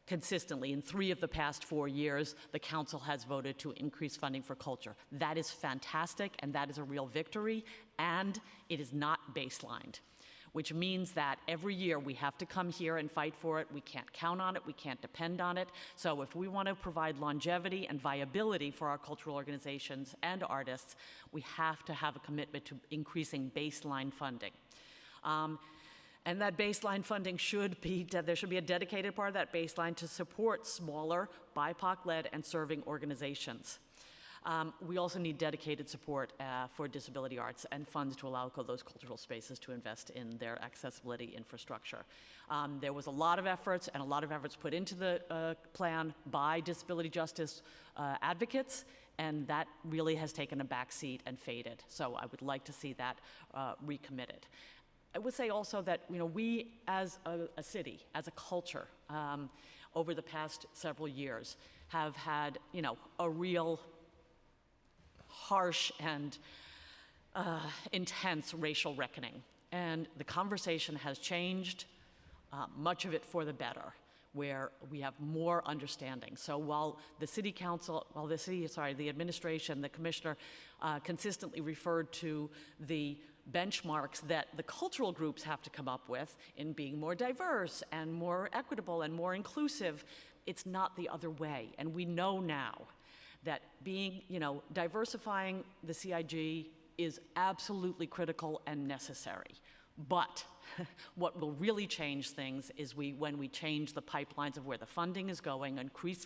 consistently. In 3 of the past 4 years, the council has voted to increase funding for culture. That is fantastic, and that is a real victory, and it is not baselined, which means that every year we have to come here and fight for it. We can't count on it. We can't depend on it. So if we want to provide longevity and viability for our cultural organizations and artists, we have to have a commitment to increasing baseline funding. And that baseline funding there should be a dedicated part of that baseline to support smaller, BIPOC-led and serving organizations. We also need dedicated support for disability arts and funds to allow those cultural spaces to invest in their accessibility infrastructure. There was a lot of efforts put into the plan by disability justice advocates, and that really has taken a back seat and faded. So I would like to see that recommitted. I would say also that we as a city, as a culture, over the past several years have had a real harsh and intense racial reckoning. And the conversation has changed, much of it for the better, where we have more understanding. So while the administration, the commissioner consistently referred to the benchmarks that the cultural groups have to come up with in being more diverse and more equitable and more inclusive, it's not the other way. And we know now that diversifying the CIG is absolutely critical and necessary. But what will really change things is when we change the pipelines of where the funding is going, increase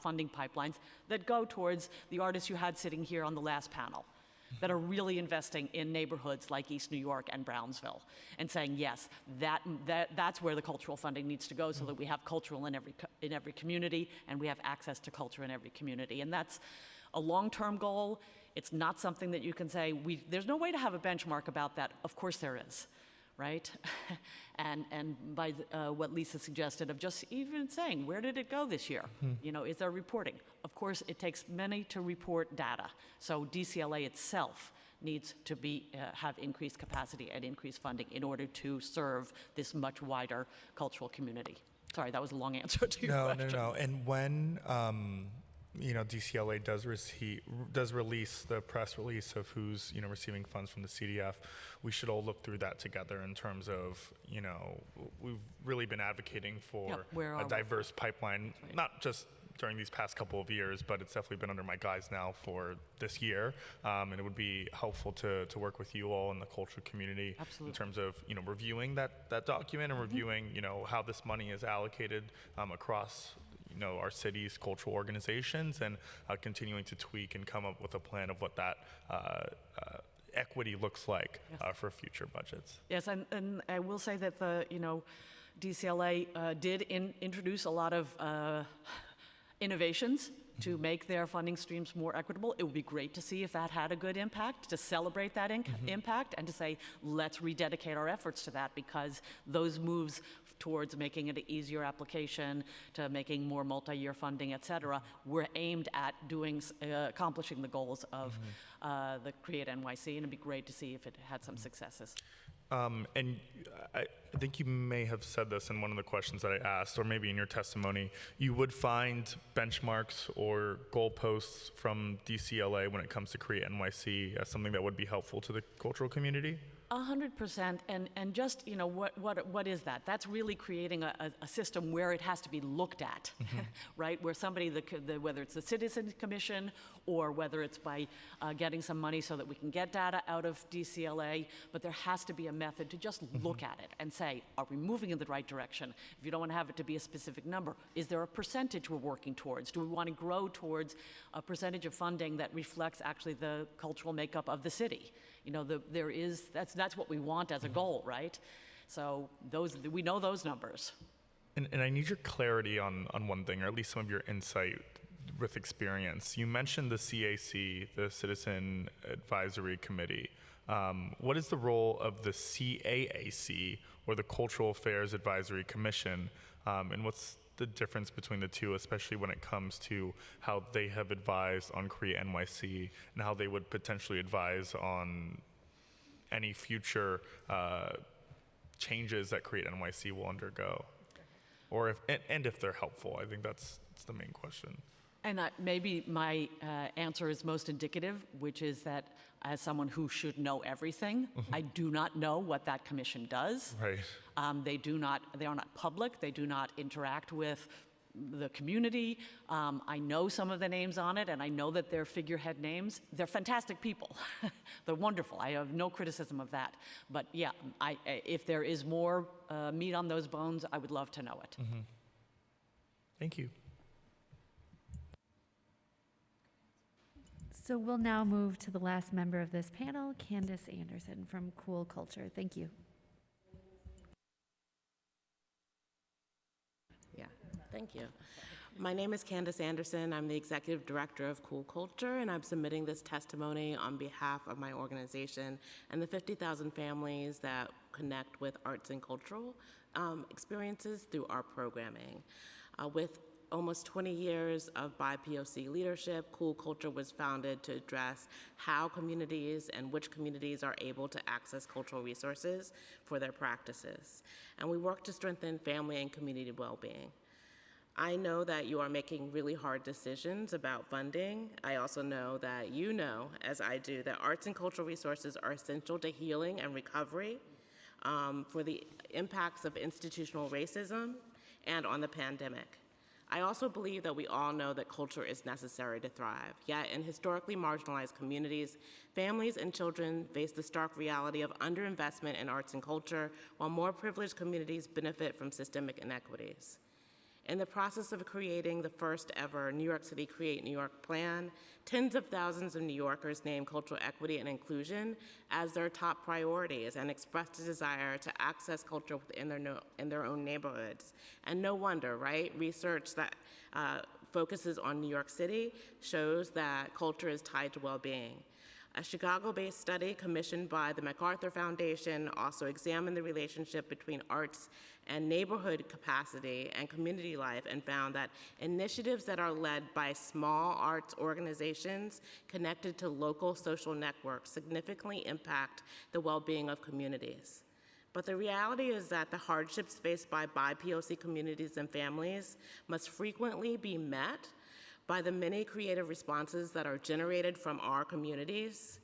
funding pipelines that go towards the artists you had sitting here on the last panel, that are really investing in neighborhoods like East New York and Brownsville, and saying, yes, that's where the cultural funding needs to go so that we have cultural in every community and we have access to culture in every community. And that's a long-term goal. It's not something that you can say, there's no way to have a benchmark about that. Of course there is, right? and by what Lisa suggested of just even saying, where did it go this year? Is there reporting? Of course, it takes many to report data. So DCLA itself needs to have increased capacity and increased funding in order to serve this much wider cultural community. Sorry, that was a long answer to your question. No. And when DCLA does release the press release of who's receiving funds from the CDF, we should all look through that together in terms of we've really been advocating for a diverse pipeline, not just during these past couple of years, but it's definitely been under my guise now for this year, and it would be helpful to work with you all in the cultural community in terms of reviewing that document and reviewing how this money is allocated across our city's cultural organizations, and continuing to tweak and come up with a plan of what that equity looks like for future budgets. Yes, and I will say that the DCLA did introduce a lot of innovations to make their funding streams more equitable. It would be great to see if that had a good impact, to celebrate that impact, and to say, let's rededicate our efforts to that, because those moves towards making it an easier application, to making more multi-year funding, et cetera, were aimed at accomplishing the goals of the Create NYC, and it'd be great to see if it had some successes. And I think you may have said this in one of the questions that I asked, or maybe in your testimony, you would find benchmarks or goalposts from DCLA when it comes to Create NYC as something that would be helpful to the cultural community? 100%, and just, what is that? That's really creating a system where it has to be looked at, right? Where somebody, whether it's the Citizen Commission or whether it's by getting some money so that we can get data out of DCLA, but there has to be a method to just look at it and say, are we moving in the right direction? If you don't want to have it to be a specific number, is there a percentage we're working towards? Do we want to grow towards a percentage of funding that reflects actually the cultural makeup of the city? That's what we want as a goal, right? So we know those numbers. And I need your clarity on one thing, or at least some of your insight with experience. You mentioned the CAC, the Citizen Advisory Committee. What is the role of the CAAC, or the Cultural Affairs Advisory Commission, and what's the difference between the two, especially when it comes to how they have advised on Create NYC and how they would potentially advise on any future changes that Create NYC will undergo, or if they're helpful? I think that's the main question. And maybe my answer is most indicative, which is that as someone who should know everything, I do not know what that commission does. Right. They are not public. They do not interact with the community. I know some of the names on it, and I know that they're figurehead names. They're fantastic people. They're wonderful. I have no criticism of that. But yeah, if there is more meat on those bones, I would love to know it. Mm-hmm. Thank you. So we'll now move to the last member of this panel, Candace Anderson from Cool Culture. Thank you. Yeah, thank you. My name is Candace Anderson. I'm the Executive Director of Cool Culture, and I'm submitting this testimony on behalf of my organization and the 50,000 families that connect with arts and cultural experiences through our programming. With almost 20 years of BIPOC leadership, Cool Culture was founded to address how communities and which communities are able to access cultural resources for their practices. And we work to strengthen family and community well-being. I know that you are making really hard decisions about funding. I also know that you know, as I do, that arts and cultural resources are essential to healing and recovery for the impacts of institutional racism and on the pandemic. I also believe that we all know that culture is necessary to thrive. Yet in historically marginalized communities, families and children face the stark reality of underinvestment in arts and culture, while more privileged communities benefit from systemic inequities. In the process of creating the first ever New York City Create New York plan, tens of thousands of New Yorkers named cultural equity and inclusion as their top priorities and expressed a desire to access culture in their own neighborhoods. And no wonder, right? Research that focuses on New York City shows that culture is tied to well-being. A Chicago-based study commissioned by the MacArthur Foundation also examined the relationship between arts and neighborhood capacity and community life and found that initiatives that are led by small arts organizations connected to local social networks significantly impact the well-being of communities. But the reality is that the hardships faced by BIPOC communities and families must frequently be met by the many creative responses that are generated from our communities,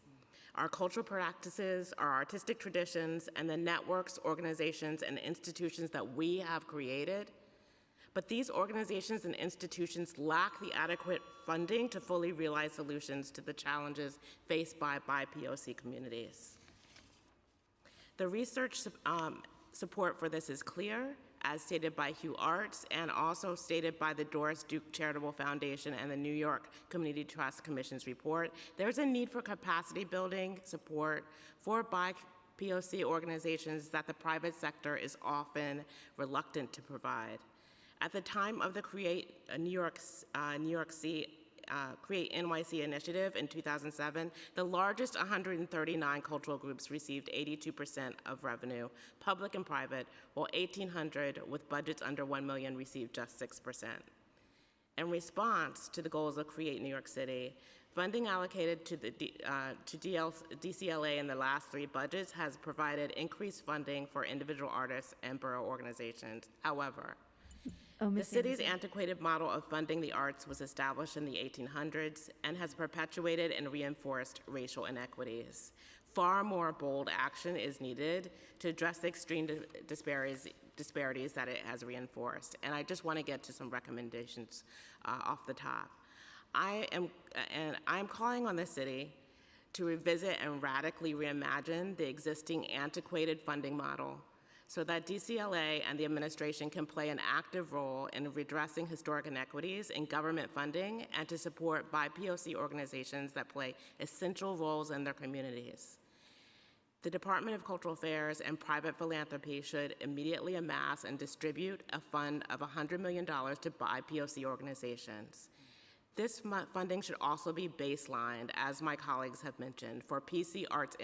our cultural practices, our artistic traditions, and the networks, organizations, and institutions that we have created. But these organizations and institutions lack the adequate funding to fully realize solutions to the challenges faced by BIPOC communities. The research support for this is clear, as stated by Hugh Arts and also stated by the Doris Duke Charitable Foundation and the New York Community Trust Commission's report. There's a need for capacity building support for BIPOC organizations that the private sector is often reluctant to provide. At the time of the Create NYC initiative in 2007, the largest 139 cultural groups received 82% of revenue, public and private, while 1,800 with budgets under $1 million received just 6%. In response to the goals of Create New York City, funding allocated to DCLA in the last 3 budgets has provided increased funding for individual artists and borough organizations. However, the city's antiquated model of funding the arts was established in the 1800s and has perpetuated and reinforced racial inequities. Far more bold action is needed to address the extreme disparities that it has reinforced. And I just want to get to some recommendations off the top. I am calling on the city to revisit and radically reimagine the existing antiquated funding model so that DCLA and the administration can play an active role in redressing historic inequities in government funding and to support BIPOC organizations that play essential roles in their communities. The Department of Cultural Affairs and private philanthropy should immediately amass and distribute a fund of $100 million to BIPOC organizations. This funding should also be baselined, as my colleagues have mentioned, for POC arts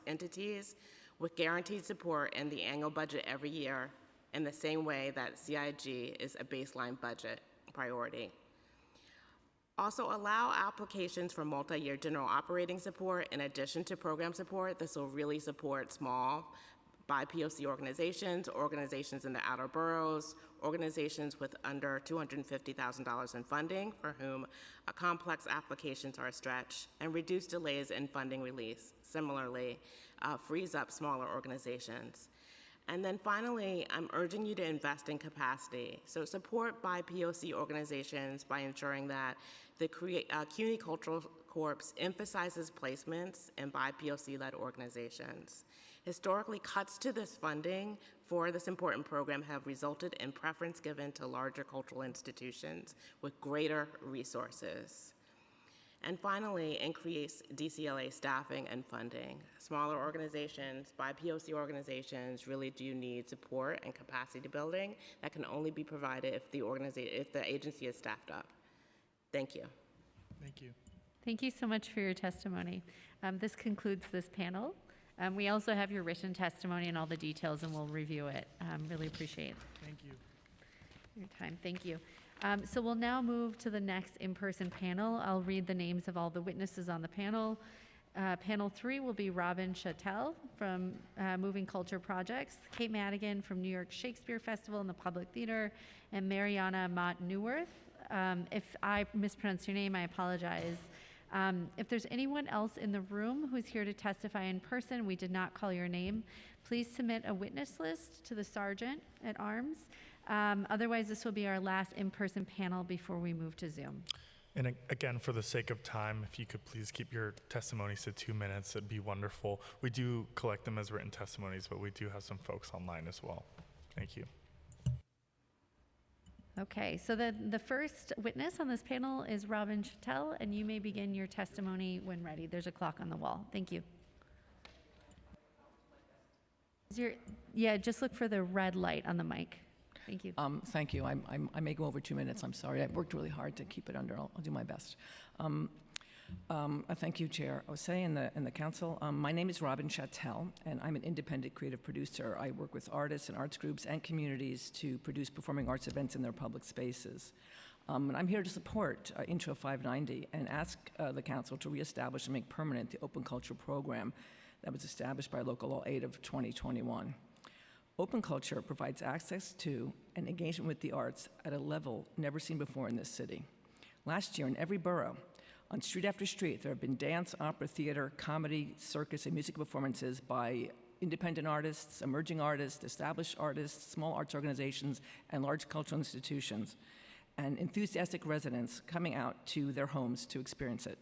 entities with guaranteed support in the annual budget every year in the same way that CIG is a baseline budget priority. Also allow applications for multi-year general operating support in addition to program support. This will really support small BIPOC organizations, organizations in the outer boroughs, organizations with under $250,000 in funding for whom complex applications are a stretch, and reduce delays in funding release. Similarly, frees up smaller organizations. And then finally, I'm urging you to invest in capacity. So support BIPOC organizations by ensuring that the CUNY Cultural Corps emphasizes placements in BIPOC-led organizations. Historically, cuts to this funding for this important program have resulted in preference given to larger cultural institutions with greater resources. And finally, increase DCLA staffing and funding. Smaller organizations, BIPOC organizations really do need support and capacity building that can only be provided if the agency is staffed up. Thank you. Thank you. Thank you so much for your testimony. This concludes this panel. We also have your written testimony and all the details, and we'll review it. Really appreciate Thank you. your time. Thank you. So we'll now move to the next in-person panel. I'll read the names of all the witnesses on the panel. Panel 3 will be Robin Chattel from Moving Culture Projects, Kate Madigan from New York Shakespeare Festival and the Public Theater, and Mariana Mott-Neuwirth. If I mispronounce your name, I apologize. If there's anyone else in the room who's here to testify in person, we did not call your name, please submit a witness list to the sergeant at arms. Otherwise, this will be our last in-person panel before we move to Zoom. And again, for the sake of time, if you could please keep your testimonies to 2 minutes, it'd be wonderful. We do collect them as written testimonies, but we do have some folks online as well. Thank you. Okay, so the first witness on this panel is Robin Chattel, and you may begin your testimony when ready. There's a clock on the wall. Thank you. Just look for the red light on the mic. Thank you. Thank you. I may go over 2 minutes. I'm sorry. I've worked really hard to keep it under. I'll do my best. Thank you, Chair Osei and the council. My name is Robin Chattel, and I'm an independent creative producer. I work with artists and arts groups and communities to produce performing arts events in their public spaces. And I'm here to support Intro 590 and ask the council to reestablish and make permanent the Open Culture program that was established by Local Law 8 of 2021. Open culture provides access to and engagement with the arts at a level never seen before in this city. Last year, in every borough, on street after street, there have been dance, opera, theater, comedy, circus, and music performances by independent artists, emerging artists, established artists, small arts organizations, and large cultural institutions, and enthusiastic residents coming out to their homes to experience it.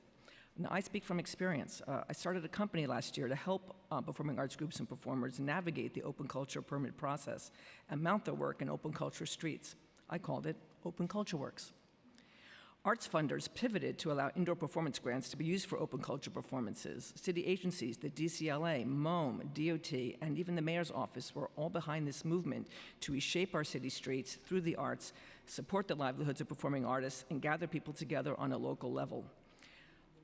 Now, I speak from experience. I started a company last year to help performing arts groups and performers navigate the open culture permit process and mount their work in open culture streets. I called it Open Culture Works. Arts funders pivoted to allow indoor performance grants to be used for open culture performances. City agencies, the DCLA, MOM, DOT, and even the mayor's office were all behind this movement to reshape our city streets through the arts, support the livelihoods of performing artists, and gather people together on a local level.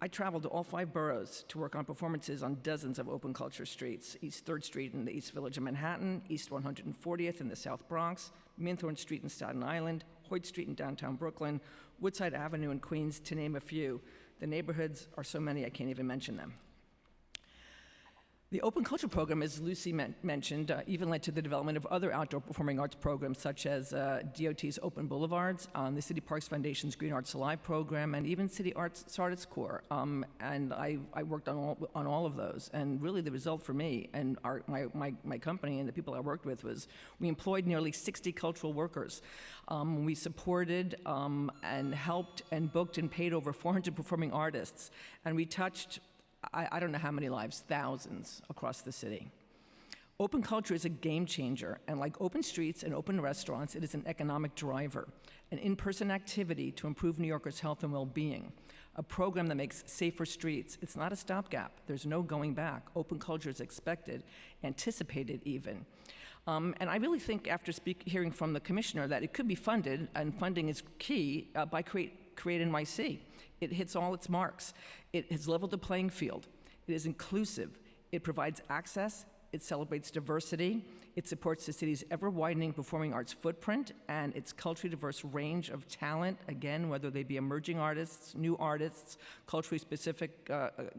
I traveled to all 5 boroughs to work on performances on dozens of open culture streets: East 3rd Street in the East Village of Manhattan, East 140th in the South Bronx, Minthorn Street in Staten Island, Hoyt Street in downtown Brooklyn, Woodside Avenue in Queens, to name a few. The neighborhoods are so many I can't even mention them. The Open Culture program, as Lucy mentioned, even led to the development of other outdoor performing arts programs, such as DOT's Open Boulevards, the City Parks Foundation's Green Arts Alive program, and even City Arts Corps. And I worked on all of those. And really, the result for me and my company and the people I worked with was we employed nearly 60 cultural workers. We supported and helped and booked and paid over 400 performing artists, and we touched I don't know how many lives, thousands across the city. Open culture is a game changer, and like open streets and open restaurants, it is an economic driver, an in-person activity to improve New Yorkers' health and well-being, a program that makes safer streets. It's not a stopgap. There's no going back. Open culture is expected, anticipated even. And I really think after hearing from the commissioner that it could be funded, and funding is key, by Create NYC. It hits all its marks. It has leveled the playing field. It is inclusive. It provides access. It celebrates diversity. It supports the city's ever-widening performing arts footprint and its culturally diverse range of talent, again, whether they be emerging artists, new artists, culturally specific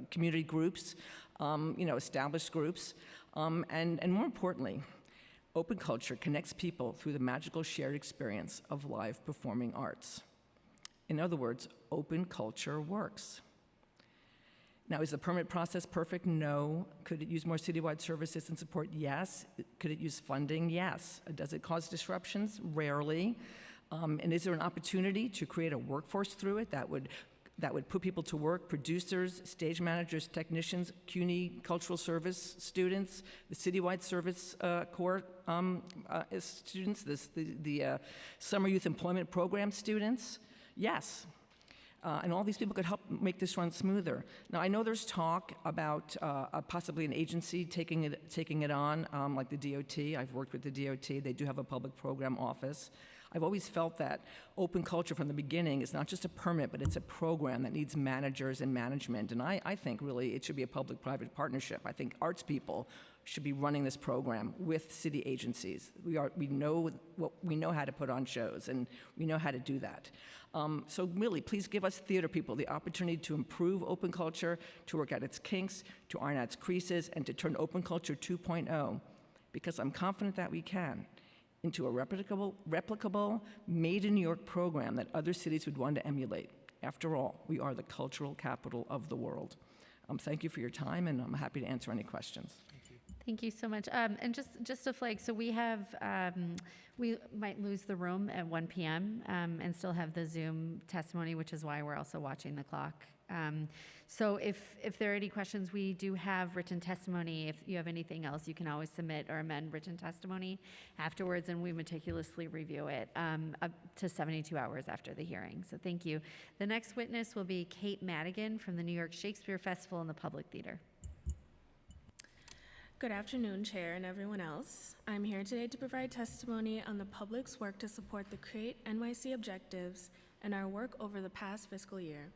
community groups, established groups. And more importantly, open culture connects people through the magical shared experience of live performing arts. In other words, open culture works. Now, is the permit process perfect? No. Could it use more citywide services and support? Yes. Could it use funding? Yes. Does it cause disruptions? Rarely. And is there an opportunity to create a workforce through it that would put people to work, producers, stage managers, technicians, CUNY cultural service students, the citywide service corps students, the summer youth employment program students? Yes. And all these people could help make this run smoother. Now, I know there's talk about possibly an agency taking it on, like the DOT. I've worked with the DOT. They do have a public program office. I've always felt that open culture from the beginning is not just a permit, but it's a program that needs managers and management. And I think really it should be a public-private partnership. I think arts people should be running this program with city agencies. We know how to put on shows, and we know how to do that. So really, please give us theater people the opportunity to improve open culture, to work out its kinks, to iron out its creases, and to turn open culture 2.0, because I'm confident that we can, into a replicable, made in New York program that other cities would want to emulate. After all, we are the cultural capital of the world. Thank you for your time, and I'm happy to answer any questions. Thank you so much. And just a flag, so we might lose the room at 1 p.m. And still have the Zoom testimony, which is why we're also watching the clock. So if there are any questions, we do have written testimony. If you have anything else, you can always submit or amend written testimony afterwards, and we meticulously review it up to 72 hours after the hearing. So thank you. The next witness will be Kate Madigan from the New York Shakespeare Festival and the Public Theater. Good afternoon, Chair and everyone else. I'm here today to provide testimony on the public's work to support the Create NYC objectives and our work over the past fiscal year.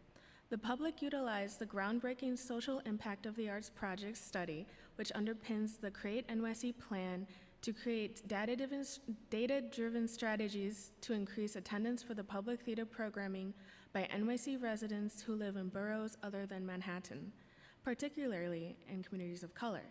The public utilized the groundbreaking social impact of the arts project study, which underpins the Create NYC plan to create data-driven strategies to increase attendance for the public theater programming by NYC residents who live in boroughs other than Manhattan, particularly in communities of color.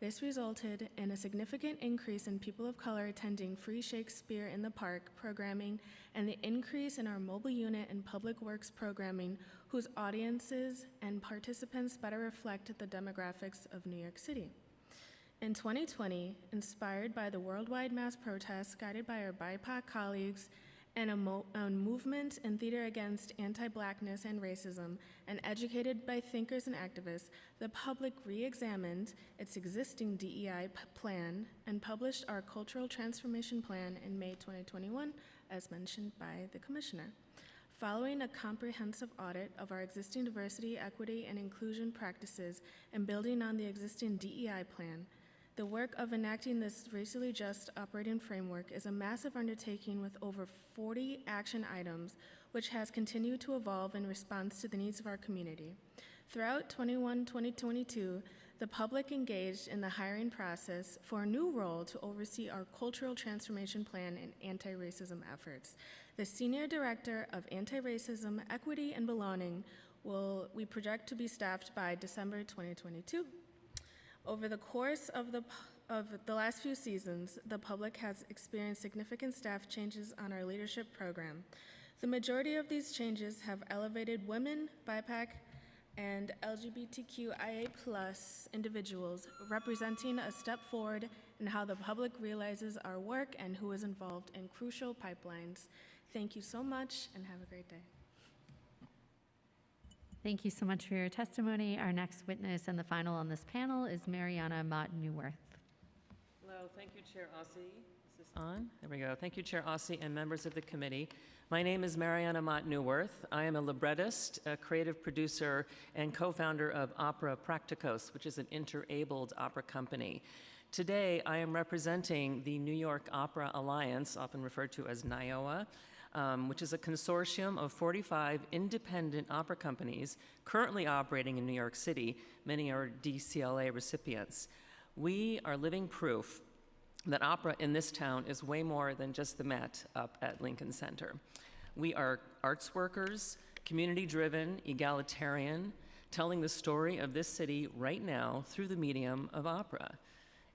This resulted in a significant increase in people of color attending free Shakespeare in the Park programming and the increase in our mobile unit and public works programming, whose audiences and participants better reflect the demographics of New York City. In 2020, inspired by the worldwide mass protests guided by our BIPOC colleagues and a movement in theater against anti-Blackness and racism, and educated by thinkers and activists, the public re-examined its existing DEI plan and published our Cultural Transformation Plan in May 2021, as mentioned by the Commissioner. Following a comprehensive audit of our existing diversity, equity, and inclusion practices and building on the existing DEI plan, the work of enacting this racially just operating framework is a massive undertaking with over 40 action items, which has continued to evolve in response to the needs of our community. Throughout 2022, the public engaged in the hiring process for a new role to oversee our cultural transformation plan and anti-racism efforts. The Senior Director of Anti-Racism, Equity, and Belonging we project to be staffed by December 2022. Over the course of the last few seasons, the public has experienced significant staff changes on our leadership program. The majority of these changes have elevated women, BIPOC, and LGBTQIA+ individuals, representing a step forward in how the public realizes our work and who is involved in crucial pipelines. Thank you so much, and have a great day. Thank you so much for your testimony. Our next witness and the final on this panel is Mariana Mott-Newworth. Hello, thank you, Chair Ossie. Is this on? There we go. Thank you, Chair Ossie and members of the committee. My name is Mariana Mott-Newworth. I am a librettist, a creative producer, and co-founder of Opera Practicos, which is an interabled opera company. Today, I am representing the New York Opera Alliance, often referred to as NYOA, which is a consortium of 45 independent opera companies currently operating in New York City. Many are DCLA recipients. We are living proof that opera in this town is way more than just the Met up at Lincoln Center. We are arts workers, community-driven, egalitarian, telling the story of this city right now through the medium of opera.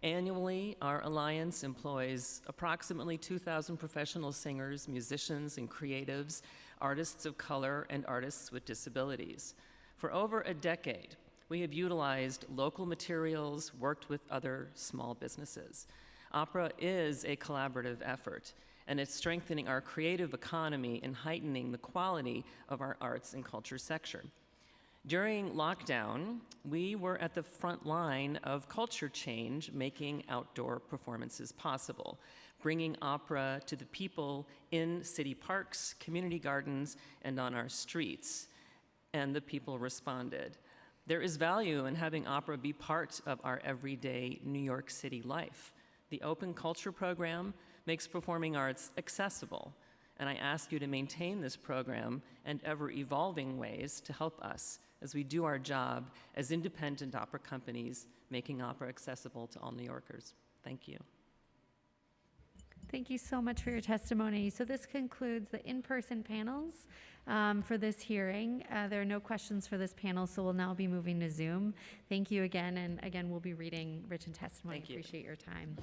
Annually, our alliance employs approximately 2,000 professional singers, musicians, and creatives, artists of color, and artists with disabilities. For over a decade, We have utilized local materials, worked with other small businesses. Opera is a collaborative effort, and it's strengthening our creative economy and heightening the quality of our arts and culture sector. During lockdown, we were at the front line of culture change, making outdoor performances possible, bringing opera to the people in city parks, community gardens, and on our streets. And the people responded. There is value in having opera be part of our everyday New York City life. The Open Culture Program makes performing arts accessible, and I ask you to maintain this program and ever-evolving ways to help us as we do our job as independent opera companies, making opera accessible to all New Yorkers. Thank you. Thank you so much for your testimony. So this concludes the in-person panels for this hearing. There are no questions for this panel, so we'll now be moving to Zoom. Thank you again, and again, we'll be reading written testimony. Thank you. Appreciate your time.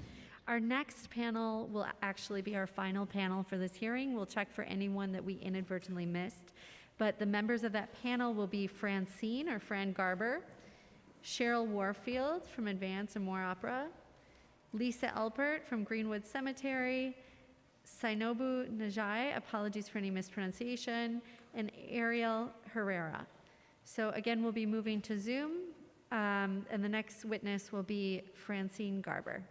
Our next panel will actually be our final panel for this hearing. We'll check for anyone that we inadvertently missed, but the members of that panel will be Francine or Fran Garber, Cheryl Warfield from Advance and More Opera, Lisa Elpert from Greenwood Cemetery, Sainobu Najai, apologies for any mispronunciation, and Ariel Herrera. So again, we'll be moving to Zoom, and the next witness will be Francine Garber.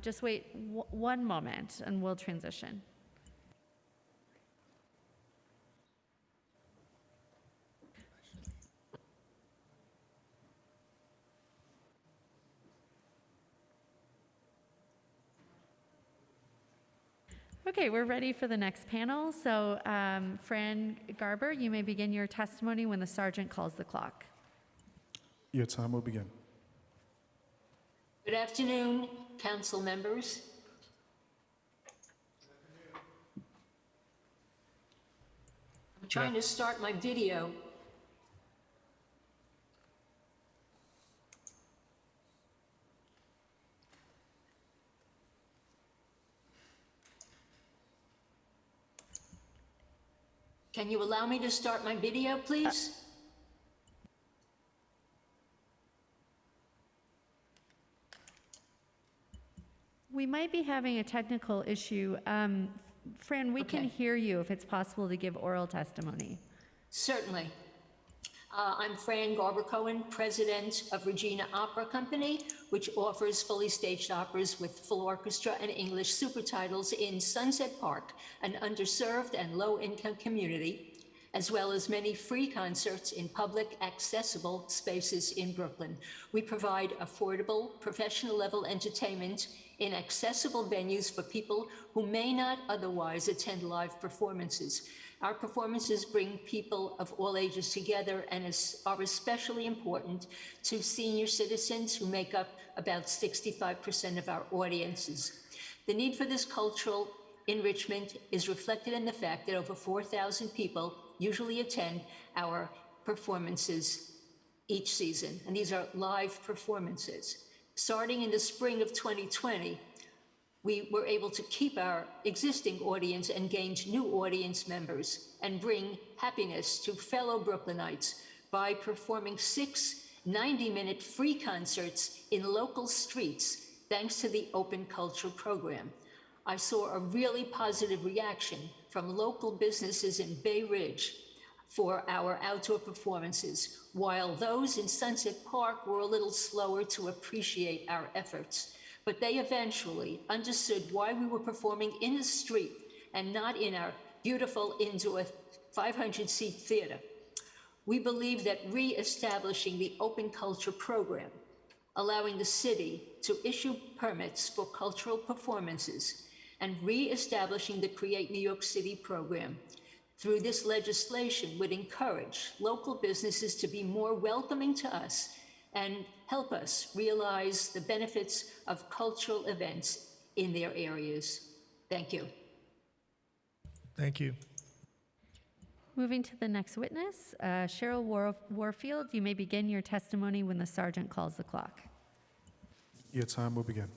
Just wait one moment and we'll transition. Okay, we're ready for the next panel. So, Fran Garber, you may begin your testimony when the sergeant calls the clock. Your time will begin. Good afternoon, council members. I'm trying to start my video. Can you allow me to start my video, please? We might be having a technical issue. Fran, we can hear you if it's possible to give oral testimony. Certainly. I'm Fran Garber-Cohen, president of Regina Opera Company, which offers fully staged operas with full orchestra and English super titles in Sunset Park, an underserved and low-income community, as well as many free concerts in public, accessible spaces in Brooklyn. We provide affordable, professional-level entertainment in accessible venues for people who may not otherwise attend live performances. Our performances bring people of all ages together and are especially important to senior citizens who make up about 65% of our audiences. The need for this cultural enrichment is reflected in the fact that over 4,000 people usually attend our performances each season, and these are live performances. Starting in the spring of 2020, we were able to keep our existing audience and gain new audience members and bring happiness to fellow Brooklynites by performing 6 90-minute free concerts in local streets thanks to the Open Culture Program. I saw a really positive reaction from local businesses in Bay Ridge for our outdoor performances, while those in Sunset Park were a little slower to appreciate our efforts. But they eventually understood why we were performing in the street and not in our beautiful indoor 500-seat theater. We believe that re-establishing the Open Culture Program, allowing the city to issue permits for cultural performances, and re-establishing the Create New York City program through this legislation would encourage local businesses to be more welcoming to us and help us realize the benefits of cultural events in their areas. Thank you. Thank you. Moving to the next witness, Cheryl Warfield, you may begin your testimony when the sergeant calls the clock. Your time will begin.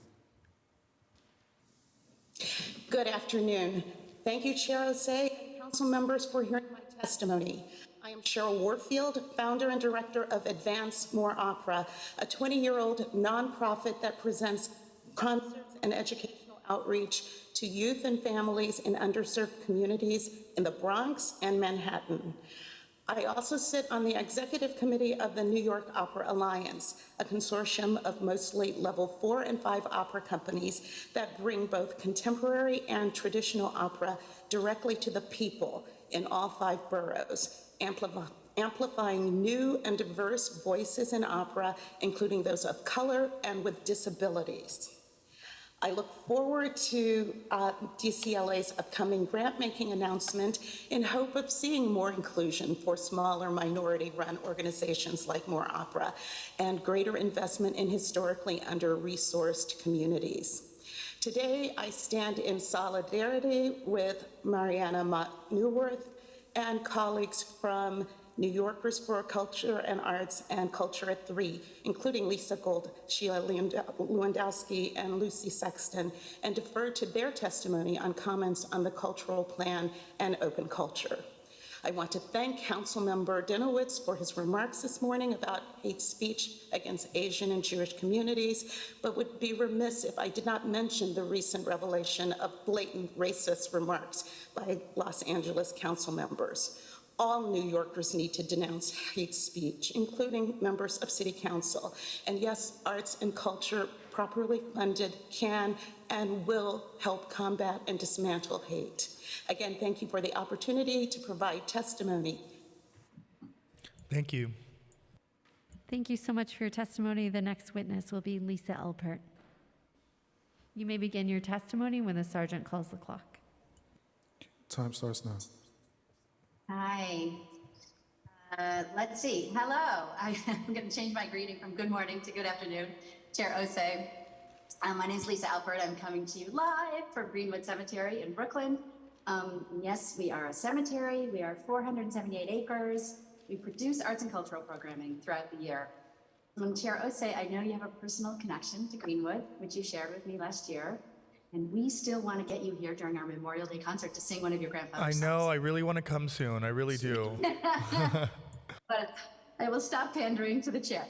Good afternoon. Thank you, Chair Osei and council members for hearing my testimony. I am Cheryl Warfield, founder and director of Advance More Opera, a 20-year-old nonprofit that presents concerts and educational outreach to youth and families in underserved communities in the Bronx and Manhattan. I also sit on the executive committee of the New York Opera Alliance, a consortium of mostly level 4 and 5 opera companies that bring both contemporary and traditional opera directly to the people in all 5 boroughs, amplifying new and diverse voices in opera, including those of color and with disabilities. I look forward to DCLA's upcoming grant-making announcement in hope of seeing more inclusion for smaller minority-run organizations like More Opera and greater investment in historically under-resourced communities. Today, I stand in solidarity with Mariana Mott-Neuwirth and colleagues from New Yorkers for Culture and Arts and Culture at 3, including Lisa Gold, Sheila Lewandowski, and Lucy Sexton, and defer to their testimony on comments on the cultural plan and open culture. I want to thank Councilmember Dinowitz for his remarks this morning about hate speech against Asian and Jewish communities, but would be remiss if I did not mention the recent revelation of blatant racist remarks by Los Angeles council members. All New Yorkers need to denounce hate speech, including members of City Council. And yes, arts and culture properly funded can and will help combat and dismantle hate. Again, thank you for the opportunity to provide testimony. Thank you. Thank you so much for your testimony. The next witness will be Lisa Alpert. You may begin your testimony when the sergeant calls the clock. Time starts now. Hi. Let's see. Hello. I'm going to change my greeting from good morning to good afternoon. Chair Osei. My name is Lisa Alpert. I'm coming to you live from Greenwood Cemetery in Brooklyn. Yes, we are a cemetery. We are 478 acres. We produce arts and cultural programming throughout the year. Chair Osei, I know you have a personal connection to Greenwood, which you shared with me last year. And we still want to get you here during our Memorial Day concert to sing one of your grandfather's songs. I know, I really want to come soon. I really do. But I will stop pandering to the chair.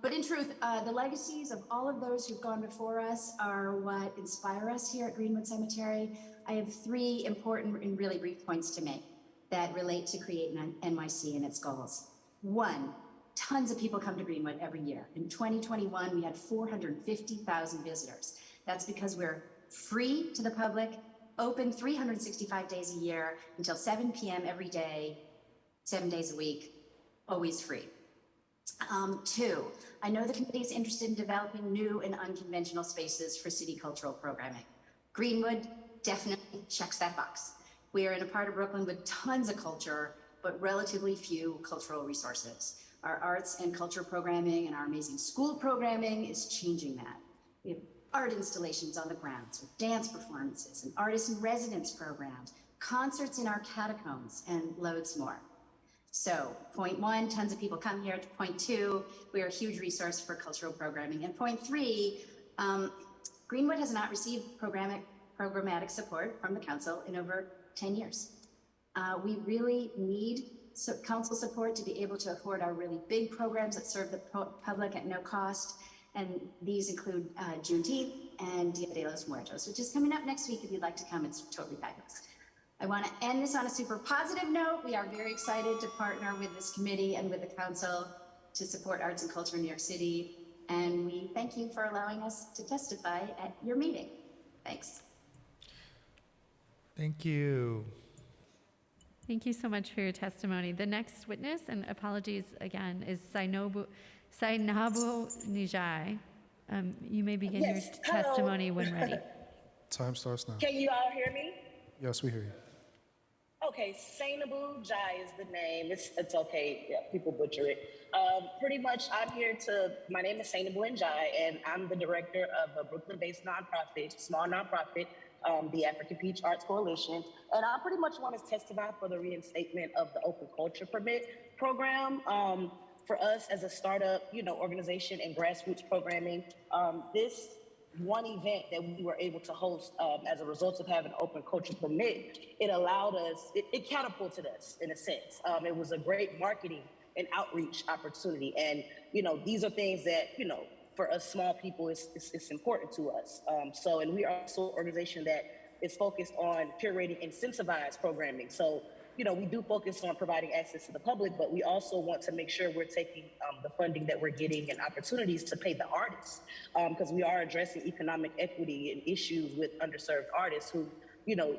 But in truth, the legacies of all of those who've gone before us are what inspire us here at Greenwood Cemetery. I have 3 important and really brief points to make that relate to Create NYC and its goals. 1, tons of people come to Greenwood every year. In 2021, we had 450,000 visitors. That's because we're free to the public, open 365 days a year until 7 p.m. every day, 7 days a week, always free. 2, I know the committee is interested in developing new and unconventional spaces for city cultural programming. Greenwood definitely checks that box. We are in a part of Brooklyn with tons of culture, but relatively few cultural resources. Our arts and culture programming and our amazing school programming is changing that. We have art installations on the grounds, with dance performances, and artist in residence programs, concerts in our catacombs, and loads more. So, point 1, tons of people come here. Point 2, we are a huge resource for cultural programming. And point 3, Greenwood has not received programmatic support from the council in over 10 years. We really need council support to be able to afford our really big programs that serve the public at no cost. And these include Juneteenth and Dia de los Muertos, which is coming up next week. If you'd like to come, it's totally fabulous. I want to end this on a super positive note. We are very excited to partner with this committee and with the council to support arts and culture in New York City. And we thank you for allowing us to testify at your meeting. Thanks. Thank you. Thank you so much for your testimony. The next witness, and apologies again, is Sainabu Nijai. You may begin your testimony when ready. Time starts now. Can you all hear me? Yes, we hear you. Okay, Sainabu Jai is the name. It's okay. Yeah, people butcher it. Pretty much, my name is Sainabu Jai, and I'm the director of a Brooklyn-based nonprofit, small nonprofit, the African Peach Arts Coalition. And I pretty much want to testify for the reinstatement of the Open Culture Permit program. For us as a startup, organization and grassroots programming, one event that we were able to host as a result of having an open culture permit, it allowed us, it catapulted us in a sense. It was a great marketing and outreach opportunity. And, these are things that, for us small people, it's important to us. And we are also an organization that is focused on curating incentivized programming. So, we do focus on providing access to the public, but we also want to make sure we're taking the funding that we're getting and opportunities to pay the artists, because we are addressing economic equity and issues with underserved artists who,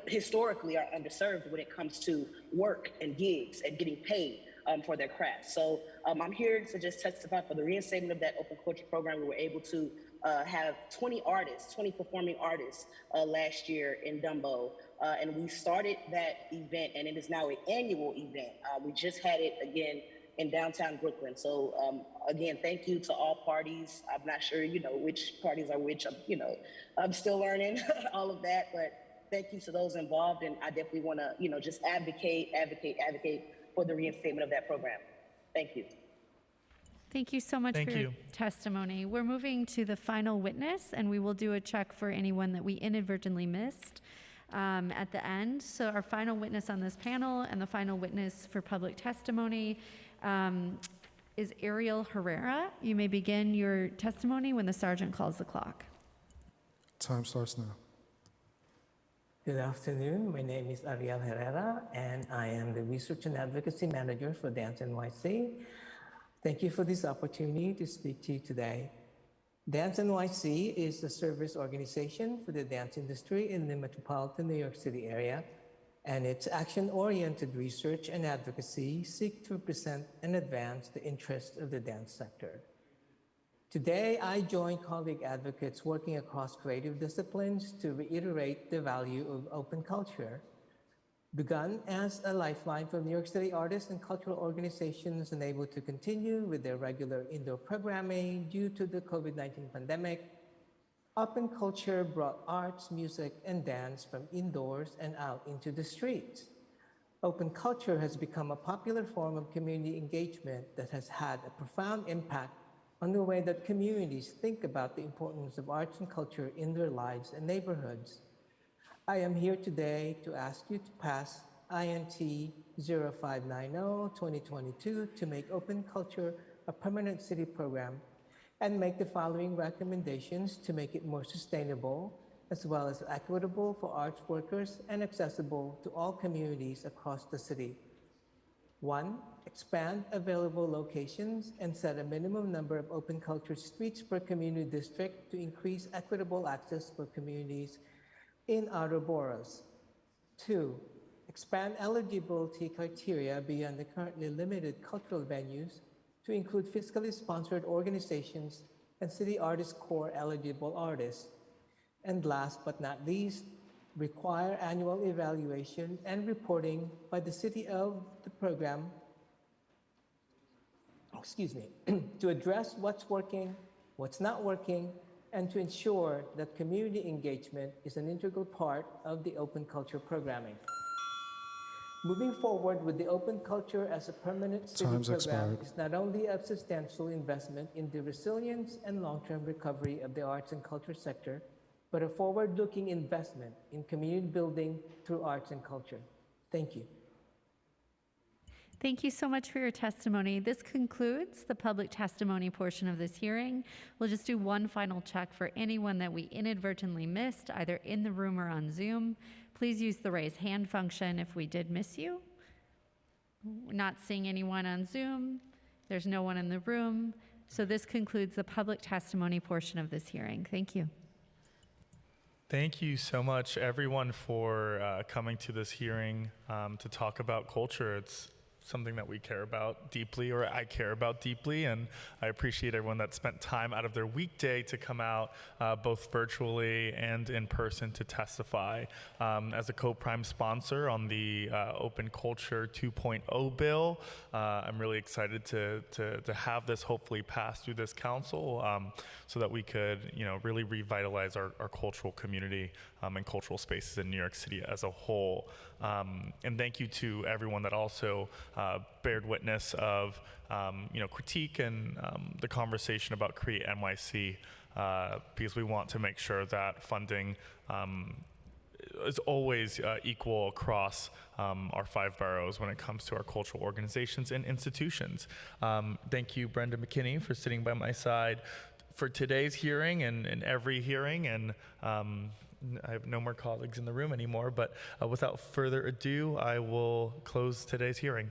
historically are underserved when it comes to work and gigs and getting paid for their craft. So I'm here to just testify for the reinstatement of that open culture program. We were able to have 20 performing artists last year in Dumbo. And we started that event, and it is now an annual event. We just had it again in downtown Brooklyn. So again, thank you to all parties. I'm not sure, which parties are which. I'm still learning all of that, but thank you to those involved. And I definitely want to, just advocate for the reinstatement of that program. Thank you. Thank you so much for your testimony. We're moving to the final witness, and we will do a check for anyone that we inadvertently missed at the end. So our final witness on this panel and the final witness for public testimony is Ariel Herrera. You may begin your testimony when the sergeant calls the clock. Time starts now. Good afternoon. My name is Ariel Herrera, and I am the Research and Advocacy Manager for Dance NYC. Thank you for this opportunity to speak to you today. Dance NYC is a service organization for the dance industry in the metropolitan New York City area, and its action-oriented research and advocacy seek to represent and advance the interests of the dance sector. Today, I join colleague advocates working across creative disciplines to reiterate the value of open culture, begun as a lifeline for New York City artists and cultural organizations unable to continue with their regular indoor programming due to the COVID-19 pandemic. Open culture brought arts, music, and dance from indoors and out into the streets. Open culture has become a popular form of community engagement that has had a profound impact on the way that communities think about the importance of arts and culture in their lives and neighborhoods. I am here today to ask you to pass INT 0590-2022 to make open culture a permanent city program and make the following recommendations to make it more sustainable, as well as equitable for arts workers and accessible to all communities across the city. 1, expand available locations and set a minimum number of open culture streets per community district to increase equitable access for communities in outer boroughs. 2, expand eligibility criteria beyond the currently limited cultural venues to include fiscally sponsored organizations and City Artist Corps eligible artists. And last but not least, require annual evaluation and reporting by the city of the program, to address what's working, what's not working, and to ensure that community engagement is an integral part of the open culture programming. Moving forward with the open culture as a permanent city program is not only a substantial investment in the resilience and long-term recovery of the arts and culture sector, but a forward-looking investment in community building through arts and culture. Thank you. Thank you so much for your testimony. This concludes the public testimony portion of this hearing. We'll just do one final check for anyone that we inadvertently missed, either in the room or on Zoom. Please use the raise hand function if we did miss you. We're not seeing anyone on Zoom. There's no one in the room. So this concludes the public testimony portion of this hearing. Thank you. Thank you so much, everyone, for coming to this hearing to talk about culture. It's something that we care about deeply, or I care about deeply, and I appreciate everyone that spent time out of their weekday to come out both virtually and in person to testify. As a co-prime sponsor on the Open Culture 2.0 bill, I'm really excited to have this hopefully pass through this council so that we could really revitalize our cultural community and cultural spaces in New York City as a whole. And thank you to everyone that also bared witness of critique and the conversation about Create NYC because we want to make sure that funding is always equal across our 5 boroughs when it comes to our cultural organizations and institutions. Thank you, Brenda McKinney, for sitting by my side for today's hearing and every hearing. And I have no more colleagues in the room anymore, but without further ado, I will close today's hearing.